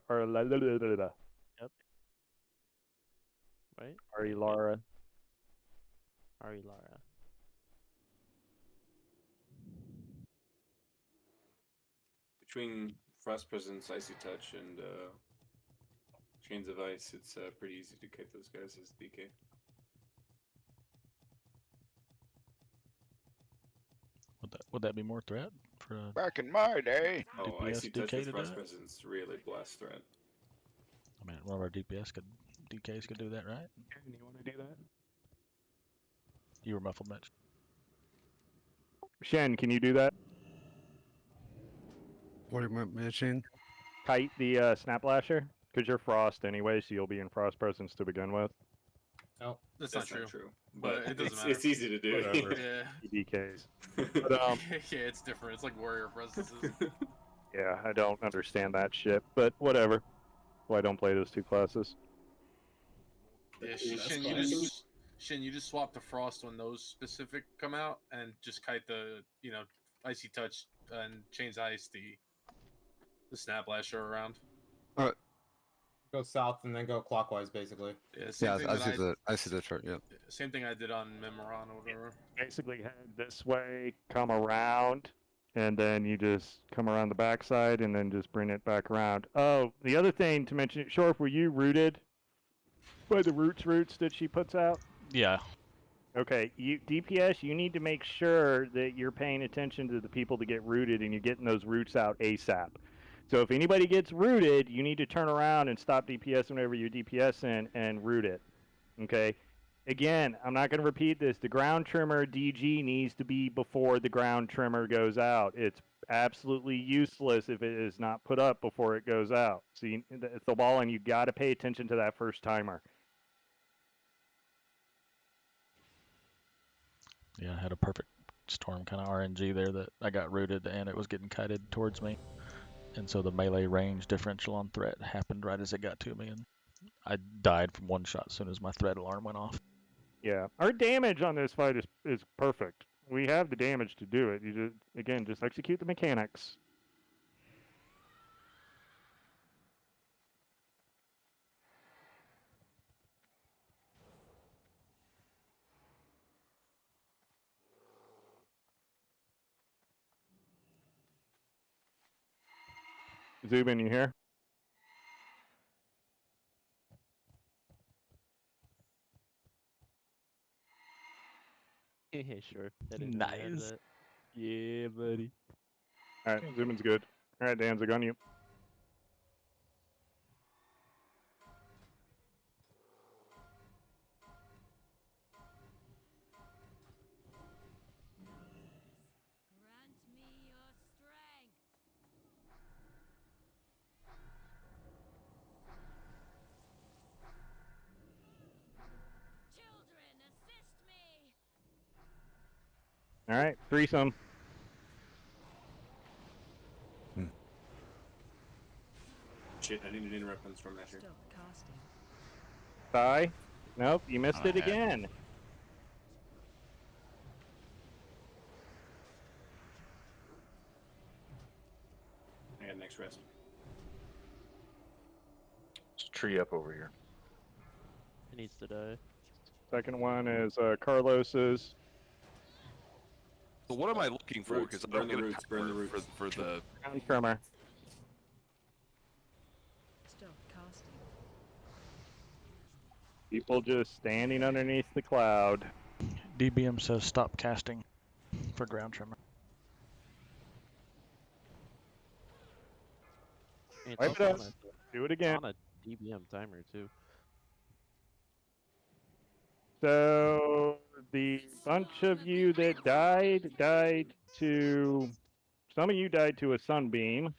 Right? Ari Lara. Ari Lara. Between Frost Presence, Icy Touch, and Chains of Ice, it's pretty easy to kite those guys as DK. Would that be more threat for a Back in my day. Oh, DPS Icy Touch DK with to do Frost it? Presence really blast threat. I mean, one of our DKs could do that, right? You want to do that? You were muffled, Mitch. Shen, can you do that? What are you mentioning? Kite the Snap Lasher? Because you're Frost anyway, so you'll be in Frost presence to begin with. Oh, That's not true. But it doesn't it's, matter. it's easy to do. Whatever. Yeah. DKs. But, Yeah, it's different. It's like warrior presences. yeah, I don't understand that shit, but whatever. Well, I don't play those two classes. Yeah, That's Shin, you just swap to Frost when those specific come out, and just kite the Icy Touch and Chains Ice the Snap Lasher around. All right. Go south and then go clockwise, basically. Yeah, same thing I that see the chart. Yeah. Same thing I did on Memoron or whatever. Basically head this way, come around, and then you just come around the backside and then just bring it back around. Oh, the other thing to mention, Shorf, were you rooted by the roots that she puts out? Yeah. Okay, DPS, you need to make sure that you're paying attention to the people that get rooted and you're getting those roots out ASAP. So if anybody gets rooted, you need to turn around and stop DPS whenever you're DPSing and root it. Okay? Again, I'm not going to repeat this. The ground trimmer DG needs to be before the ground trimmer goes out. It's absolutely useless if it is not put up before it goes out. See, it's the ball, and you got to pay attention to that first timer. Yeah, I had a perfect storm kind of RNG there that I got rooted and it was getting kited towards me. And so the melee range differential on threat happened right as it got to me, and I died from one shot as soon as my threat alarm went off. Yeah, our damage on this fight is perfect. We have the damage to do it. You just execute the mechanics. Zubin, you here? Yeah, sure. I didn't know you had Nice. that. Yeah, buddy. All right, Zubin's good. All right, Danzig, on you. All right, threesome. Shit, I didn't interrupt on Storm Lasher. Stop casting. Thigh. Nope, you missed it again. I got next rest. There's a tree up over here. It needs to die. Second one is Carlos's. So what am I looking for? Because I don't get a timer for the Ground trimmer. Stop casting. People just standing underneath the cloud. DBM says stop casting for ground trimmer. It's Wipe it also up. on Do it again. on a DBM timer too. So the bunch of you that died to. Some of you died to a sunbeam.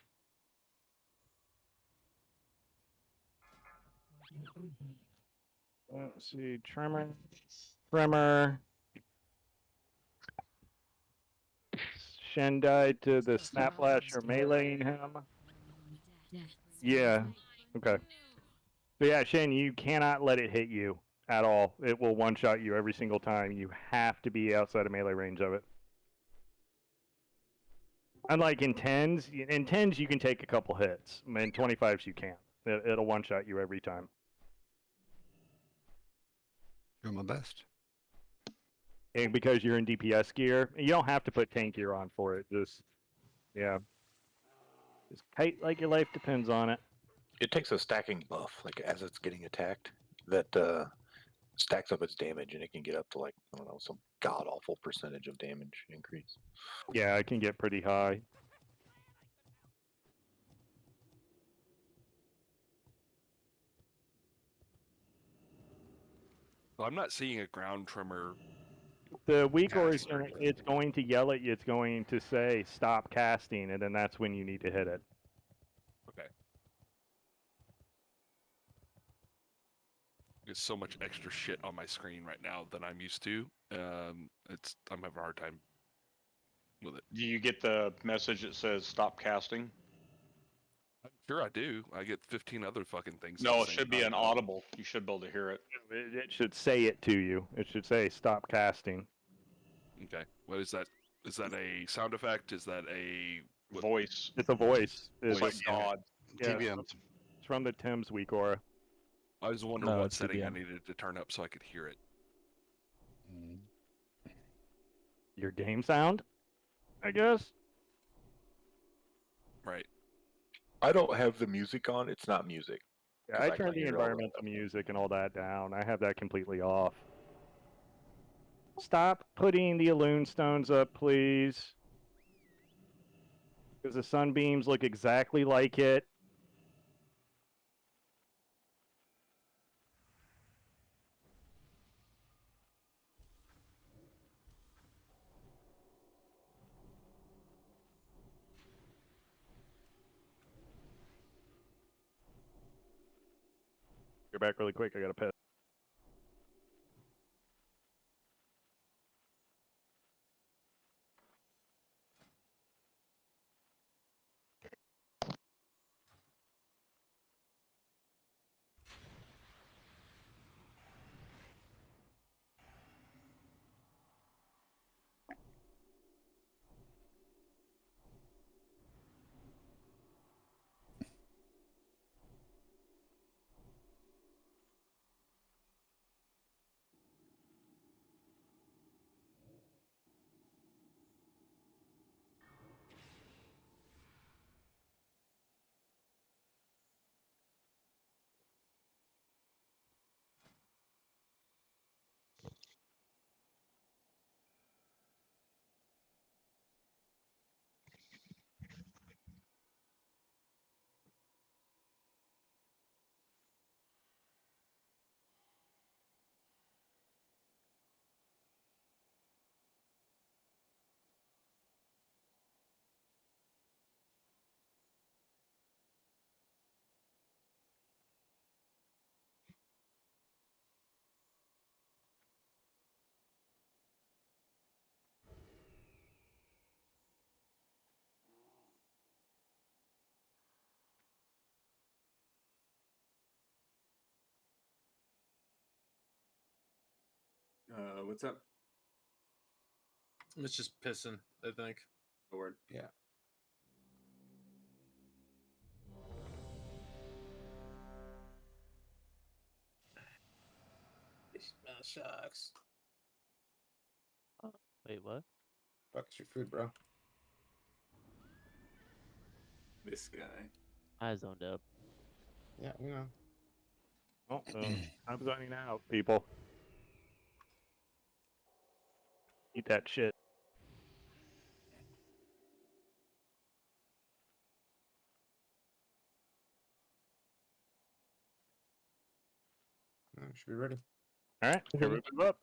Let's see, tremor. Shen died to the snap lasher meleeing him. Yeah. Okay. So yeah, Shen, you cannot let it hit you at all. It will one-shot you every single time. You have to be outside of melee range of it. Unlike in 10s you can take a couple hits. In 25s you can't. It'll one-shot you every time. Doing my best. And because you're in DPS gear, you don't have to put tank gear on for it. Just kite like your life depends on it. It takes a stacking buff, like as it's getting attacked, that Stacks up its damage, and it can get up to like, I don't know, some god awful percentage of damage increase. Yeah, I can get pretty high. Well, I'm not seeing a ground tremor. The weak aura is it's going to yell at you. It's going to say stop casting, and then that's when you need to hit it. Okay. There's so much extra shit on my screen right now than I'm used to. I'm having a hard time with it. Do you get the message that says stop casting? Sure, I do. I get 15 other fucking things. No, it should be an audible. You should be able to hear it. It should say it to you. It should say stop casting. Okay. What is that? Is that a sound effect? Is that a voice? It's a voice. It's Voice God. Yeah, it's from the Tim's weak aura. I was wondering No, what it's setting I TBM. needed to turn up so I could hear it. Your game sound, I guess. Right. I don't have the music on. It's not music. Yeah, 'Cause I can turned the hear all environmental music and all that down. I have that completely off. Stop putting the Loon Stones up, please. Because the sunbeams look exactly like it. Get back really quick. I got to piss. What's up? It's just pissing, I think. A word. Yeah. It sucks. Wait, what? Fuck is your food, bro? This guy. I zoned up. Yeah, you know. Oh, I'm zoning out, people. Eat that shit. Should be ready. All right, here we go up.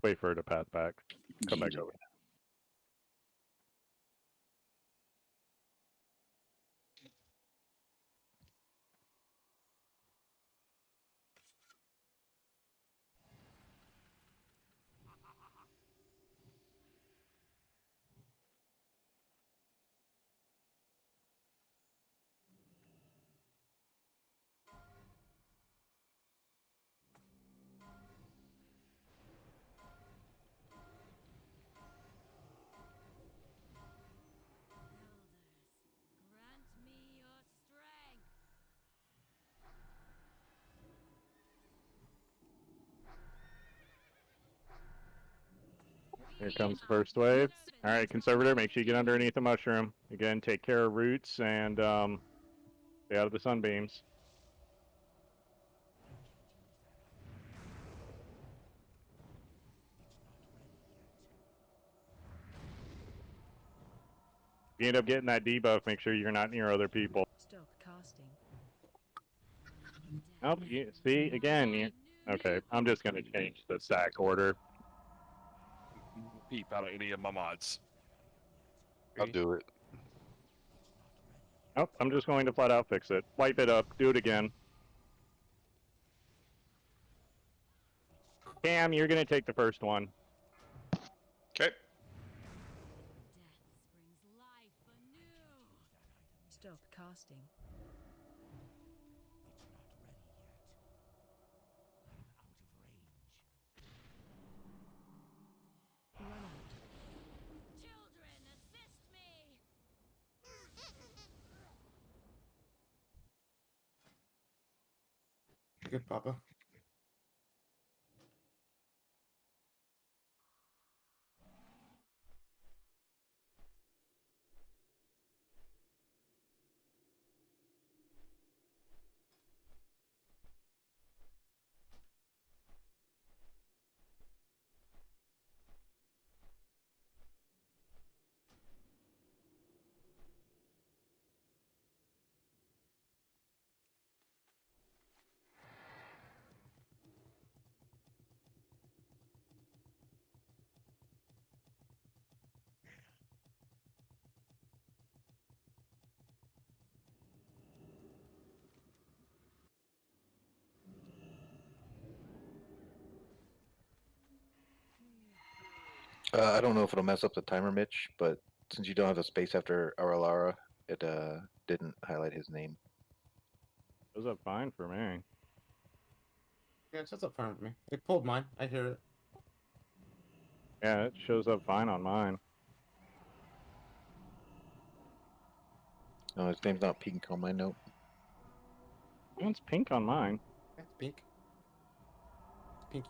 Wait for her to pass back. Come back over. Here comes the first wave. All right, Conservator, make sure you get underneath the mushroom. Again, take care of roots and stay out of the sunbeams. If you end up getting that debuff, make sure you're not near other people. Stop casting. Nope, you see, again, okay, I'm just going to change the stack order. Peep out of any of my mods. I'll do it. Nope, I'm just going to flat out fix it. Wipe it up, do it again. Cam, you're going to take the first one. Okay. Stop casting. Run out. Children, assist me! Good, Papa. I don't know if it'll mess up the timer, Mitch, but since you don't have a space after Aralara, it didn't highlight his name. Shows up fine for me. Yeah, it shows up fine for me. It pulled mine. I hear it. Yeah, it shows up fine on mine. No, his name's not pink on my note. It's pink on mine. That's pink. Pinky.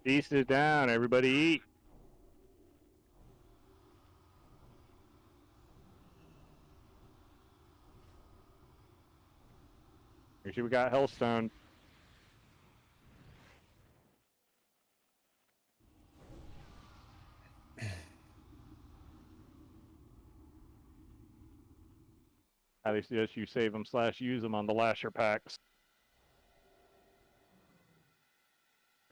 Feast is down, everybody eat. Make sure we got Hellstone. Highly suggest you save them / use them on the Lasher packs.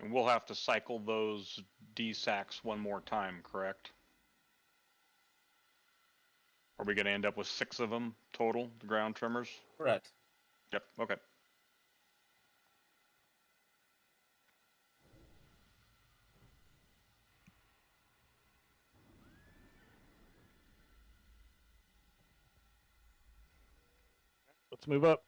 And we'll have to cycle those D-sacks one more time, correct? Are we going to end up with 6 of them total, the ground trimmers? Correct. Yep, okay. Let's move up.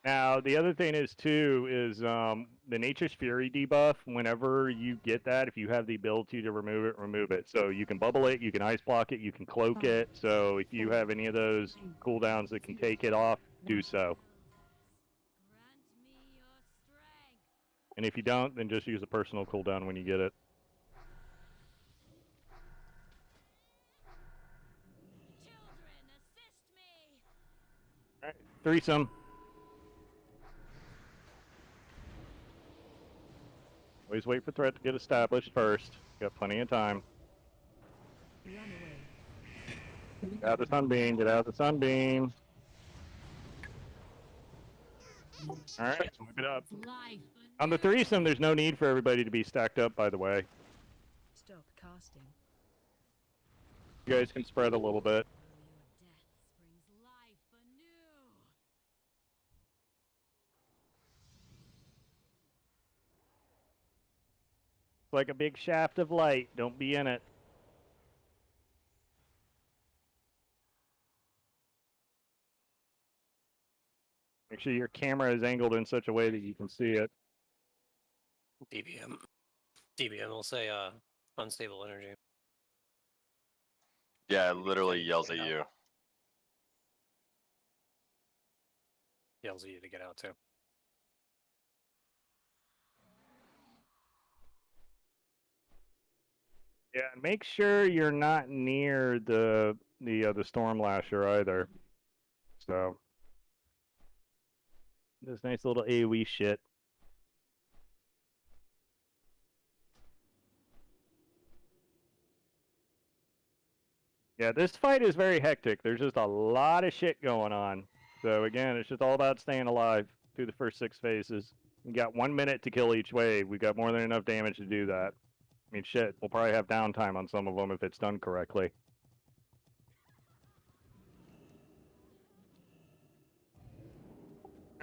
Now, the other thing is, too, is the Nature's Fury debuff, whenever you get that, if you have the ability to remove it, remove it. So you can bubble it, you can ice block it, you can cloak it. So if you have any of those cooldowns that can take it off, do so. And if you don't, then just use a personal cooldown when you get it. All right, threesome. Always wait for threat to get established first. Got plenty of time. Get out of the sunbeam. Get out of the sunbeam. All right, sweep it up. On the threesome, there's no need for everybody to be stacked up, by the way. Stop casting. You guys can spread a little bit. It's like a big shaft of light. Don't be in it. Make sure your camera is angled in such a way that you can see it. DBM will say unstable energy. Yeah, it literally yells at you. Yells at you to get out too. Yeah, and make sure you're not near the storm lasher either. So this nice little AoE shit. Yeah, this fight is very hectic. There's just a lot of shit going on. So again, it's just all about staying alive through the first 6 phases. We got 1 minute to kill each wave. We got more than enough damage to do that. I mean, shit, we'll probably have downtime on some of them if it's done correctly.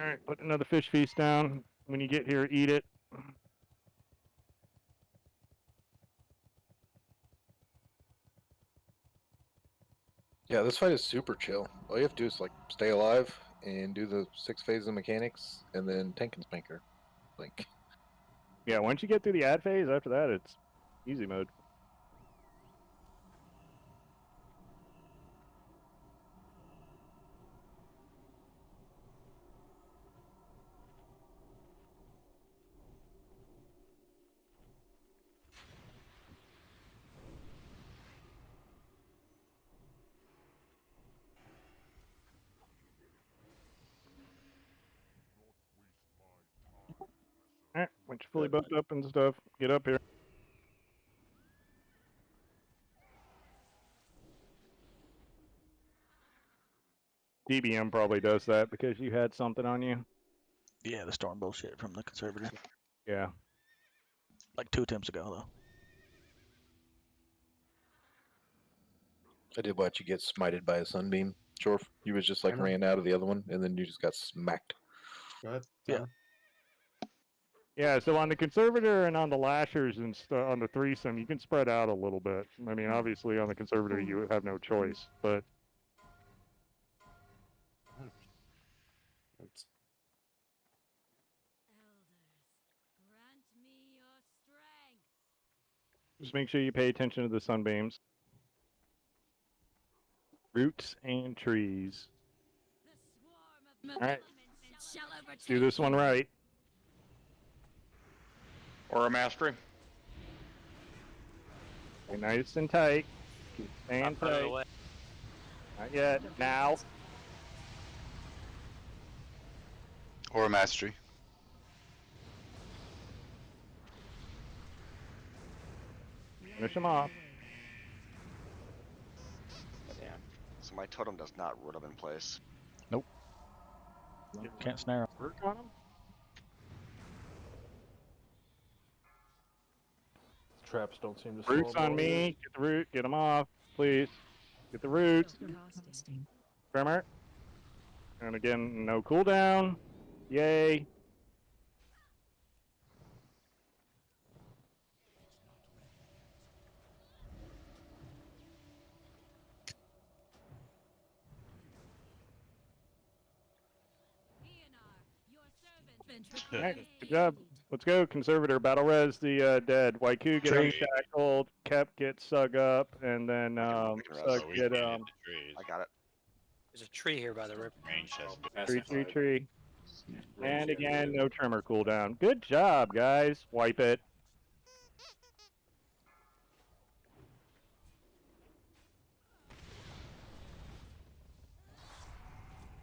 Alright, put another fish feast down. When you get here, eat it. Yeah, this fight is super chill. All you have to do is like stay alive and do the 6 phases of mechanics, and then tank and spanker. Like, Yeah, once you get through the ad phase, after that it's easy mode. Alright, once you're fully buffed up and stuff, get up here. DBM probably does that because you had something on you. Yeah, the storm bullshit from the conservator. Yeah. Like 2 attempts ago, though. I did watch you get smited by a sunbeam, Shorf. You was just like Hammer? ran out of the other one, and then you just got smacked. Go ahead. Yeah. Yeah, so on the Conservator and on the Lashers and on the threesome, you can spread out a little bit. I mean, obviously on the Conservator you have no choice, but Oops. just make sure you pay attention to the sunbeams. Roots and trees. Alright, let's do this one right. Aura Mastery. Stay nice and tight. Keep staying tight. Not yet. Now. Aura Mastery. Finish them off. Damn. So my totem does not root up in place. Nope. Can't snare him. Work on them. Traps don't seem to. Roots on me. Get the root. Get them off, please. Get the roots. Tremor. And again, no cooldown. Yay. Alright, good job. Let's go, Conservator. Battle res the dead. Waiku get unshackled. Kep get Sug up, and then Sug get I got it. There's a tree here by the river. tree. And again, no tremor cooldown. Good job, guys. Wipe it.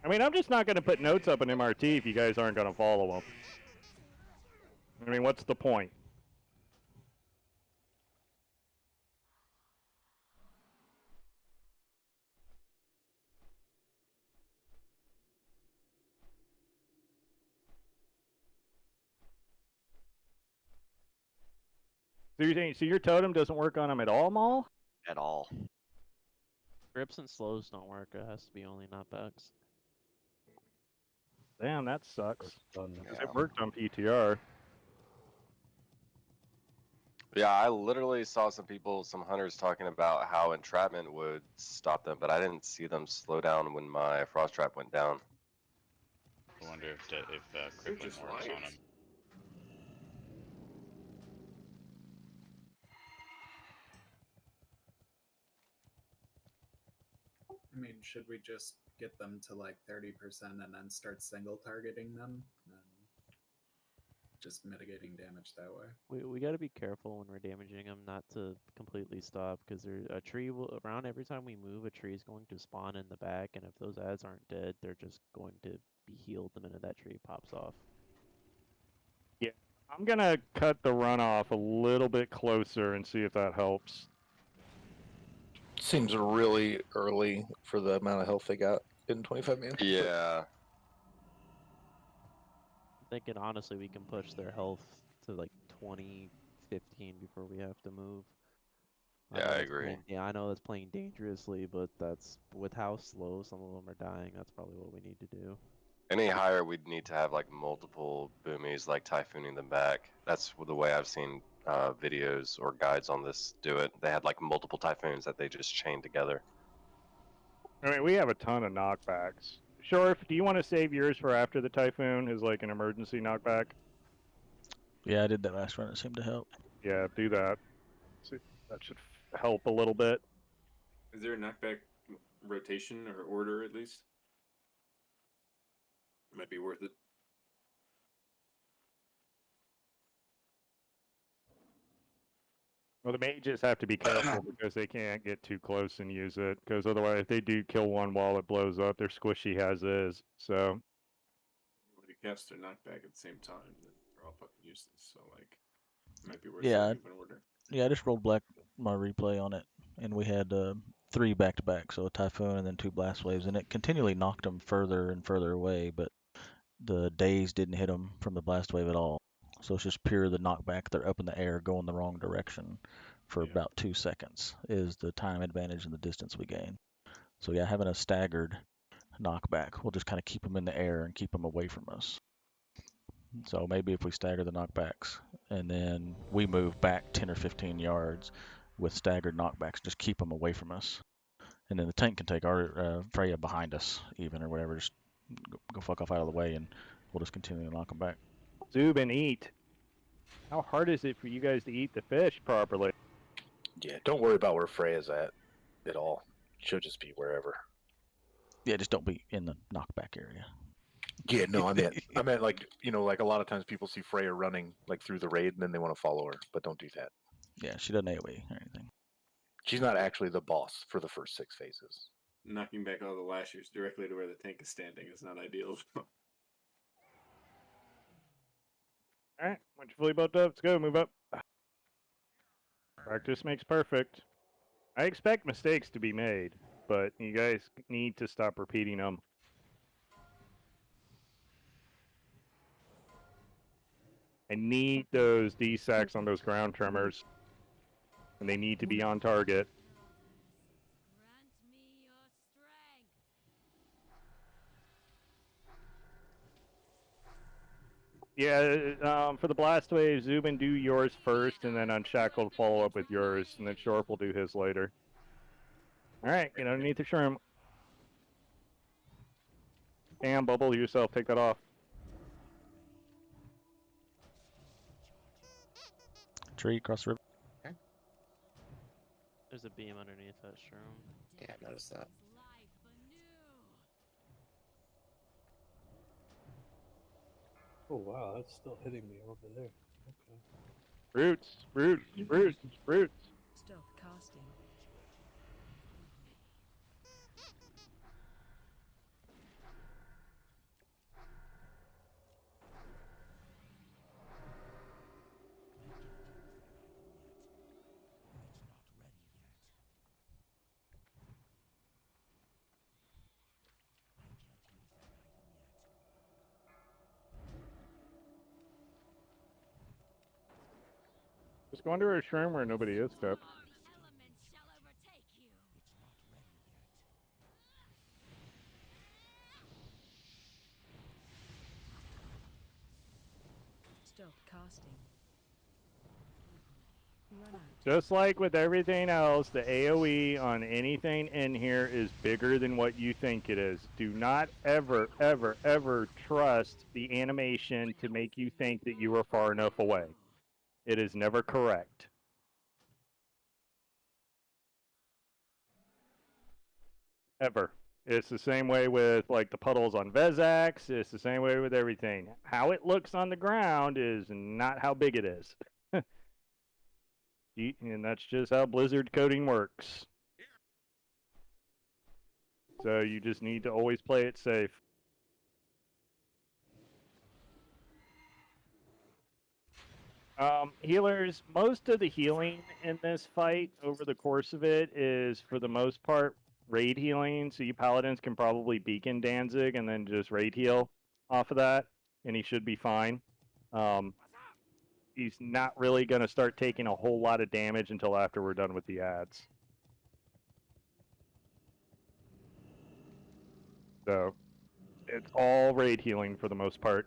I mean, I'm just not going to put notes up in MRT if you guys aren't going to follow them. I mean, what's the point? So you're saying, so your totem doesn't work on them at all, Maul? At all. Grips and slows don't work. It has to be only knockbacks. Damn, that sucks. Yeah. It worked on PTR. Yeah, I literally saw some people, some hunters talking about how entrapment would stop them, but I didn't see them slow down when my frost trap went down. I wonder if crippling works on him. I mean, should we just get them to like 30% and then start single targeting them and just mitigating damage that way? We got to be careful when we're damaging them, not to completely stop, because a tree will around every time we move. A tree is going to spawn in the back, and if those ads aren't dead, they're just going to be healed the minute that tree pops off. Yeah, I'm gonna cut the runoff a little bit closer and see if that helps. Seems really early for the amount of health they got in 25 minutes. Yeah. I'm thinking honestly we can push their health to like 20, 15 before we have to move. Yeah, I agree. I know that's playing dangerously, but that's with how slow some of them are dying. That's probably what we need to do. Any higher, we'd need to have like multiple boomies, like typhooning them back. That's the way I've seen videos or guides on this do it. They had like multiple typhoons that they just chained together. I mean, we have a ton of knockbacks. Shorf, do you want to save yours for after the typhoon as like an emergency knockback? Yeah, I did that last run. It seemed to help. Yeah, do that. See, that should help a little bit. Is there a knockback rotation or order at least? Might be worth it. Well, the mages have to be careful because they can't get too close and use it, because otherwise if they do kill one while it blows up, they're squishy as is. So When you cast their knockback at the same time, then they're all fucking useless. So like, it might be worth Yeah, setting up an order. yeah. I just rolled black my replay on it, and we had 3 back to back, so a typhoon and then 2 blast waves, and it continually knocked them further and further away, but the daze didn't hit them from the blast wave at all. So it's just pure the knockback. They're up in the air, going the wrong direction for about 2 seconds is the time advantage and the distance we gain. So yeah, having a staggered knockback will just kind of keep them in the air and keep them away from us. So maybe if we stagger the knockbacks and then we move back 10 or 15 yards with staggered knockbacks, just keep them away from us. And then the tank can take our Freya behind us even or whatever, just go fuck off out of the way and we'll just continue to knock them back. Zubin, eat. How hard is it for you guys to eat the fish properly? Yeah, don't worry about where Freya's at all. She'll just be wherever. Yeah, just don't be in the knockback area. Yeah, no, I meant like, like a lot of times people see Freya running like through the raid and then they want to follow her, but don't do that. Yeah, she doesn't AoE or anything. She's not actually the boss for the first 6 phases. Knocking back all the lashers directly to where the tank is standing is not ideal. Alright, once you're fully built up, let's go, move up. Practice makes perfect. I expect mistakes to be made, but you guys need to stop repeating them. I need those D-sacks on those ground tremors, and they need to be on target. Yeah, for the blast wave, Zubin, do yours first, and then Unshackled follow up with yours, and then Shorf will do his later. Alright, get underneath the shroom. Damn, Bubble, yourself, take that off. Tree across the river. There's a beam underneath that shroom. Yeah, I noticed that. Oh wow, that's still hitting me over there. Okay. Roots, roots, roots, roots. Stop casting. Just go under a shroom where nobody is, Cup. Stop casting. Run out. Just like with everything else, the AoE on anything in here is bigger than what you think it is. Do not ever, ever, ever trust the animation to make you think that you are far enough away. It is never correct. Ever. It's the same way with like the puddles on Vezax. It's the same way with everything. How it looks on the ground is not how big it is. And that's just how Blizzard coding works. So you just need to always play it safe. Healers, most of the healing in this fight over the course of it is, for the most part, raid healing. So you paladins can probably beacon Danzig and then just raid heal off of that, and he should be fine. He's not really going to start taking a whole lot of damage until after we're done with the ads. So it's all raid healing for the most part.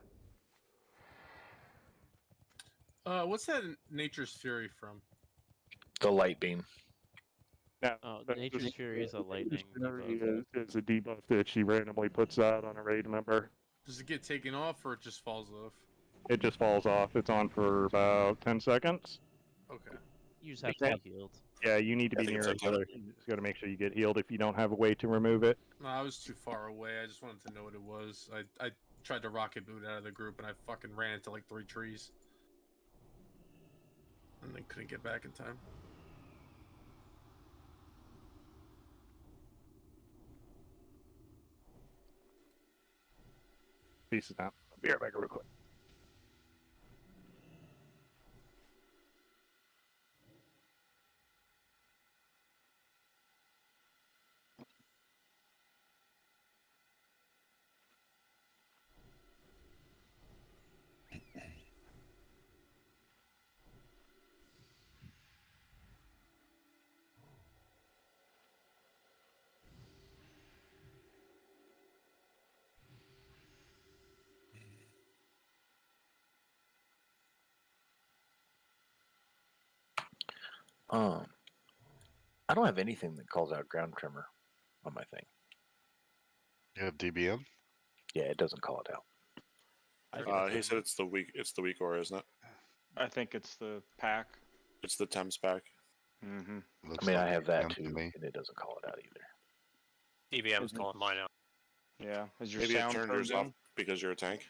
What's that Nature's Fury from? The light beam. No, Oh, Nature's Fury is a lightning Fury debuff. is a debuff that she randomly puts out on a raid member. Does it get taken off or it just falls off? It just falls off. It's on for about 10 seconds. Okay. You just have to be healed. Yeah, you need to be near a healer. You just got to make sure you get healed if you don't have a way to remove it. No, I was too far away. I just wanted to know what it was. I tried to rocket boot out of the group and I fucking ran into like 3 trees. And then couldn't get back in time. Pieces out. I'll be right back real quick. I don't have anything that calls out ground tremor on my thing. You have DBM? Yeah, it doesn't call it out. He said it's the weak aura, isn't it? I think it's the pack. It's the Thames pack. Mm-hmm. I mean, I have that too, and it doesn't call it out either. DBM's calling mine out. Yeah. Is your Maybe it sound turned turned yours off in? because you're a tank.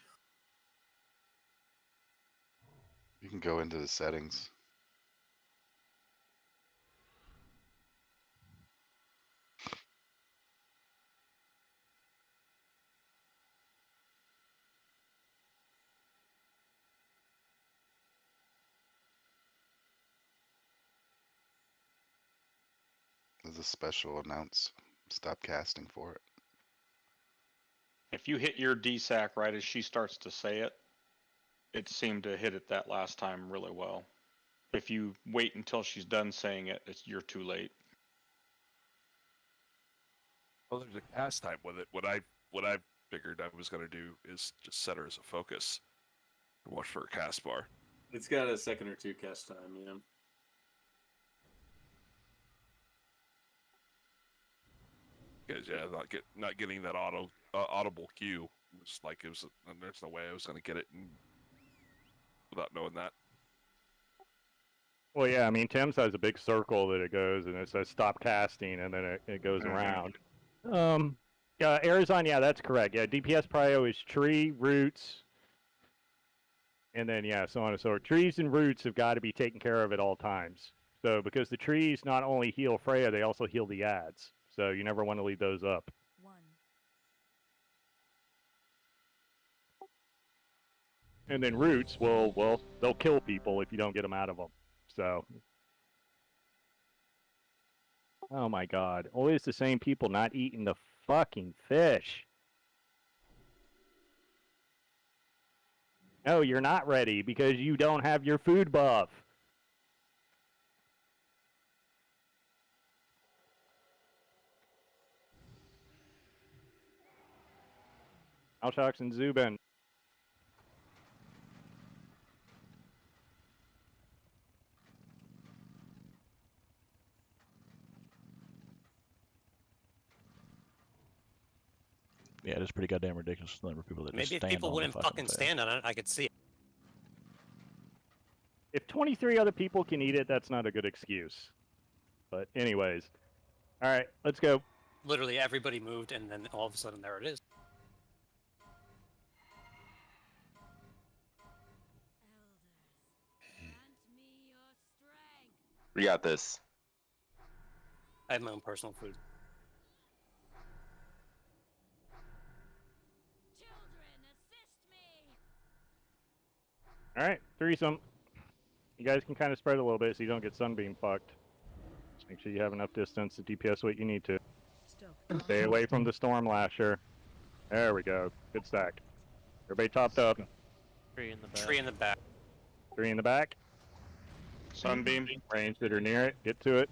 You can go into the settings. There's a special announce. Stop casting for it. If you hit your DSAC right as she starts to say it, it seemed to hit it that last time really well. If you wait until she's done saying it, you're too late. Well, there's a cast time with it. What I figured I was gonna do is just set her as a focus and watch for a cast bar. It's got a second or two cast time, yeah. Because yeah, not getting that audible cue was like it was. And there's no way I was gonna get it without knowing that. Well, yeah, I mean, Tim's has a big circle that it goes, and it says stop casting, and then it goes around. Yeah, Arizona, yeah, that's correct. Yeah, DPS prio is tree, roots, and then, yeah, so on and so forth. Trees and roots have got to be taken care of at all times. So, because the trees not only heal Freya, they also heal the ads. So, you never want to leave those up. And then roots, well, they'll kill people if you don't get them out of them. So, oh my God, always the same people not eating the fucking fish. No, you're not ready because you don't have your food buff. Alshox and Zubin. Yeah, it is pretty goddamn ridiculous the number of people that just Maybe if stand people on wouldn't the fucking thing. stand on it, I could see it. If 23 other people can eat it, that's not a good excuse. But anyways. All right, let's go. literally everybody moved, and then all of a sudden there it is. We got this. I have my own personal food. All right, threesome. You guys can kind of spread a little bit so you don't get sunbeam fucked. Just make sure you have enough distance to DPS what you need to. Stay away from the storm lasher. There we go. Good stack. Everybody topped up. Tree in the back. Tree in the back. 3 in the back. Sunbeam. Range that are near it. Get to it.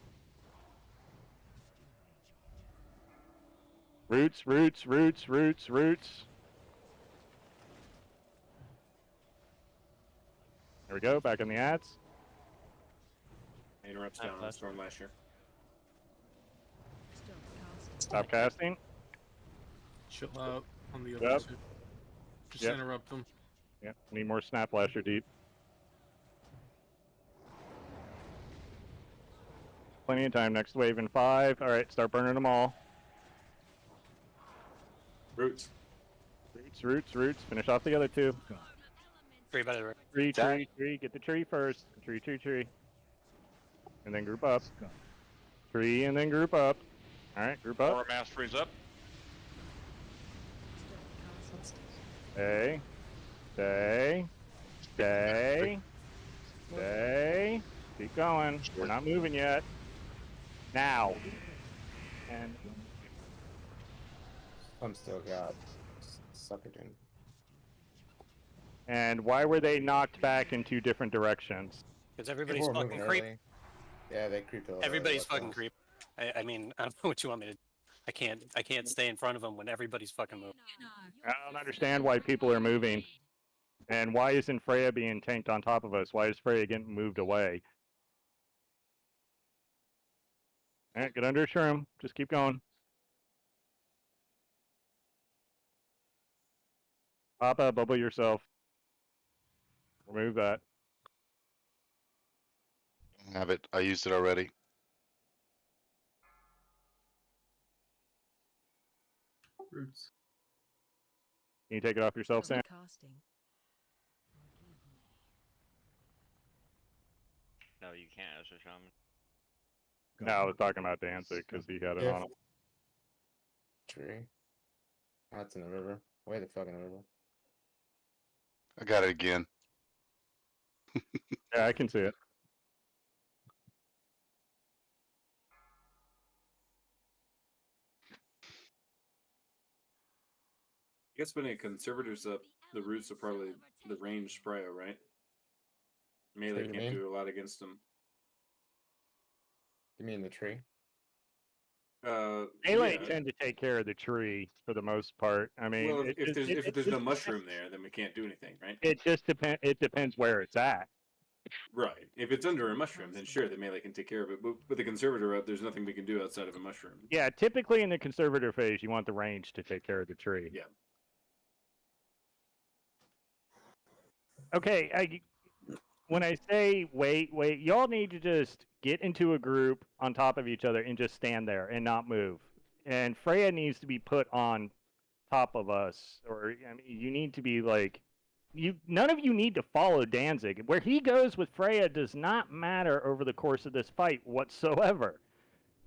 Roots, roots, roots, roots, roots. There we go. Back in the ads. Interrupts down on Storm Lasher. Stop casting. Chill out on the Yep. other two. Just Yep. interrupt them. Yep. Need more snap lasher deep. Plenty of time. Next wave in 5. All right. Start burning them all. Roots. Roots, roots, roots. Finish off the other 2. Tree by the Tree, tree, tree. Get the tree first. Tree, tree, tree. And then group up. Tree and then group up. All right, group up. Aura Mastery's up. Stay. Stay. Stay. Stay. Keep going. We're not moving yet. Now. And I'm still got sucker dude. and why were they knocked back in 2 different directions? Because everybody's People were fucking moving creep. early. Yeah, they creeped a little. Everybody's early, fucking that's creep. I mean, I don't know what you want me to. I can't stay in front of them when everybody's fucking moving. I don't understand why people are moving. And why isn't Freya being tanked on top of us? Why is Freya getting moved away? All right, get under a shroom. Just keep going. Papa, bubble yourself. Remove that. Have it. I used it already. Roots. Can you take it off yourself, Sam? No, you can't as a shaman. No, I was talking about Danzig because he had it on him. Tree. Oh, it's in the river. Way the fuck in the river. I got it again. Yeah, I can see it. I guess when it conservators up, the roots are probably the range sprayer, right? Melee What do you can't mean? do a lot against them. You mean the tree? Melee yeah. tend to take care of the tree for the most part. I mean, Well, it if just- there's it no just- mushroom there, then we can't do anything, right? It just depends. It depends where it's at. Right. If it's under a mushroom, then sure, the melee can take care of it. But with the conservator up, there's nothing we can do outside of a mushroom. Yeah, typically in the conservator phase, you want the range to take care of the tree. Yeah. Okay, when I say wait, y'all need to just get into a group on top of each other and just stand there and not move. And Freya needs to be put on top of us, or I mean, you need to be like, none of you need to follow Danzig. Where he goes with Freya does not matter over the course of this fight whatsoever.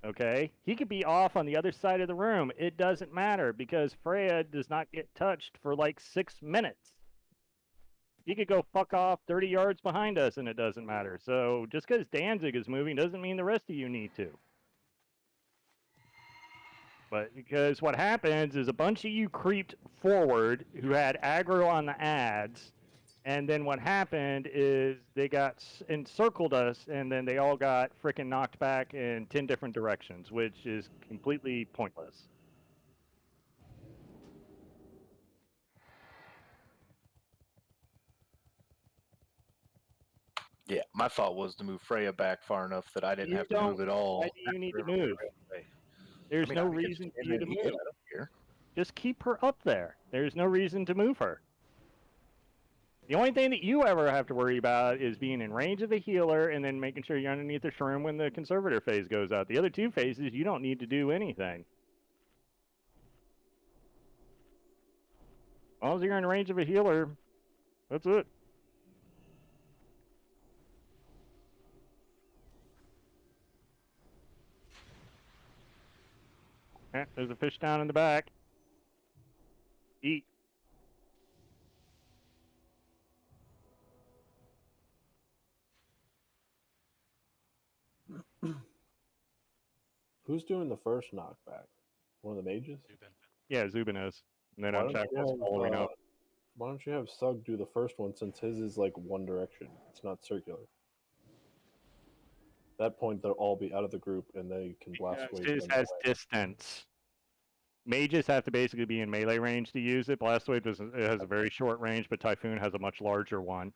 Okay? He could be off on the other side of the room. It doesn't matter because Freya does not get touched for like 6 minutes. He could go fuck off 30 yards behind us and it doesn't matter. So just because Danzig is moving doesn't mean the rest of you need to. But because what happens is a bunch of you creeped forward who had aggro on the ads, and then what happened is they got encircled us, and then they all got freaking knocked back in 10 different directions, which is completely pointless. Yeah, my thought was to move Freya back far enough that I didn't You have to move don't. at all. Why do you need to move? There's no reason for you to move. Just keep her up there. There's no reason to move her. The only thing that you ever have to worry about is being in range of the healer and then making sure you're underneath the shroom when the conservator phase goes out. The other 2 phases, you don't need to do anything. As long as you're in range of a healer, that's it. There's a fish down in the back. Eat. Who's doing the first knockback? One of the mages? Yeah, Zubin is. And then Why I'm don't, you have, following up. why don't you have Sug do the first one since his is like one direction? It's not circular. At that point, they'll all be out of the group and they can blast wave His them has away. distance. Mages have to basically be in melee range to use it. Blast Wave doesn't. It has a very short range, but Typhoon has a much larger one.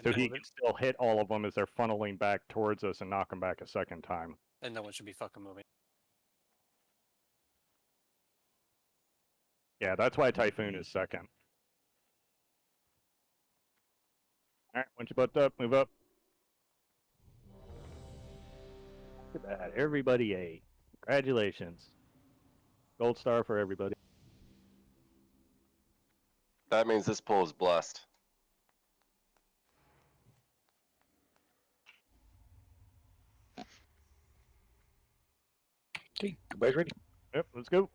So he can still hit all of them as they're funneling back towards us and knock them back a second time. And no one should be fucking moving. Yeah, that's why Typhoon is second. Alright, once you butt up, move up. Look at that, everybody ate. Congratulations. Gold star for everybody. That means this pool is blessed. Okay, everybody's ready. Yep, let's go.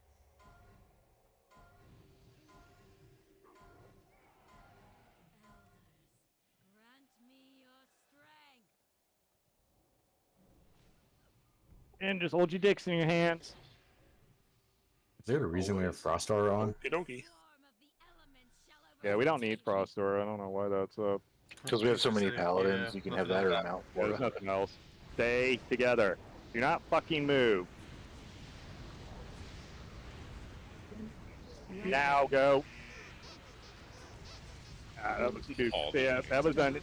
And just hold your dicks in your hands. Is there a reason we have Frost Aura on? Yeah, we don't need Frost Aura. I don't know why that's up. Because we have so many paladins, you can have that or a mount. There's nothing else. Stay together. Do not fucking move. Now go. That was too. Yeah, that was done.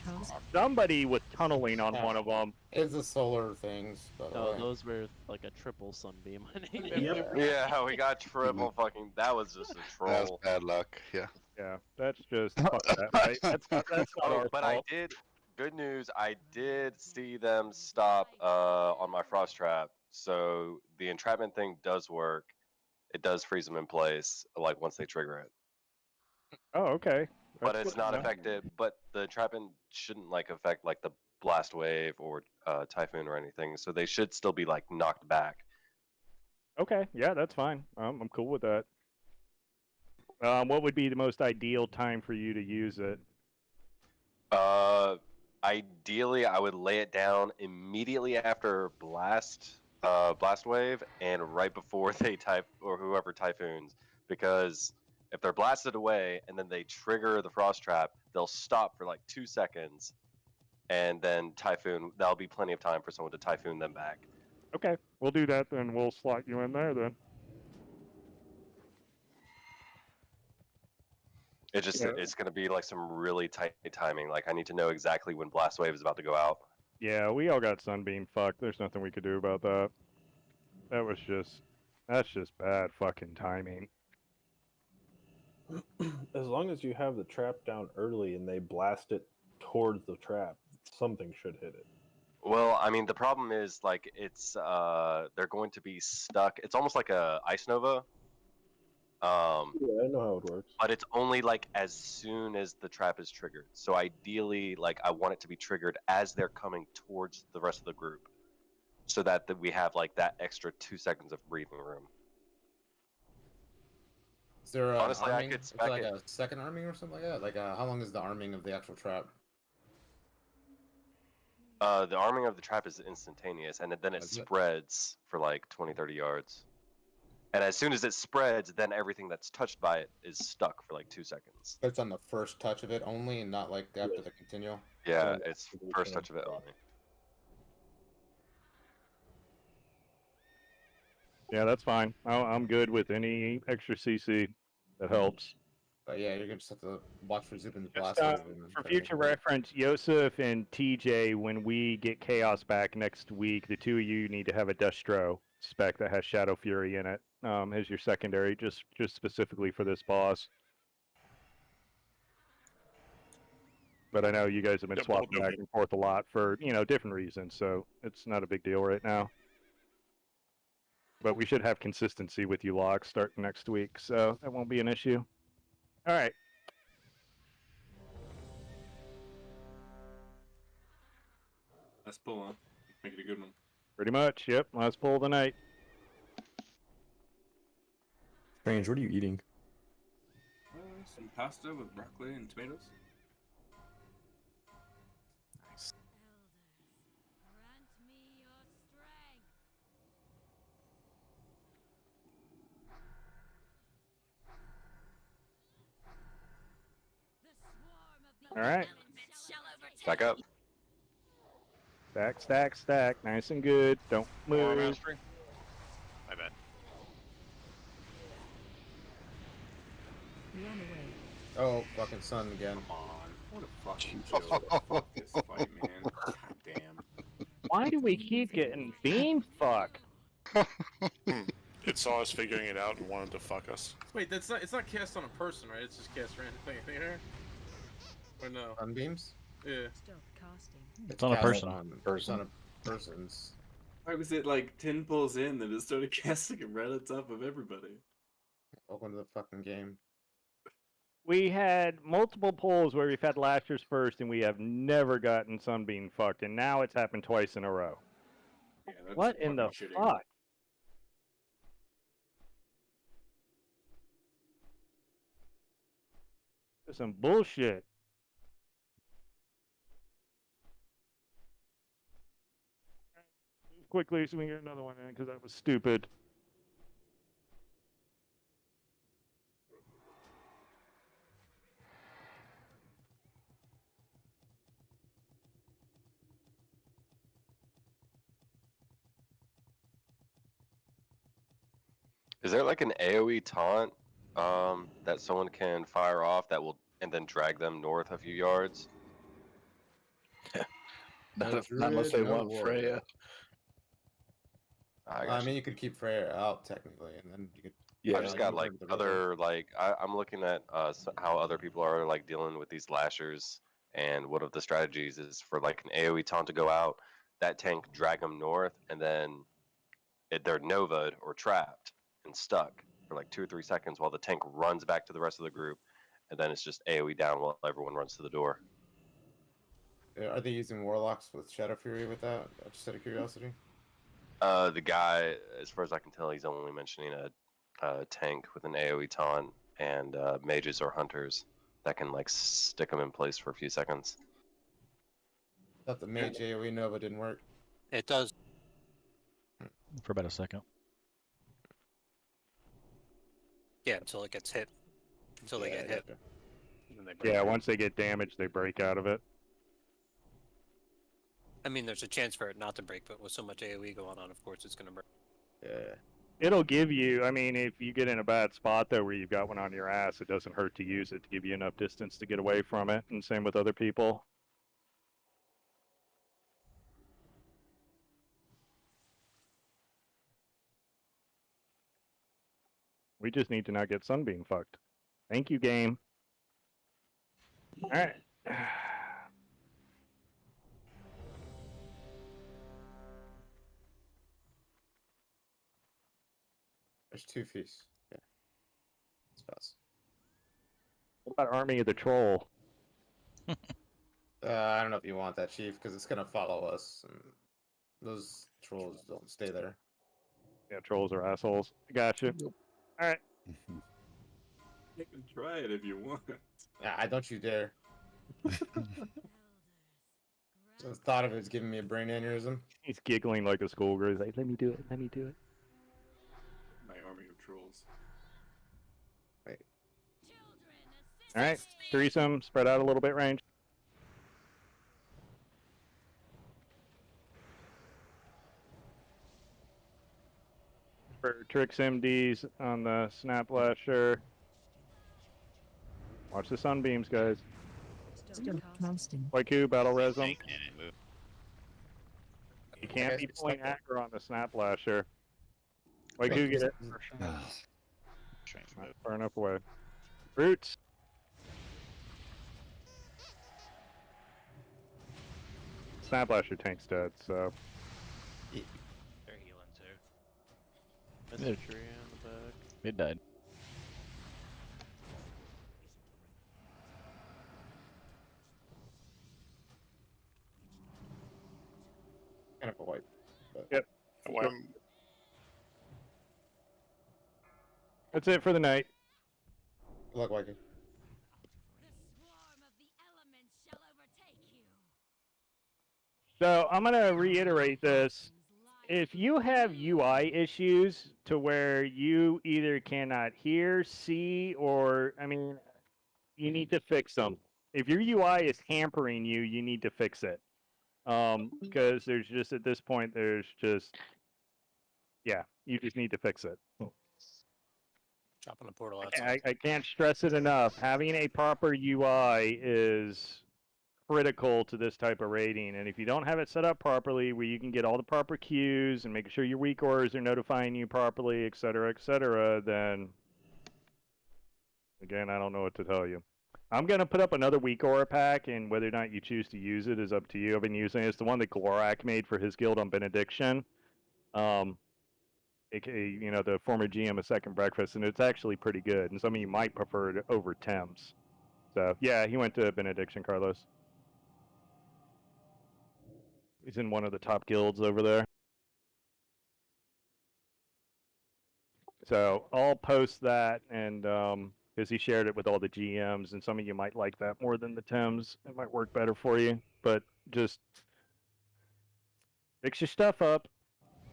Somebody was tunneling on one of them. It's the solar things. But No, those were like a triple sunbeam. Yeah, we got triple fucking. That was just a troll. That was bad luck. Yeah. Yeah, that's just fuck that, right? That's not our but fault. I did. Good news. I did see them stop on my frost trap. So the entrapment thing does work. It does freeze them in place, like once they trigger it. Oh, okay. But That's it's good to not know. affected. But the entrapment shouldn't like affect like the blast wave or typhoon or anything. So they should still be like knocked back. Okay, yeah, that's fine. I'm cool with that. What would be the most ideal time for you to use it? Ideally, I would lay it down immediately after blast wave and right before they type or whoever typhoons, because if they're blasted away and then they trigger the frost trap, they'll stop for like 2 seconds, and then typhoon. That'll be plenty of time for someone to typhoon them back. Okay, we'll do that then. We'll slot you in there then. It's just Yeah. it's gonna be like some really tight timing. Like I need to know exactly when blast wave is about to go out. Yeah, we all got sunbeam fucked. There's nothing we could do about that. That's just bad fucking timing. As long as you have the trap down early and they blast it towards the trap, something should hit it. Well, I mean, the problem is like it's they're going to be stuck. It's almost like a ice nova. Yeah, I know how it works. But it's only like as soon as the trap is triggered. So ideally, like I want it to be triggered as they're coming towards the rest of the group, so that we have like that extra 2 seconds of breathing room. Is there Honestly, I arming? could Is there spec like it. a second arming or something like that? Like how long is the arming of the actual trap? The arming of the trap is instantaneous, and then it Is it? spreads for like 20-30 yards. And as soon as it spreads, then everything that's touched by it is stuck for like 2 seconds. It's on the first touch of it only, and not like after the continual. Yeah, it's first touch of it only. Yeah, that's fine. I'm good with any extra CC that helps. But yeah, you're gonna just have to watch for Zubin's blast. For wave and future reference, Yosef and TJ, when we get Chaos back next week, the two of you need to have a Destro spec that has Shadow Fury in it as your secondary, just specifically for this boss. But I know you guys have been swapping back and forth a lot for, different reasons, so it's not a big deal right now. But we should have consistency with you, Locke, starting next week, so that won't be an issue. All right. Let's pull on. Make it a good one. Pretty much. Yep. Last pull of the night. Strange, what are you eating? Some pasta with broccoli and tomatoes. Elders, grant me your strength. The swarm of the All right. shall overtake. Stack up. Stack, stack, stack. Nice and good. Don't Aura move. mastery. My bad. Run away. Oh, fucking sun again. Come on. What a fucking joke. Fuck this fight, man. God damn. Why do we keep getting beam fuck? It saw us figuring it out and wanted to fuck us. Wait, that's not. It's not cast on a person, right? It's just cast randomly there. Or no? Sunbeams? Yeah. Stop casting. It's on a cast person. It's on a person's. Why was it like 10 pulls in that it started casting him right on top of everybody? Welcome to the fucking game. We had multiple polls where we've had lashers first, and we have never gotten Sunbeam fucked, and now it's happened twice in a row. Yeah, that's What in the fucking shitty. fuck? This is some bullshit. Move quickly so we can get another one in, because that was stupid. Is there like an AoE taunt that someone can fire off that will and then drag them north a few yards? Not unless they want Freya. I mean, you could keep Freya out technically, and then you could. I just got like other like I'm looking at how other people are like dealing with these lashers, and one of the strategies is for like an AoE taunt to go out, that tank drag them north, and then they're nova'd or trapped and stuck for like 2 or 3 seconds while the tank runs back to the rest of the group, and then it's just AoE down while everyone runs to the door. Are they using warlocks with Shadow Fury with that? Just out of curiosity. The guy, as far as I can tell, he's only mentioning a tank with an AoE taunt and mages or hunters that can like stick them in place for a few seconds. Thought the mage AoE Nova didn't work. It does. For about a second. Yeah, until it gets hit. Until they get hit. And then they break Yeah, out. once they get damaged, they break out of it. I mean, there's a chance for it not to break, but with so much AoE going on, of course, it's going to break. Yeah. It'll give you, I mean, if you get in a bad spot, though, where you've got one on your ass, it doesn't hurt to use it to give you enough distance to get away from it, and same with other people. We just need to not get Sunbeam fucked. Thank you, game. Alright. There's 2 feasts. Yeah. Spells. What about Army of the Troll? I don't know if you want that, Chief, because it's gonna follow us. And those trolls don't stay there. Yeah, trolls are assholes. Gotcha. Alright. You can try it if you want. Don't you dare. The thought of it is giving me a brain aneurysm. He's giggling like a schoolgirl. He's like, let me do it, let me do it. My army of trolls. Wait. Alright, threesome, spread out a little bit range. For Tricks MDs on the Snap Lasher. Watch the sunbeams, guys. Stop casting. Waiku, battle res them. You can't be pulling aggro on the Snap Lasher. Waiku, get it. Not far enough away. Roots. Snap Lasher tank's dead, so. They're healing too. Mr. Tree on the back. It died. Kind of a wipe. But... Yep. Well, That's it for the night. Good luck, Viking. So I'm gonna reiterate this. If you have UI issues to where you either cannot hear, see, or you need to fix them. If your UI is hampering you, you need to fix it. Because there's just at this point, you just need to fix it. Dropping the portal outside. I can't stress it enough. Having a proper UI is critical to this type of rating, and if you don't have it set up properly where you can get all the proper queues and making sure your weak auras are notifying you properly, etc., then again, I don't know what to tell you. I'm going to put up another weak aura pack, and whether or not you choose to use it is up to you. I've been using it. It's the one that Glorak made for his guild on Benediction, aka the former GM of Second Breakfast, and it's actually pretty good, and some of you might prefer it over Thames. So yeah, he went to Benediction, Carlos. He's in one of the top guilds over there. So I'll post that, and because he shared it with all the GMs, and some of you might like that more than the Thames. It might work better for you, but just fix your stuff up.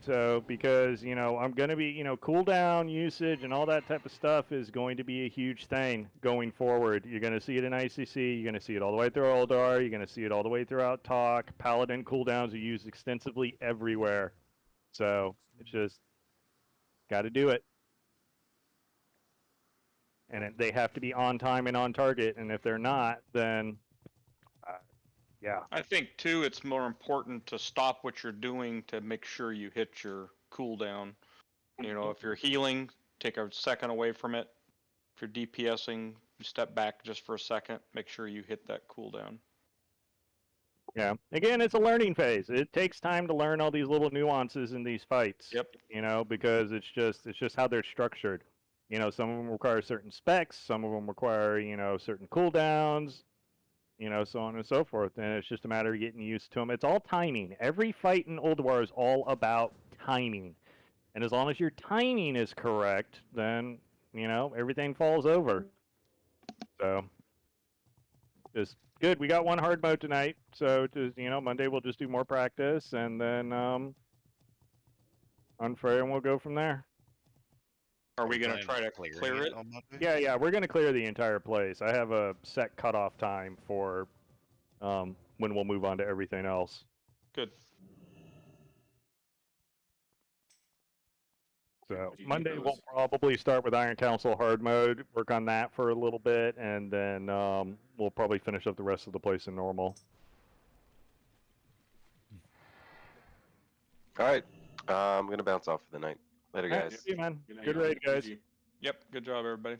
So because I'm going to be cooldown usage and all that type of stuff is going to be a huge thing going forward. You're going to see it in ICC. You're going to see it all the way through ULDUAR. You're going to see it all the way throughout Talk. Paladin cooldowns are used extensively everywhere. So it's just got to do it. And they have to be on time and on target. And if they're not, then yeah. I think too, it's more important to stop what you're doing to make sure you hit your cooldown. If you're healing, take a second away from it. If you're DPSing, you step back just for a second. Make sure you hit that cooldown. Yeah. Again, it's a learning phase. It takes time to learn all these little nuances in these fights. Yep. Because it's just how they're structured. Some of them require certain specs. Some of them require certain cooldowns. So on and so forth. And it's just a matter of getting used to them. It's all timing. Every fight in ULDUAR is all about timing. And as long as your timing is correct, then, everything falls over. So, just good. We got one hard mode tonight. So, just, Monday we'll just do more practice. And then, on Friday we'll go from there. Are we going to try to clear it? Yeah, we're going to clear the entire place. I have a set cutoff time for when we'll move on to everything else. Good. So Monday we'll probably start with Iron Council hard mode, work on that for a little bit, and then we'll probably finish up the rest of the place in normal. All right. I'm going to bounce off for the night. Later, All right, guys. see you, man. Good raid, guys. Yep, good job, everybody.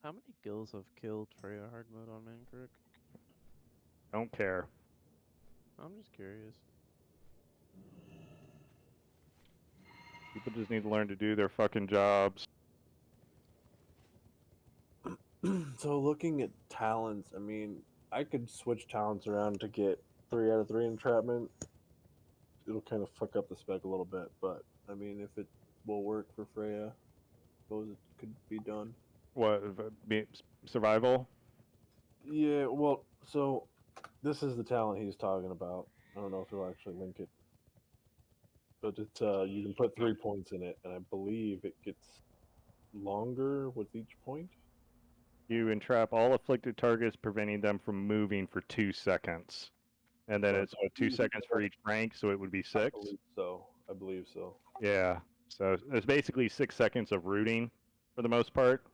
How many gills have killed Freya hard mode on Mankrik? Don't care. I'm just curious. People just need to learn to do their fucking jobs. So looking at talents, I could switch talents around to get 3 out of 3 entrapment. It'll kind of fuck up the spec a little bit, but if it will work for Freya, I suppose it could be done. What, survival? Yeah, well, so this is the talent he's talking about. I don't know if he'll actually link it. But it's you can put 3 points in it, and I believe it gets longer with each point. You entrap all afflicted targets, preventing them from moving for 2 seconds. And then it's what, 2 seconds for each rank, so it would be 6. I believe so. Yeah. So it's basically 6 seconds of rooting for the most part.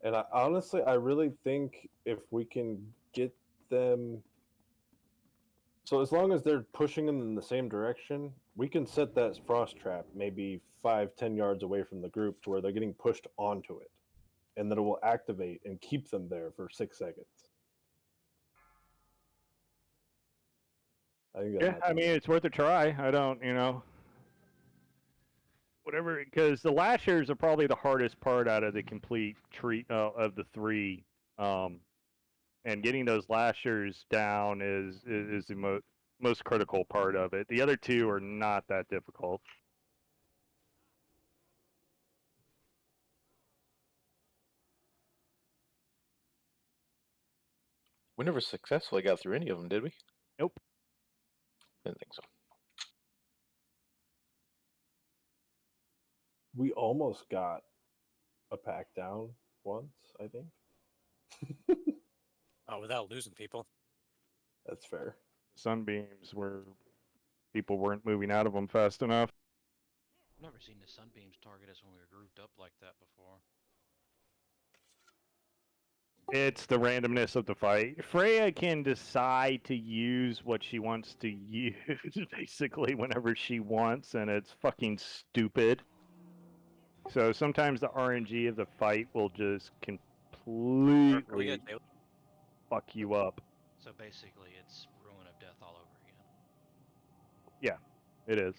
And I really think if we can get them, so as long as they're pushing them in the same direction, we can set that frost trap maybe 5-10 yards away from the group to where they're getting pushed onto it, and then it will activate and keep them there for 6 seconds. I think Yeah, I mean, it's worth a try. I don't, whatever, because the lashers are probably the hardest part out of the complete tree of the 3. And getting those lashers down is the most critical part of it. The other 2 are not that difficult. We never successfully got through any of them, did we? Nope. Didn't think so. We almost got a pack down once, I think. Oh, without losing people. That's fair. Sunbeams where people weren't moving out of them fast enough. I've never seen the sunbeams target us when we were grouped up like that before. It's the randomness of the fight. Freya can decide to use what she wants to use basically whenever she wants, and it's fucking stupid. So sometimes the RNG of the fight will just completely fuck you up. So basically, it's ruin of death all over again. Yeah, it is.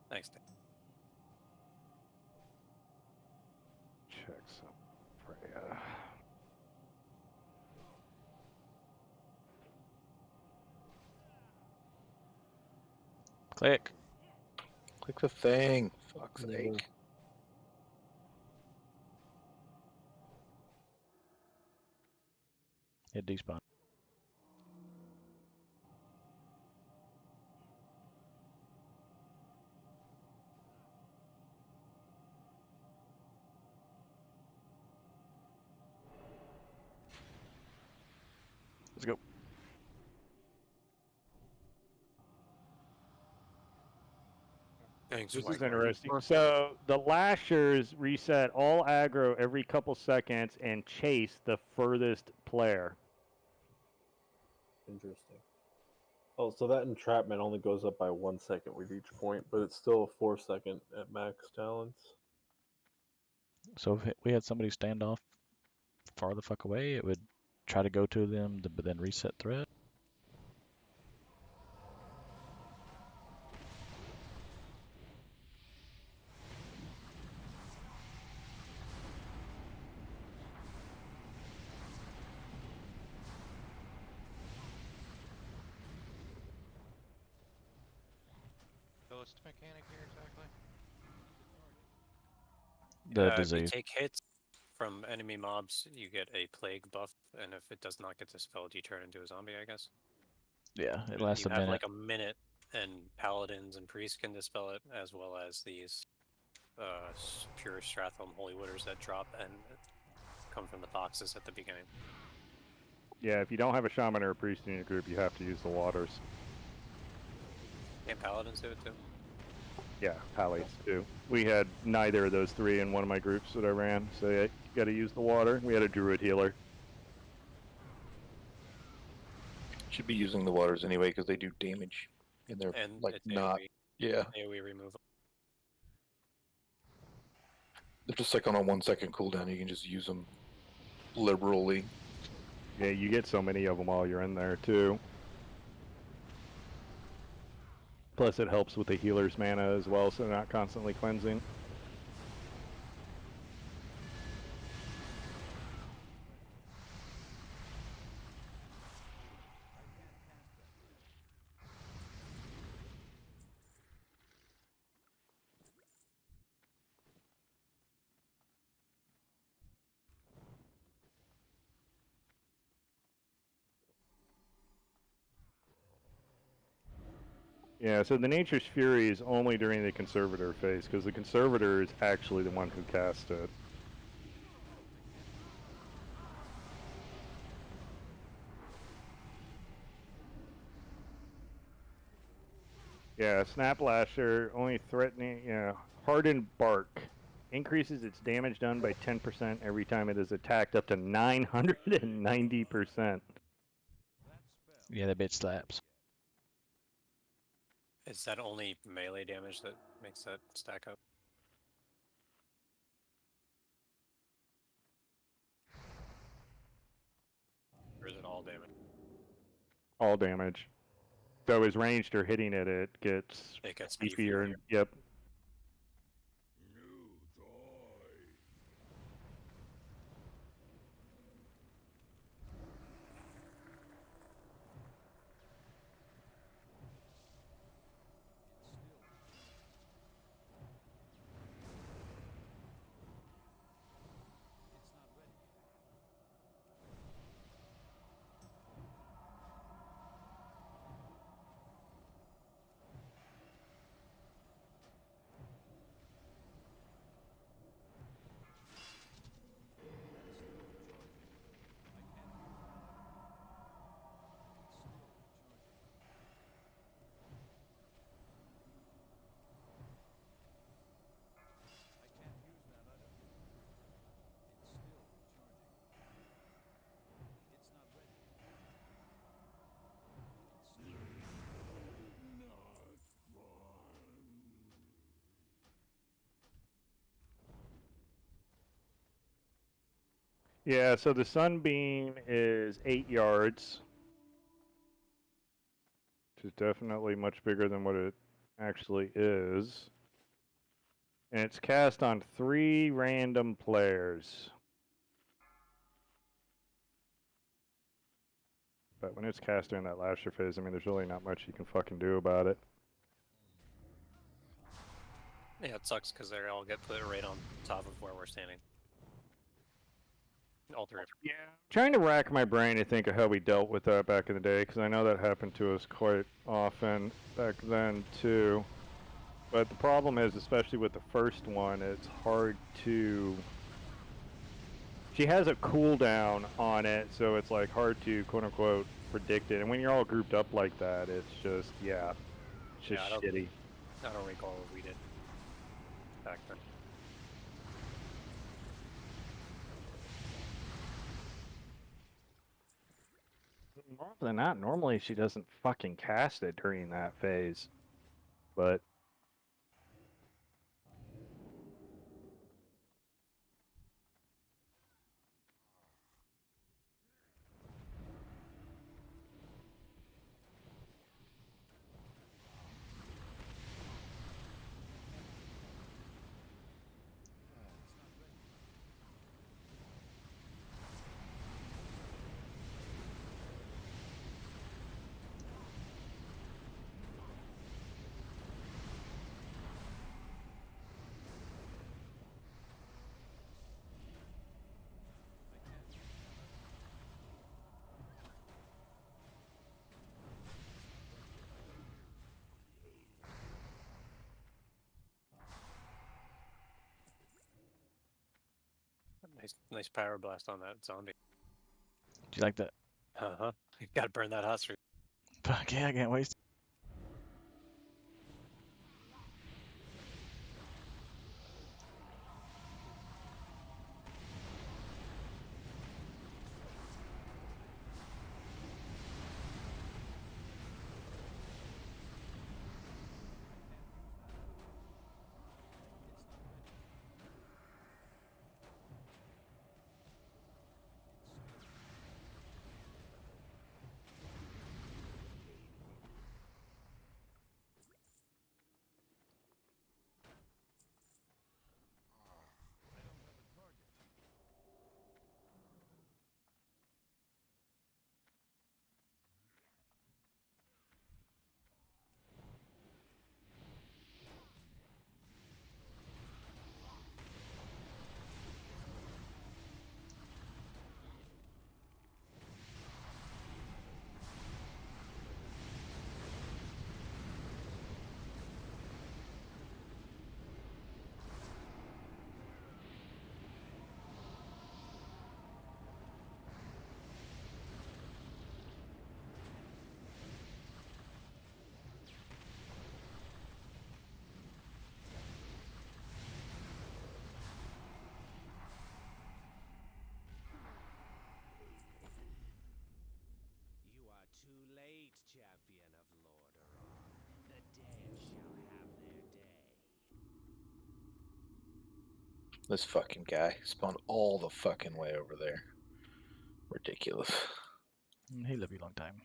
Thanks, Dan. Check some Freya. Click. Click the thing. Fuck's sake. Hit despawn. Let's go. Thanks, This White is Guy. interesting. So the lashers reset all aggro every couple seconds and chase the furthest player. Interesting. Oh, so that entrapment only goes up by 1 second with each point, but it's still 4 second at max talents. So if we had somebody stand off far the fuck away, it would try to go to them, but then reset thread. So what's the mechanic here exactly? The If you disease. take hits from enemy mobs, you get a plague buff, and if it does not get dispelled, you turn into a zombie, I guess. Yeah, it lasts You a have minute. like a minute, and paladins and priests can dispel it, as well as these pure Stratholme Holy Wooders that drop and come from the boxes at the beginning. Yeah, if you don't have a shaman or a priest in your group, you have to use the waters. And paladins do it too. Yeah, pallies too. We had neither of those 3 in one of my groups that I ran, so yeah, you got to use the water. We had a druid healer. Should be using the waters anyway because they do damage, and they're And like it's not. AoE, Yeah, AoE removal. they're just like on a 1 second cooldown. You can just use them liberally. Yeah, you get so many of them while you're in there too. Plus, it helps with the healer's mana as well, so they're not constantly cleansing. Yeah, so the Nature's Fury is only during the Conservator phase, because the Conservator is actually the one who cast it. Yeah, Snap Lasher, only threatening, yeah. Hardened Bark. Increases its damage done by 10% every time it is attacked up to 990%. Yeah, that bitch slaps. Is that only melee damage that makes that stack up? Or is it all damage? All damage. So as ranged or hitting it, it gets beefier. And, yep. Yeah, so the Sunbeam is 8 yards, which is definitely much bigger than what it actually is. And it's cast on 3 random players. But when it's cast during that Lasher phase, I mean, there's really not much you can fucking do about it. Yeah, it sucks because they all get put right on top of where we're standing. All three. Yeah. Trying to rack my brain to think of how we dealt with that back in the day, because I know that happened to us quite often back then too. But the problem is, especially with the first one, it's hard to... She has a cooldown on it, so it's like hard to quote-unquote predict it. And when you're all grouped up like that, it's just, yeah, it's just shitty. I don't recall what we did back then. More than that, normally she doesn't fucking cast it during that phase. But... Nice power blast on that zombie. Do you like that? Uh-huh. You gotta burn that hot streak. Fuck yeah, I can't waste it. This fucking guy spawned all the fucking way over there. Ridiculous. He live a long time.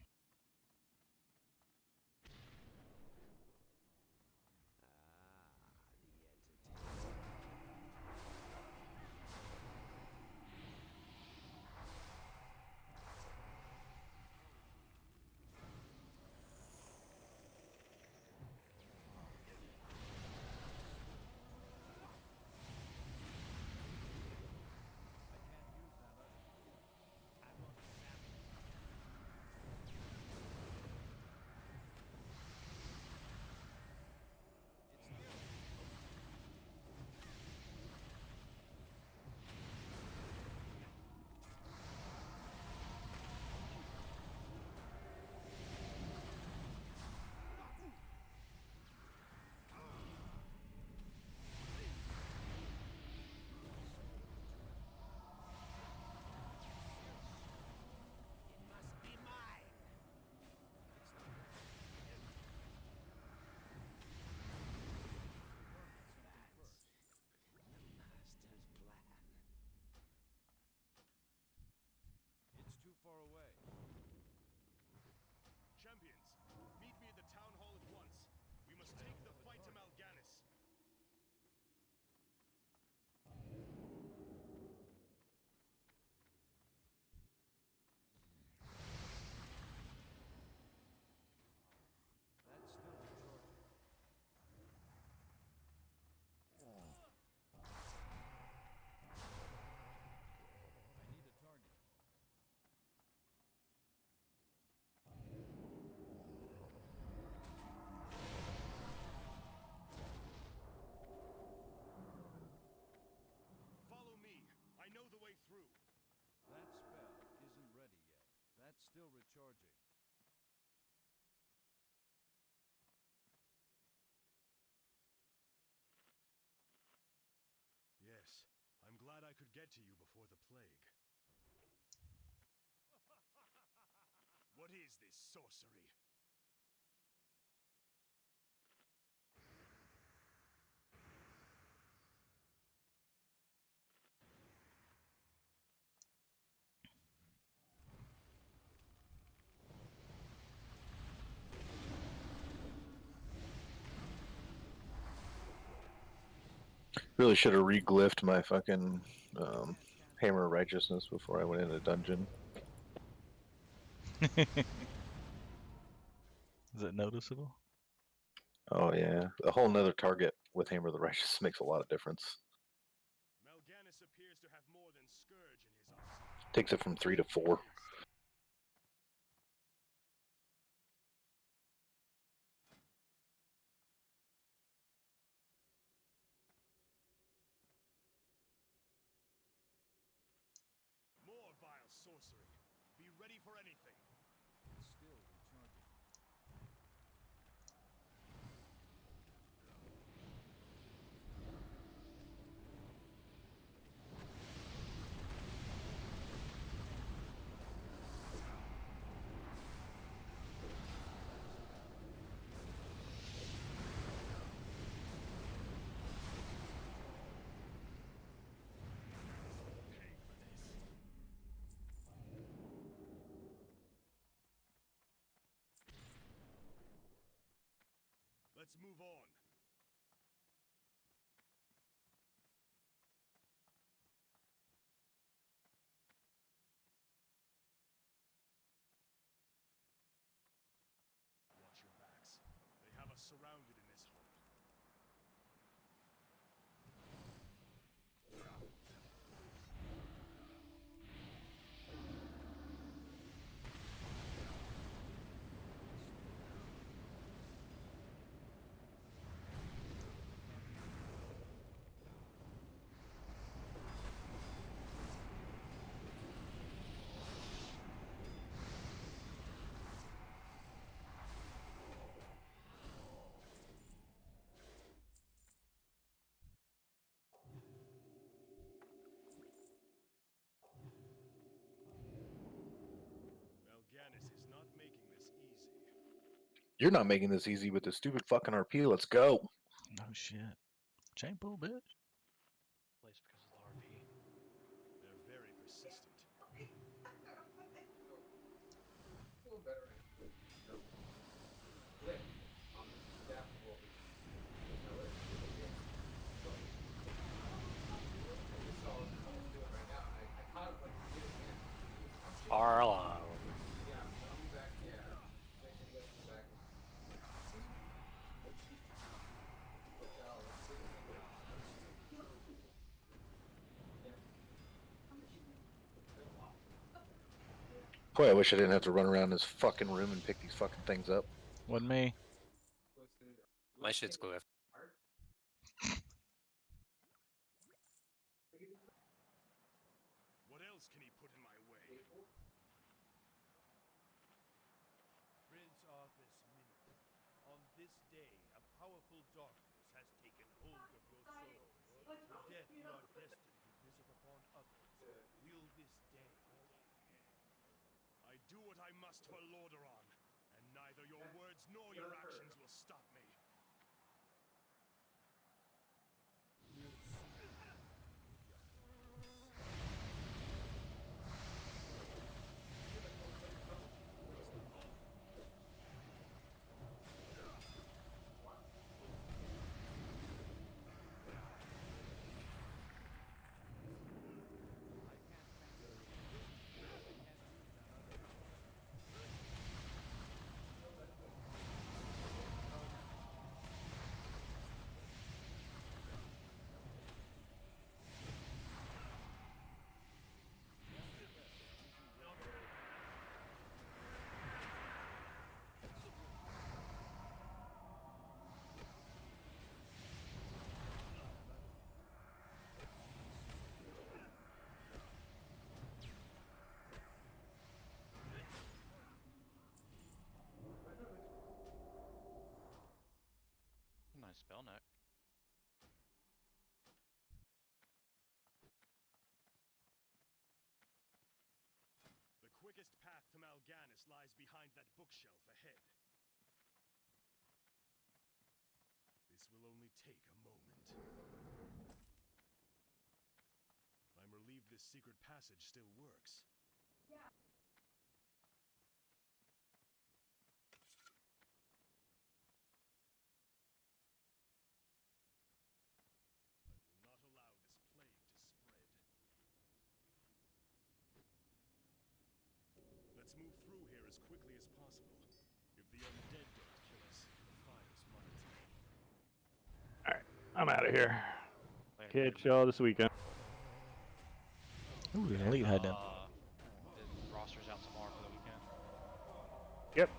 Yes, I'm glad I could get to you before the plague. What is this sorcery? Really should have reglyphed my fucking Hammer of Righteousness before I went into dungeon. Is it noticeable? Oh yeah, a whole nother target with Hammer of the Righteous makes a lot of difference. Mal'Ganis appears to have more than Scourge in his arsenal. Takes it from 3 to 4. More vile sorcery. Be ready for anything. Still recharging. Let's move on. Watch your backs. They have us surrounded in this hole. You're not making this easy with the stupid fucking RP. Let's go. No shit. Chain pull, bitch. Place because of the RP. They're very persistent. Arlo. Boy, I wish I didn't have to run around this fucking room and pick these fucking things up. Wasn't me. My shit's glyph. What else can he put in my way? Prince Arthur's minute. On this day, a powerful darkness has taken hold of your soul. The death you are destined to visit upon others will this day end. I do what I must for Lordaeron, and neither your words nor your actions will stop me. Nice spell neck. The quickest path to Mal'Ganis lies behind that bookshelf ahead. This will only take a moment. I'm relieved this secret passage still works. I will not allow this plague to spread. Let's move through here as quickly as possible. If the undead don't kill us, the fires might. Alright, I'm out of here. Later, Catch y'all this weekend. Ooh, an elite head in. The roster's out tomorrow for the weekend. Yep.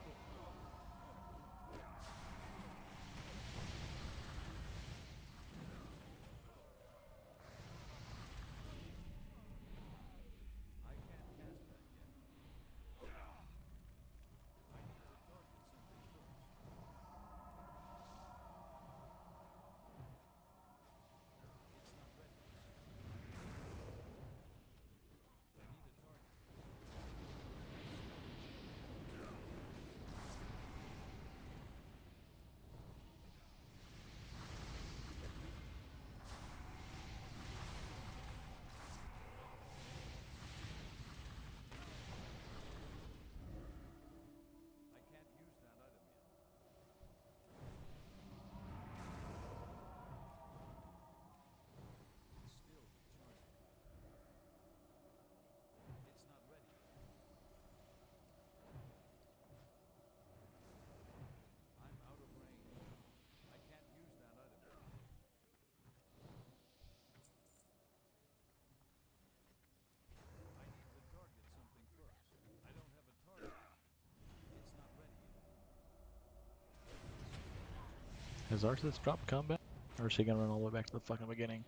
Has Arthas dropped combat? Or is he gonna run all the way back to the fucking beginning?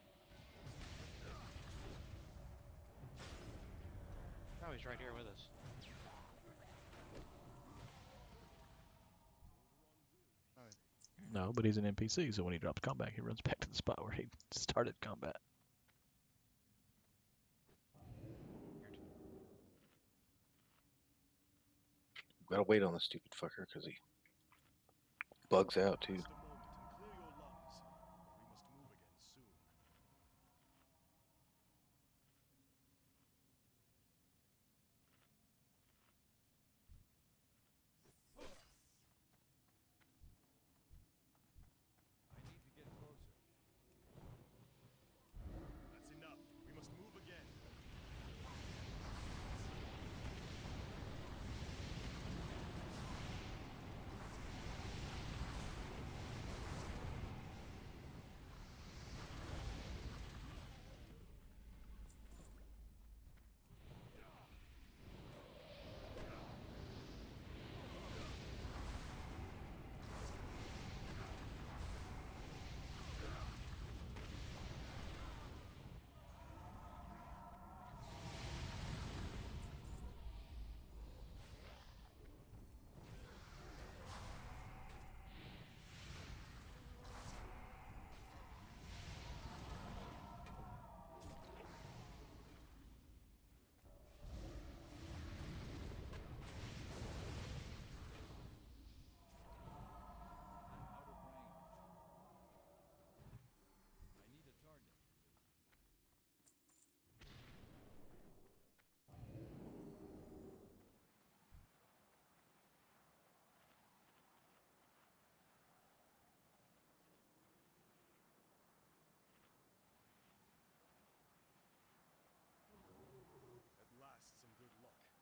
Oh, he's right here with us. No, but he's an NPC, so when he drops combat, he runs back to the spot where he started combat. Gotta wait on the stupid fucker because he bugs out too. Just a moment and clear your lungs. We must move again soon. I need to get closer. That's enough. We must move again.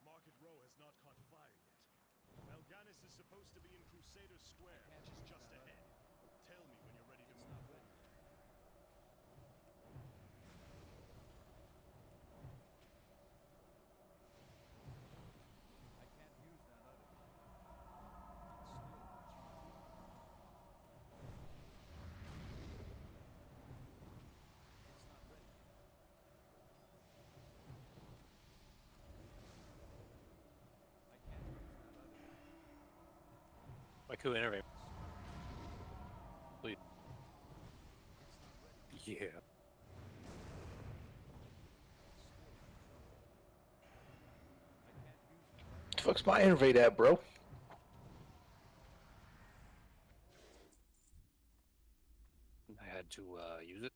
Market Row has not caught fire yet. Mal'Ganis is supposed to be in Crusader Square, which is just ahead. Tell me when you're ready to move forward. I can't use that other. It's not ready. Waiku innovate. Please. Yeah. The fuck's my innervate at, bro? I had to use it.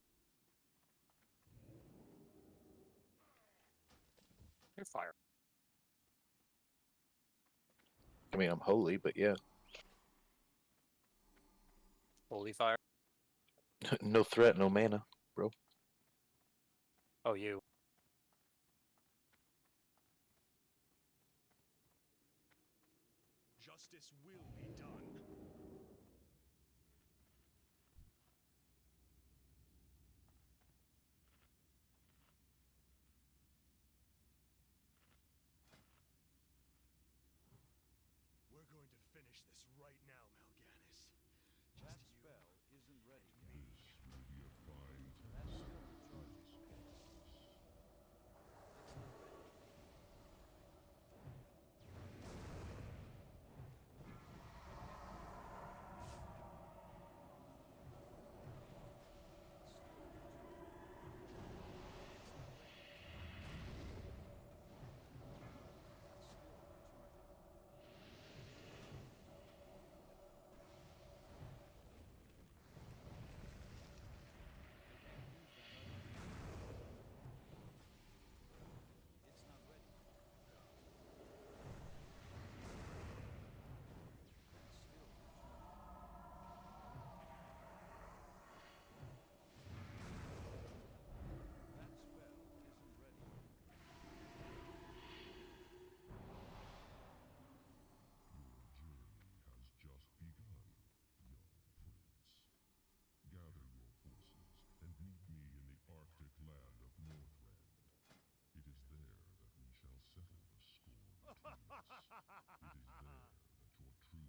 You're fire. I mean, I'm holy, but yeah. Holy fire. No threat, no mana, bro. Oh, you. Justice will be done. We're going to finish this right now, Mal'Ganis. That spell isn't ready yet. That still recharges. It's not ready.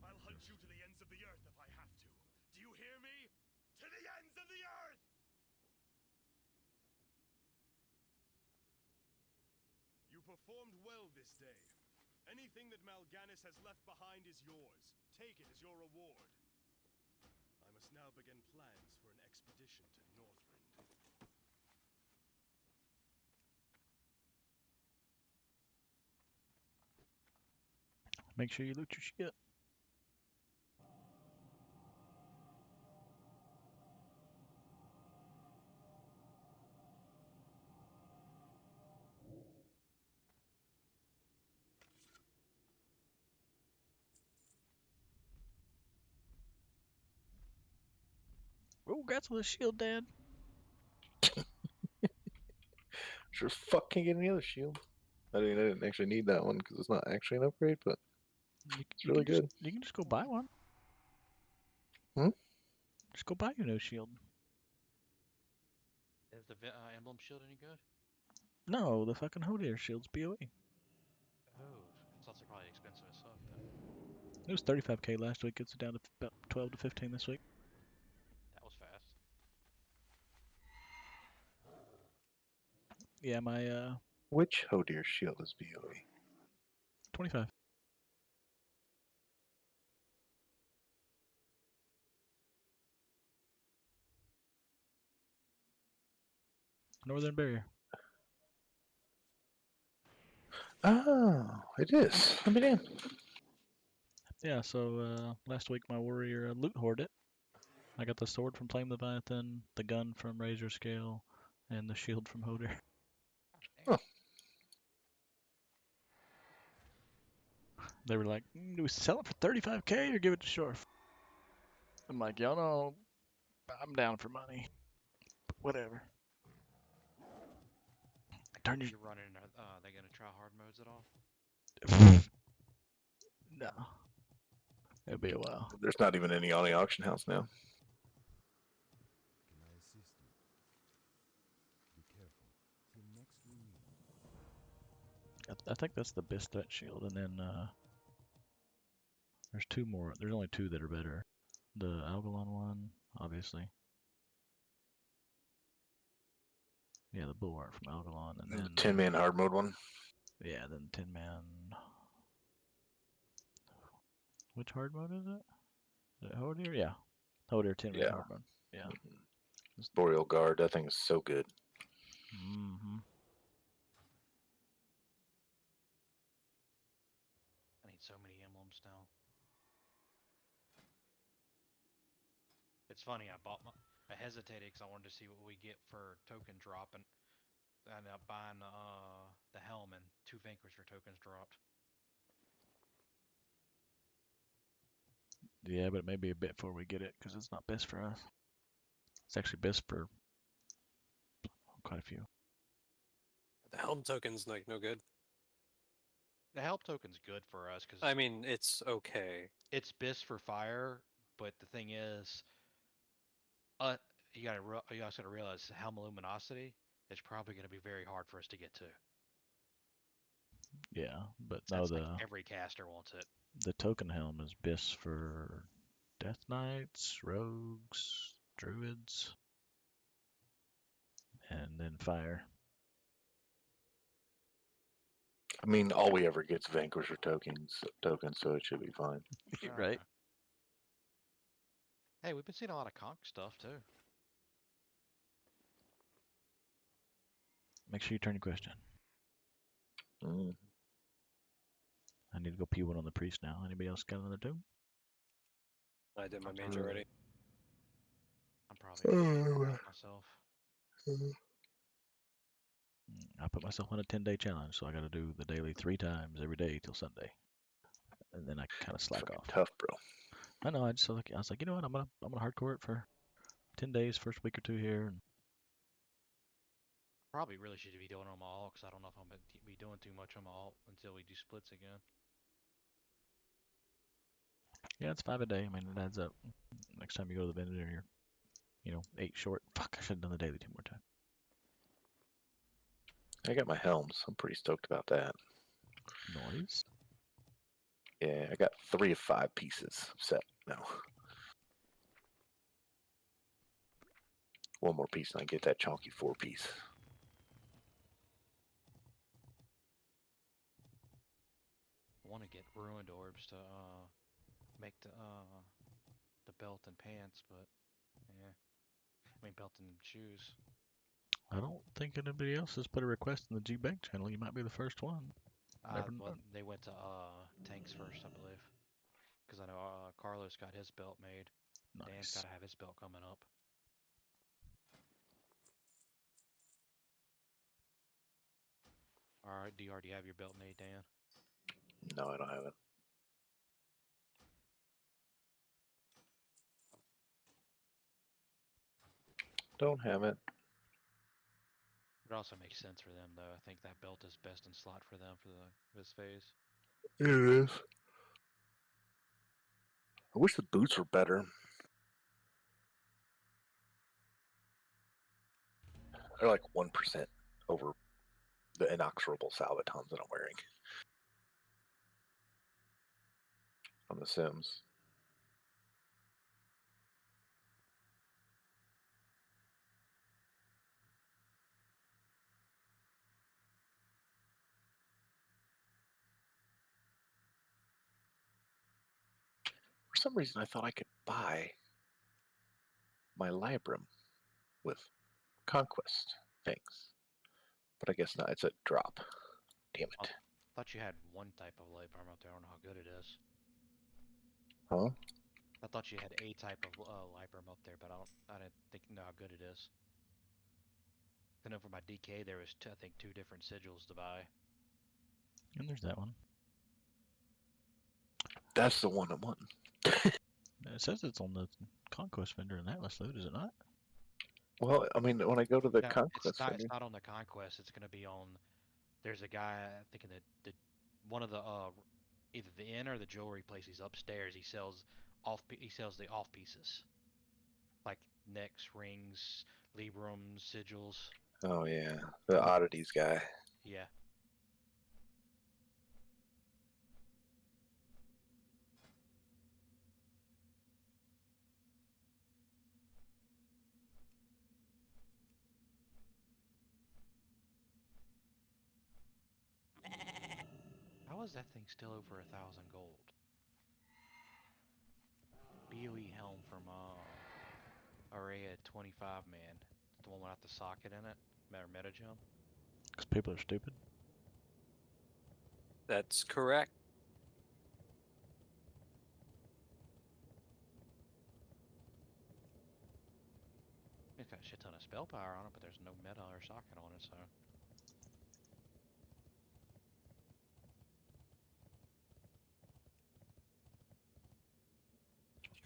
I'll hunt you to the ends of the earth if I have to. Do you hear me? To the ends of the earth! You performed well this day. Anything that Mal'Ganis has left behind is yours. Take it as your reward. I must now begin plans for an expedition to Northrend. Make sure you loot your shit. congrats on the shield, Dad. Sure, fuck can't get any other shield. I didn't actually need that one because it's not actually an upgrade, but it's really good. You can just go buy one. Hmm? Just go buy your new shield. Is the emblem shield any good? No, the fucking Hodir shield's BOE. Oh, it's also probably expensive as fuck then. It was 35k last week. It's down to about 12 to 15 this week. That was fast. Yeah, my Which Hodir shield is BOE? 25. Northern Barrier. Oh, it is. Let me in. Yeah, so last week my warrior loot hoarded it. I got the sword from Flame Leviathan, the gun from Razor Scale, and the shield from Hodir. Oh. They were like, do we sell it for 35k or give it to Shorf? I'm like, y'all know, I'm down for money. But whatever. Turn your... You're running. They gonna try hard modes at all? No. It'll be a while. There's not even any on the auction house now. Can I assist you? Be careful. Till next we meet. I think that's the best threat shield, and then there's two more. There's only two that are better. The Algalon one, obviously. Yeah, the Bulwark from Algalon, and then The 10-man hard mode one. Yeah, then 10-man. Which hard mode is it? Is it Hodir? Yeah, Hodir 10-man Yeah. hard mode. Yeah. Boreal Guard. That thing is so good. Mm-hmm. I need so many emblems now. It's funny. I hesitated because I wanted to see what we get for token drop, and I ended up buying the helm, and 2 Vanquisher tokens dropped. Yeah, but it may be a bit before we get it because it's not best for us. It's actually best for quite a few. The helm token's like no good. The help token's good for us because I mean, it's okay. it's best for fire, but the thing is, you also gotta realize helm luminosity is probably gonna be very hard for us to get to. Yeah, but That's no, like every caster wants it. the token helm is best for Death Knights, Rogues, Druids, and then Fire. I mean, all we ever gets Vanquisher tokens, so it should be fine. Right. Hey, we've been seeing a lot of conch stuff too. Make sure you turn your question. Mm. I need to go P1 on the priest now. Anybody else got another two? I did my mage already. I'm probably myself. I put myself on a 10-day challenge, so I got to do the daily 3 times every day till Sunday, and then I kind of slack off. Tough, bro. I know. I was like, you know what? I'm gonna hardcore it for 10 days, first week or two here. And Probably really should be doing them all because I don't know if I'm gonna be doing too much on my alt until we do splits again. yeah, it's 5 a day. I mean, it adds up. Next time you go to the vendor, you're 8 short. Fuck, I should have done the daily 2 more times. I got my helms. I'm pretty stoked about that. Noise. Yeah, I got 3 of 5 pieces set now. One more piece and I get that chunky 4-piece. I want to get ruined orbs to make the belt and pants, but yeah, I mean belt and shoes. I don't think anybody else has put a request in the G-Bank channel. You might be the first one. Never Well, know. they went to tanks first, I believe, because I know Carlos got his belt made. Nice. Dan's got to have his belt coming up. All right, do you already have your belt made, Dan? No, I don't have it. Don't have it. It also makes sense for them, though. I think that belt is best in slot for them for this phase. It is. I wish the boots were better. They're like 1% over the inexorable Salvatons that I'm wearing on The Sims. For some reason, I thought I could buy my Librum with Conquest things, but I guess not. It's a drop. Damn I it. thought you had one type of light armor out there. I don't know how good it is. Huh? I thought you had a type of Libram up there, but I didn't know how good it is. I know for my DK there was I think 2 different sigils to buy. And there's that one. That's the one I'm wanting. It says it's on the Conquest vendor in Atlas, though, does it not? Well, I mean, when I go to the No, Conquest it's vendor, not on the Conquest. It's going to be on. There's a guy I think in the one of the either the inn or the jewelry place. He's upstairs. He sells the off pieces like necks, rings, librams, sigils. oh yeah, the oddities guy. Yeah. How is that thing still over 1,000 gold? BOE helm from Array at 25 man. The one without the socket in it. Matter meta gem. Because people are stupid. That's correct. It's got a shit ton of spell power on it, but there's no meta or socket on it, so.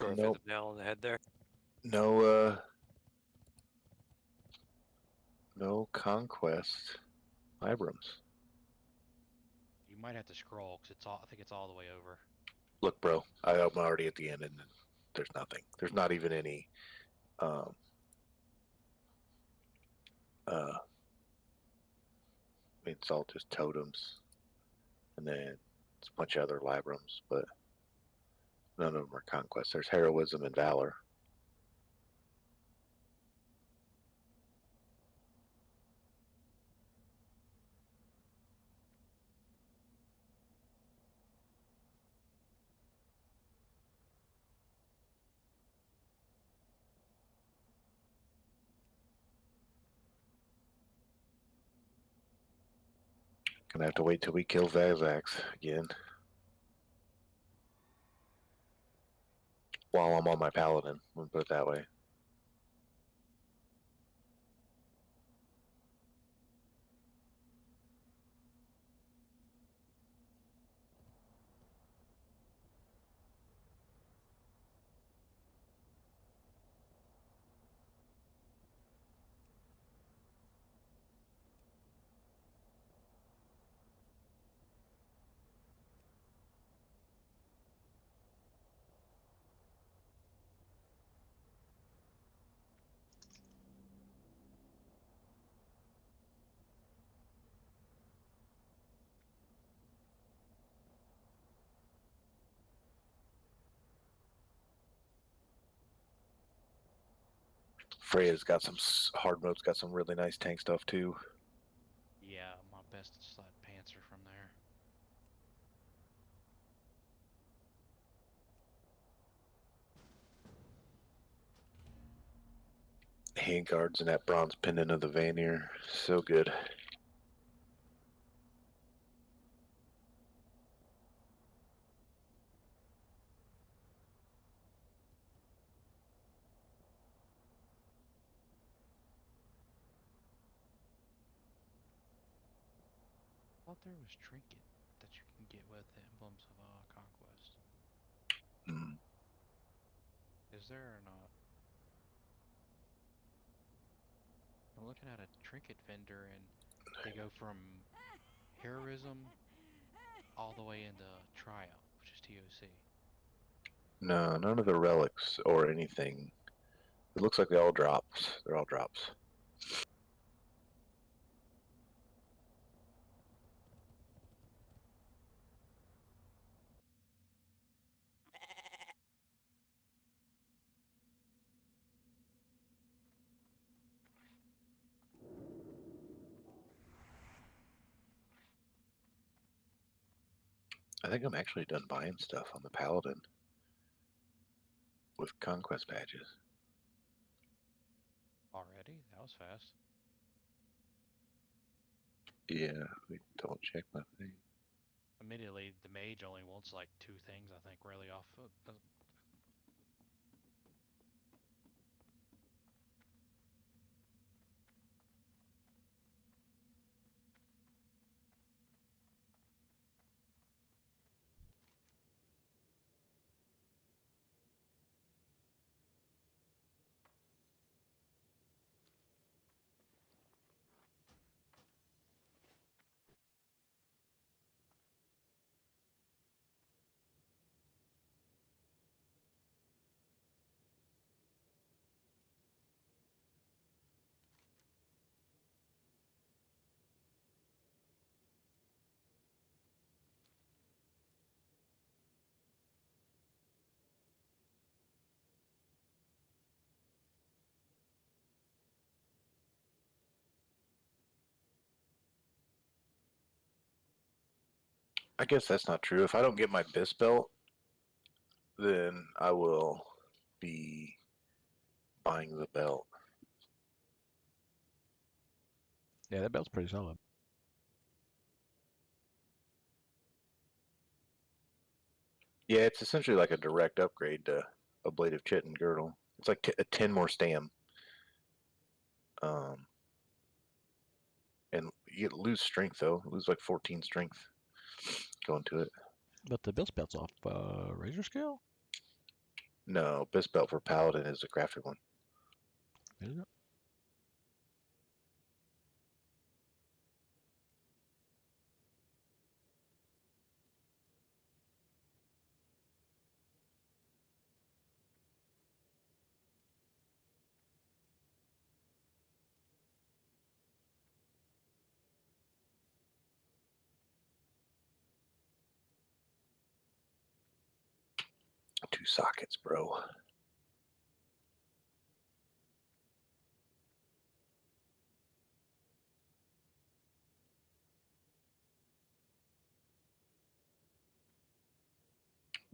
Shorf hit the nail on the head there. No, no Conquest Librams. You might have to scroll because I think it's all the way over. Look, bro, I'm already at the end, and there's nothing. There's not even any. It's all just totems, and then it's a bunch of other Librams, but none of them are Conquest. There's Heroism and Valor. Gonna have to wait till we kill Zazax again. While I'm on my Paladin, we'll put it that way. Freya's got some hard mode's got some really nice tank stuff too. Yeah, my best slot pants are from there. Handguards and that bronze pendant of the Vanir, so good. I thought there was trinket that you can get with the emblems of Conquest. Mm. Is there or not? I'm looking at a trinket vendor, and they go from heroism all the way into triumph, which is TOC. No, none of the relics or anything. It looks like they all drops. They're all drops. I think I'm actually done buying stuff on the Paladin with conquest badges. Already? That was fast. Yeah, we don't check my thing. Immediately, the mage only wants like 2 things, I think, really off. I guess that's not true. If I don't get my BIS belt, then I will be buying the belt. Yeah, that belt's pretty solid. Yeah, it's essentially like a direct upgrade to a Blade of Chitin girdle. It's like a 10 more stam. And you lose strength, though. Lose like 14 strength going to it. But the BIS belt's off Razor Scale? No, BIS belt for Paladin is a crafted one. Is it? Two sockets, bro.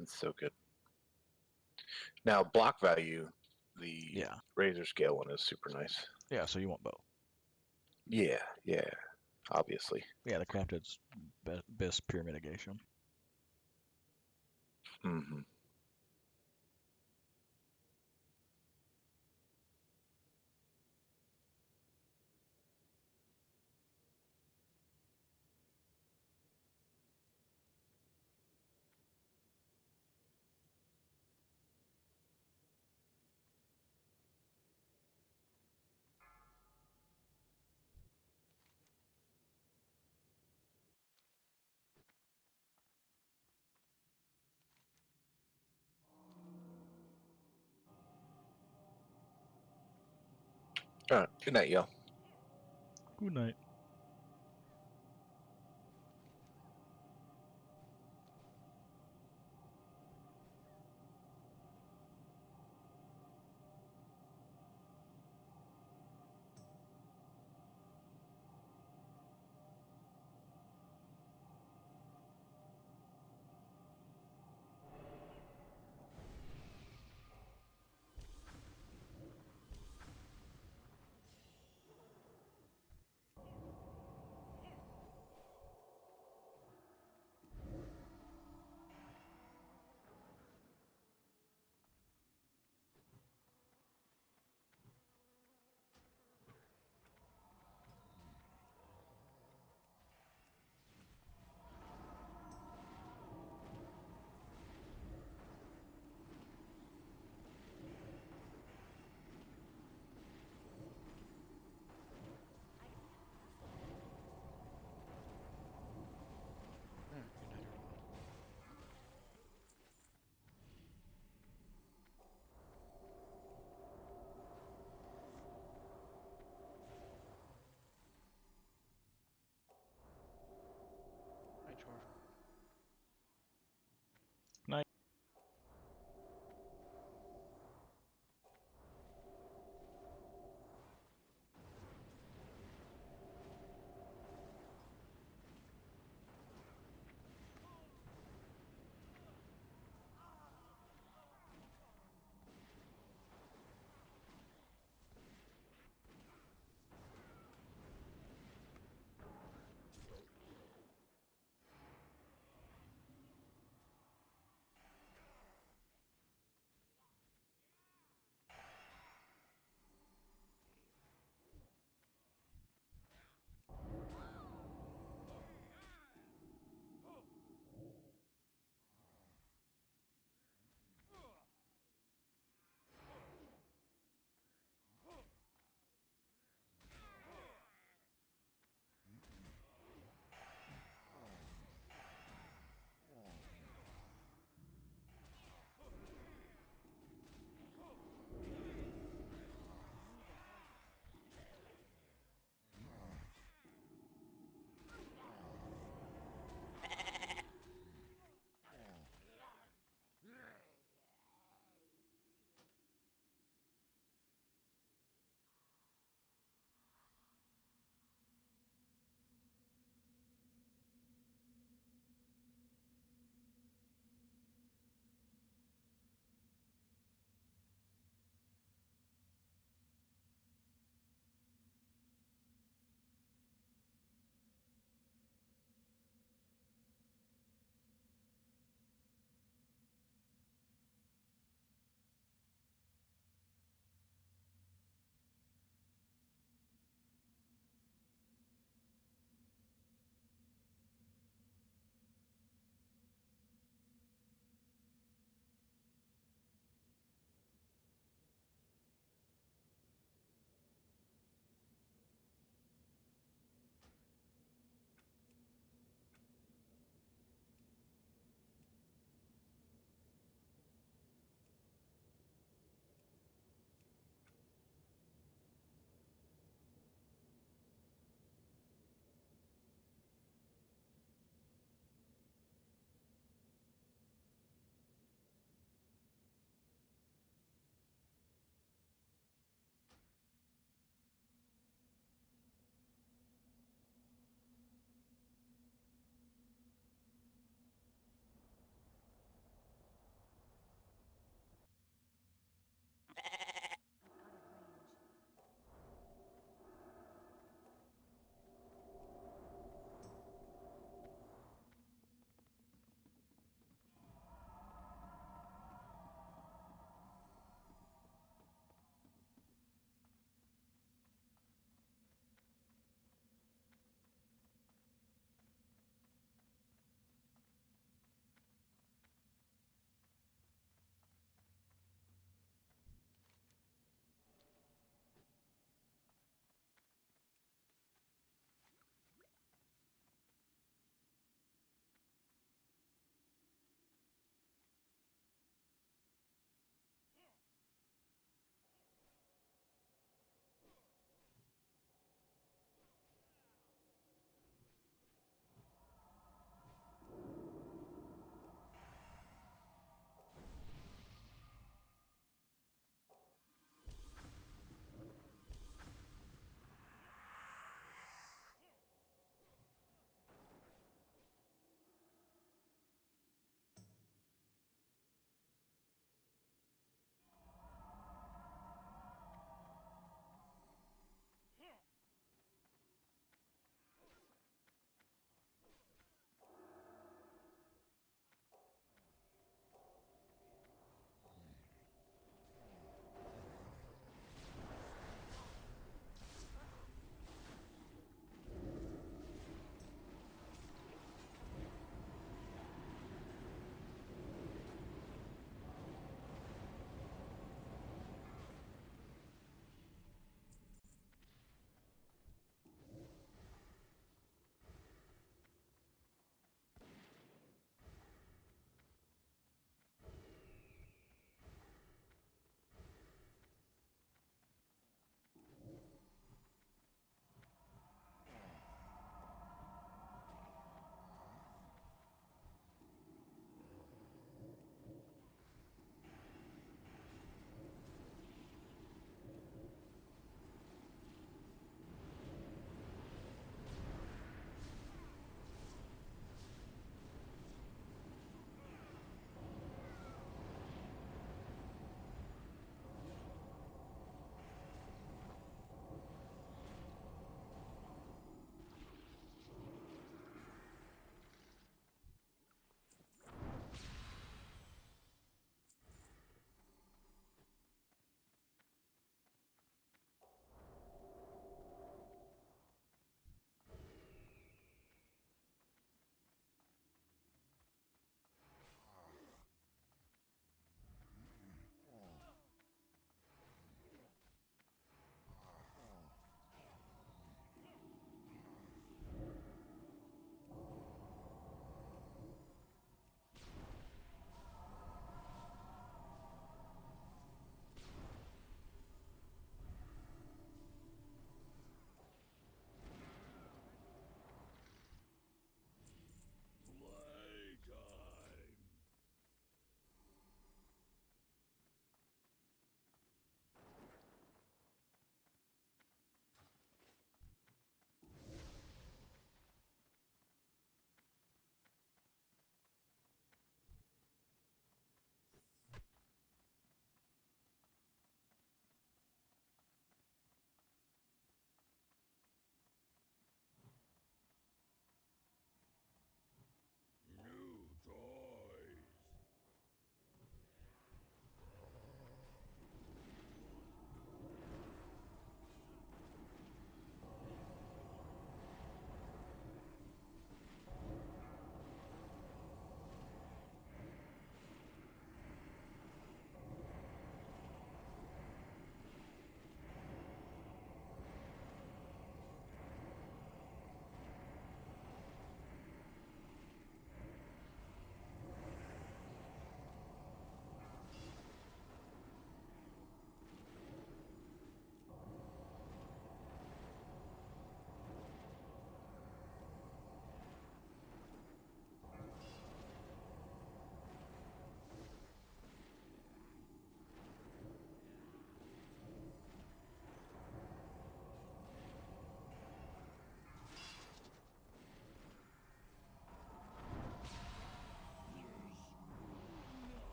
It's so good. Now, block value, the Razor Scale one is super nice. Yeah, so you want both. Yeah, obviously. Yeah, the crafted's BIS pure mitigation. Mm-hmm. All right. Good night, y'all. Good night.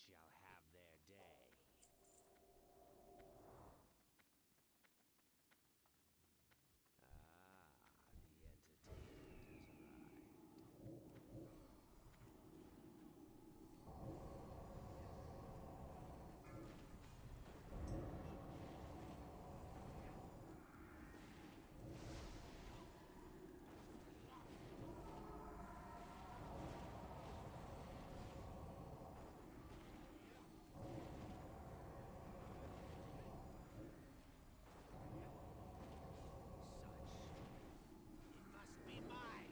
shall have their day. Ah, the entertainment has arrived. It must be mine.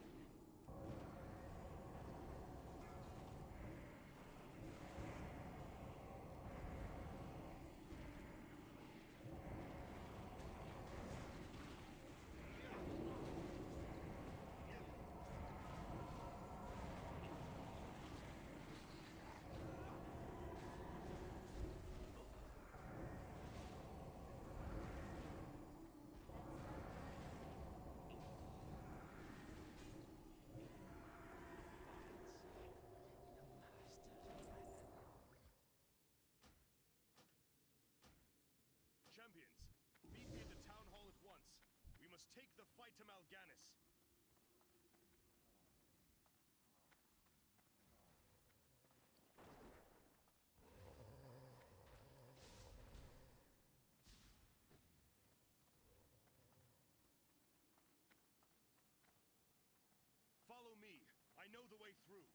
Champions, meet me at the town hall at once. We must take the fight to Mal'Ganis. Follow me. I know the way through.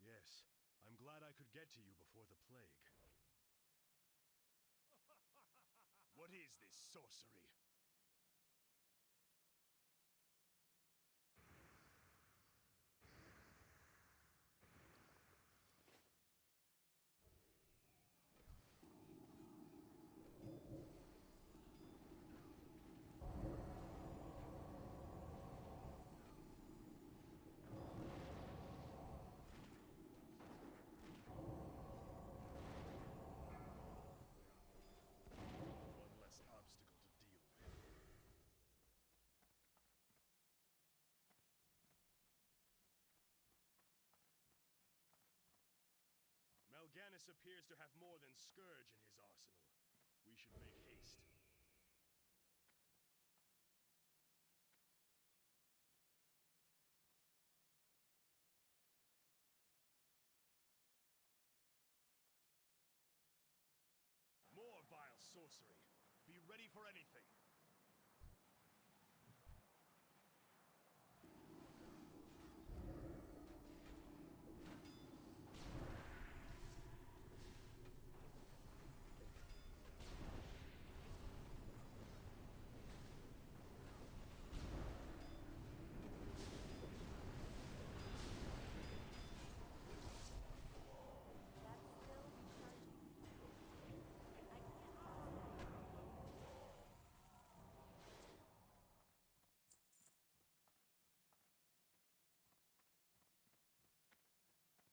Yes, I'm glad I could get to you before the plague. What is this sorcery? One less obstacle to deal with. Mal'Ganis appears to have more than Scourge in his arsenal. We should make haste. More vile sorcery. Be ready for anything.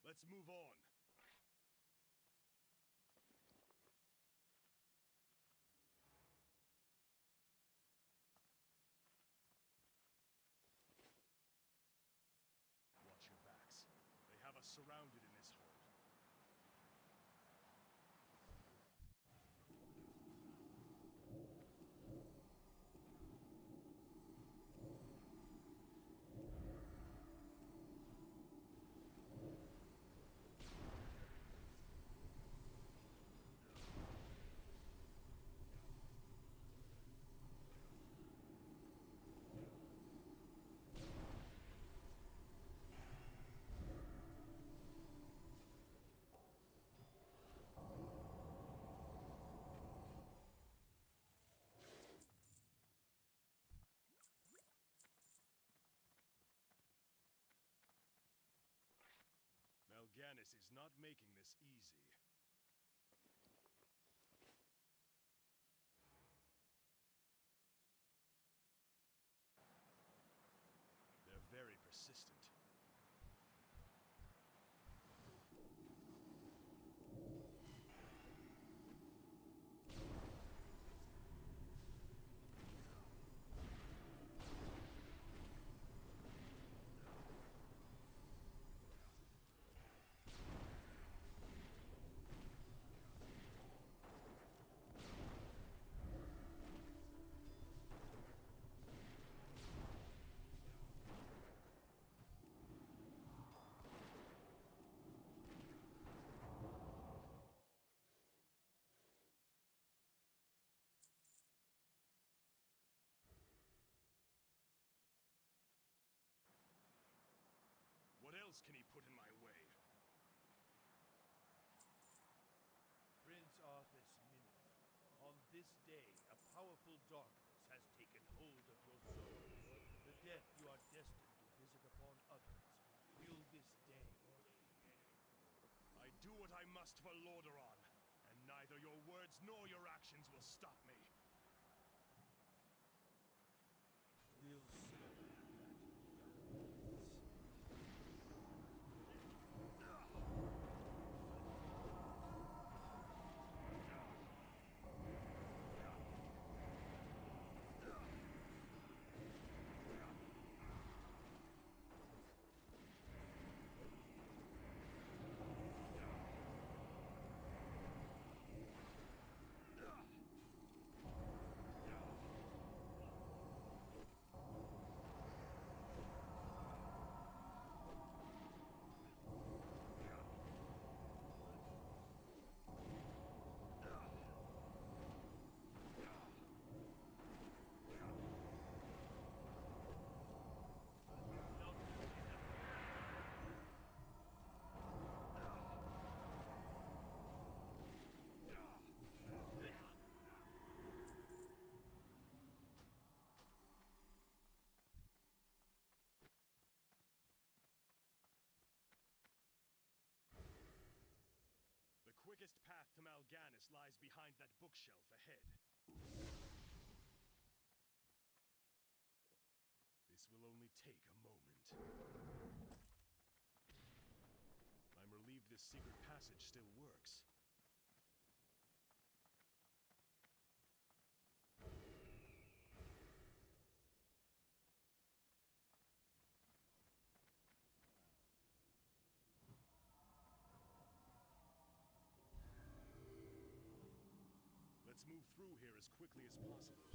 Let's move on. Watch your backs. They have us surrounded in this hole. Mal'Ganis is not making this easy. They're very persistent. else can he put in my way? Prince Arthur's minion, on this day, a powerful darkness has taken hold of your soul. The death you are destined to visit upon others will this day end. I do what I must for Lordaeron, and neither your words nor your actions will stop me. We'll see about that, young prince. The quickest path to Mal'Ganis lies behind that bookshelf ahead. This will only take a moment. I'm relieved this secret passage still works. Let's move through here as quickly as possible.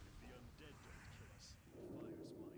If the undead don't kill us, the fires might.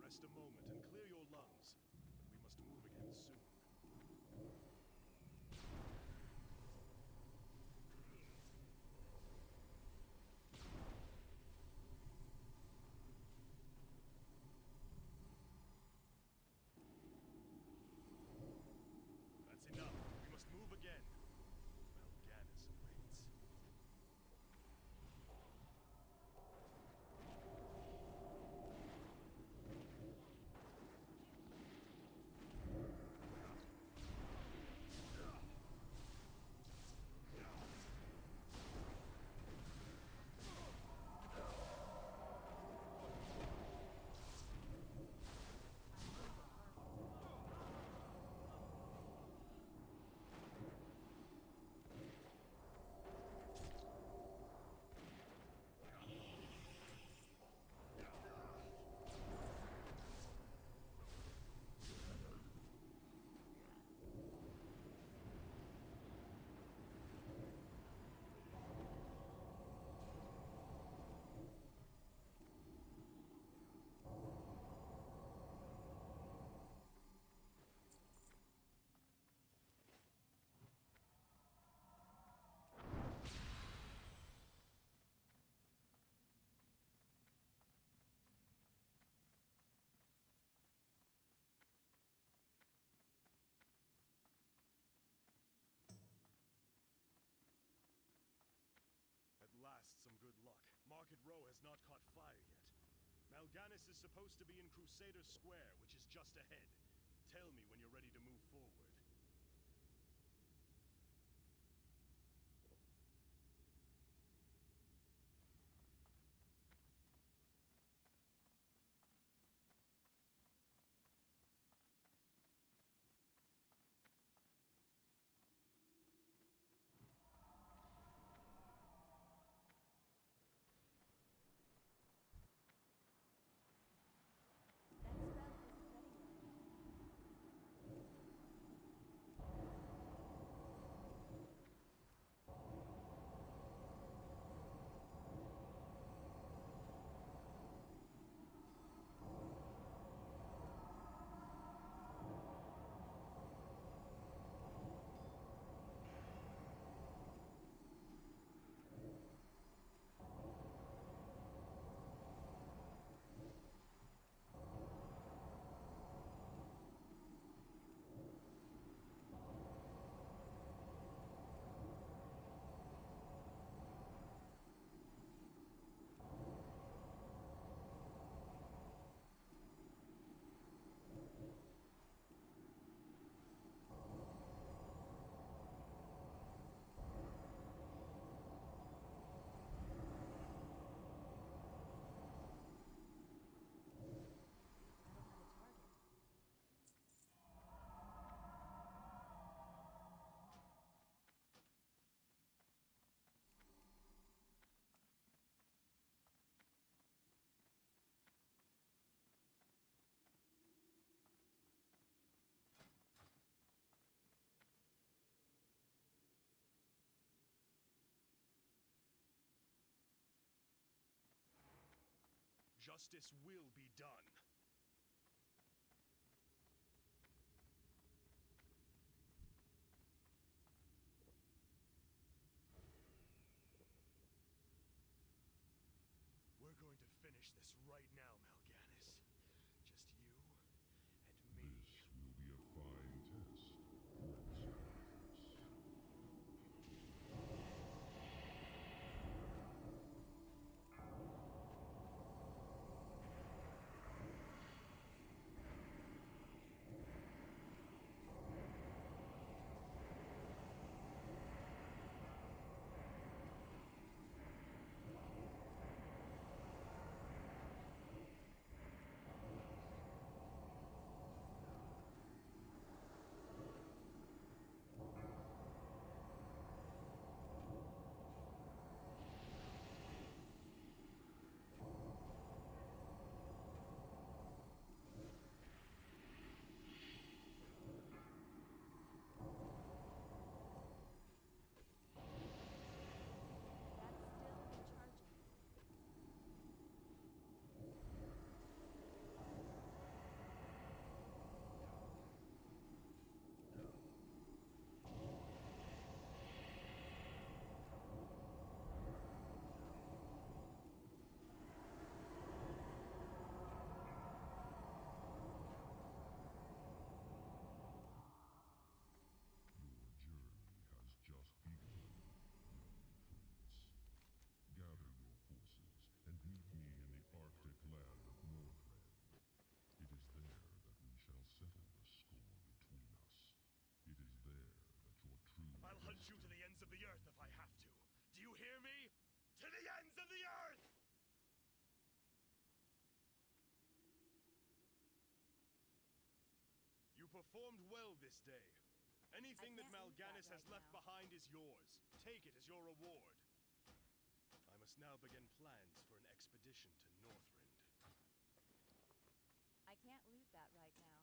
Rest a moment and clear your lungs. We must move again soon. That's enough. We must move again. Mal'Ganis awaits. not caught fire yet. Mal'Ganis is supposed to be in Crusader Square, which is just ahead. Tell me when you're ready to move forward. Justice will be done. We're going to finish this right now, Mal'Ganis. Just you and me. This will be a fine test, Prince Arthas. Just begun, young prince. Gather your forces and meet me in the Arctic land of Northrend. It is there that we shall settle the score between us. It is there that your true I'll hunt you to the ends of the earth if I have to. Do you hear me? To the ends of the earth! You performed well this day. Anything that Mal'Ganis has left behind is yours. Take it as your reward. I must now begin plans for an expedition to Northrend. I can't loot that right now.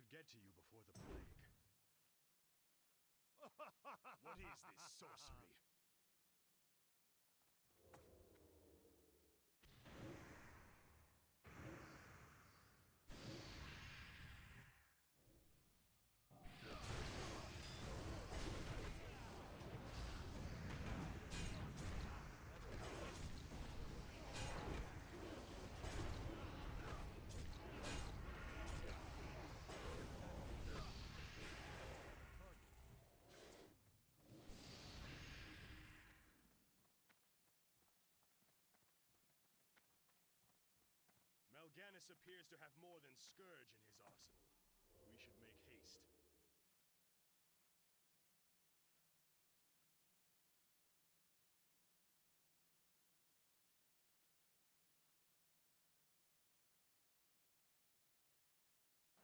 get to you before the plague. What is this sorcery? Mal'Ganis appears to have more than Scourge in his arsenal. We should make haste.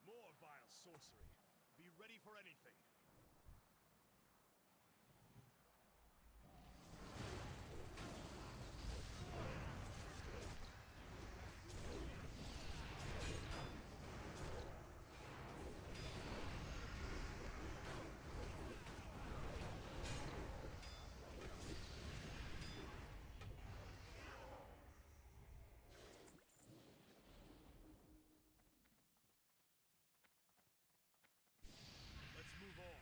More vile sorcery. Be ready for anything. Let's move on.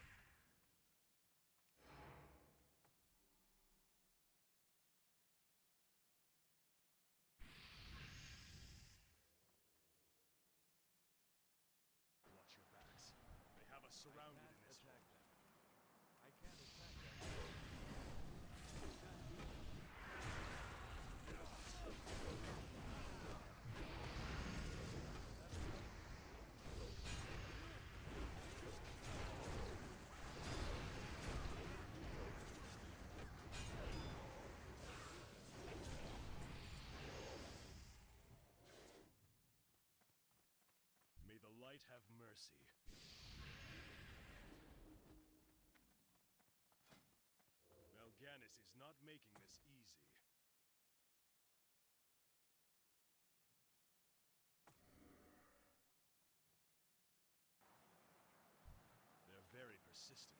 Watch your backs. They have us surrounded in this hole. I can't attack that. May the light have mercy. Mal'Ganis is not making this easy. They're very persistent.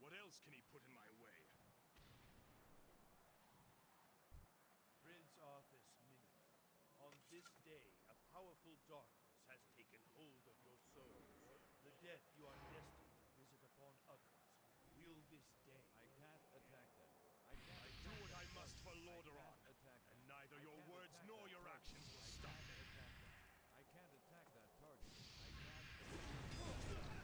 What else can he put in my way? Prince Arthur's Minute. On this day, a powerful darkness has taken hold of your soul. The death you are destined to visit upon others will this day. I can't attack them. I do what I must for Lordaeron, and neither your words nor your actions will stop me. I can't attack that target. I can't.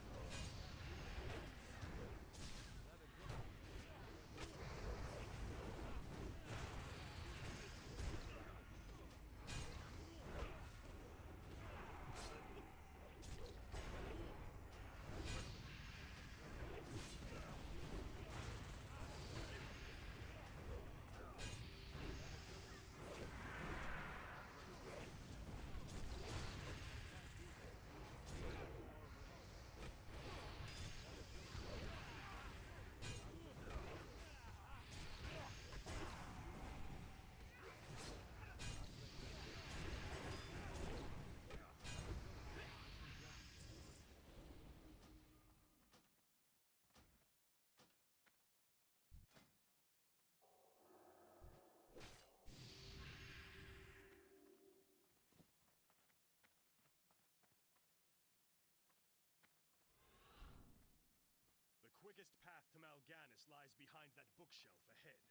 The quickest path to Mal'Ganis lies behind that bookshelf ahead.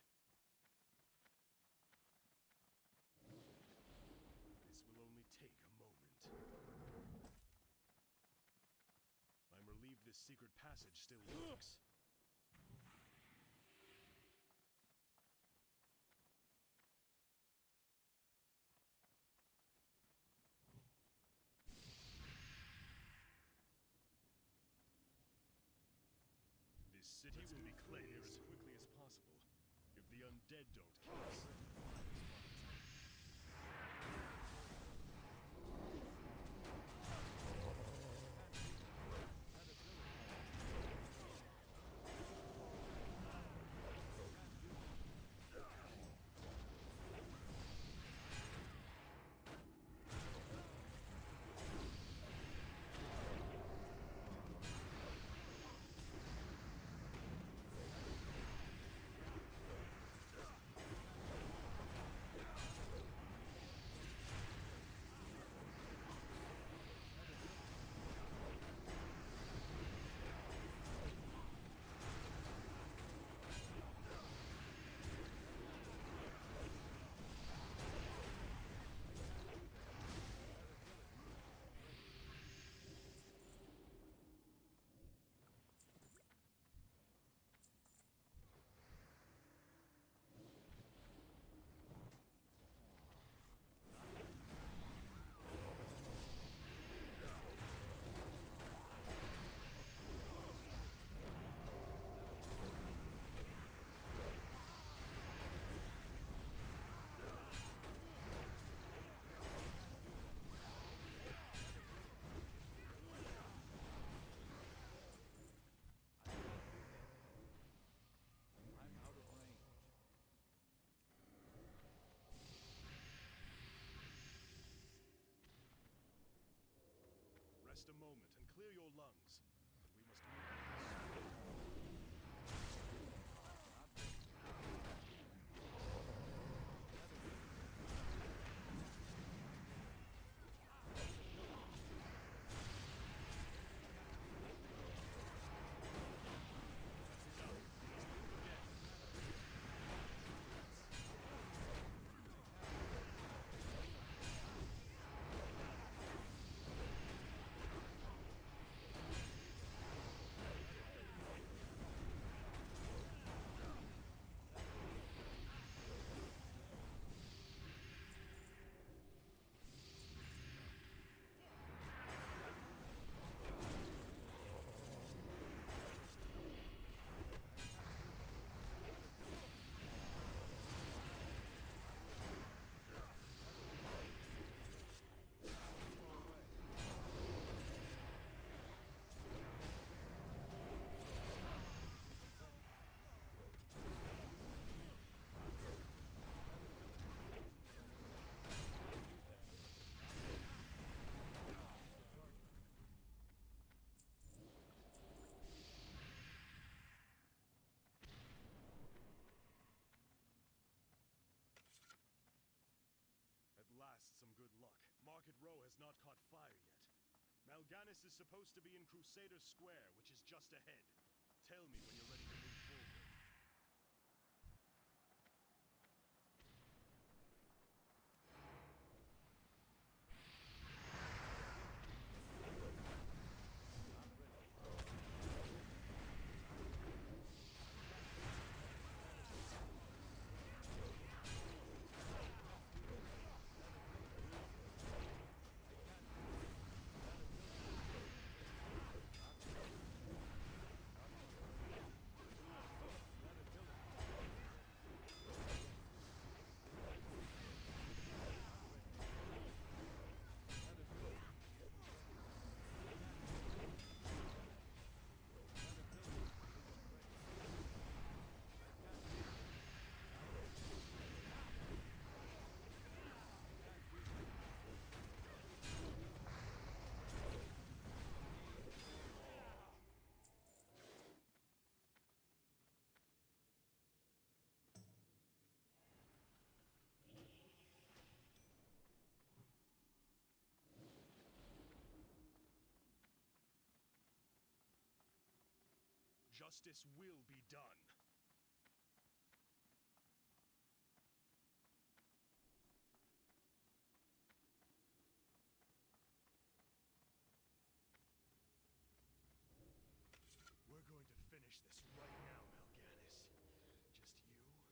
This will only take a moment. I'm relieved this secret passage still works. city will be cleared as quickly as possible. If the undead don't kill us. Rest a moment and clear your lungs. But we must move. At last, some good luck. Market Row has not caught fire yet. Mal'Ganis is supposed to be in Crusader Square, which is just ahead. Tell me when you're ready to move forward. Justice will be done. We're going to finish this right now, Mal'Ganis. Just you and me.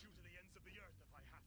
you to the ends of the earth if I have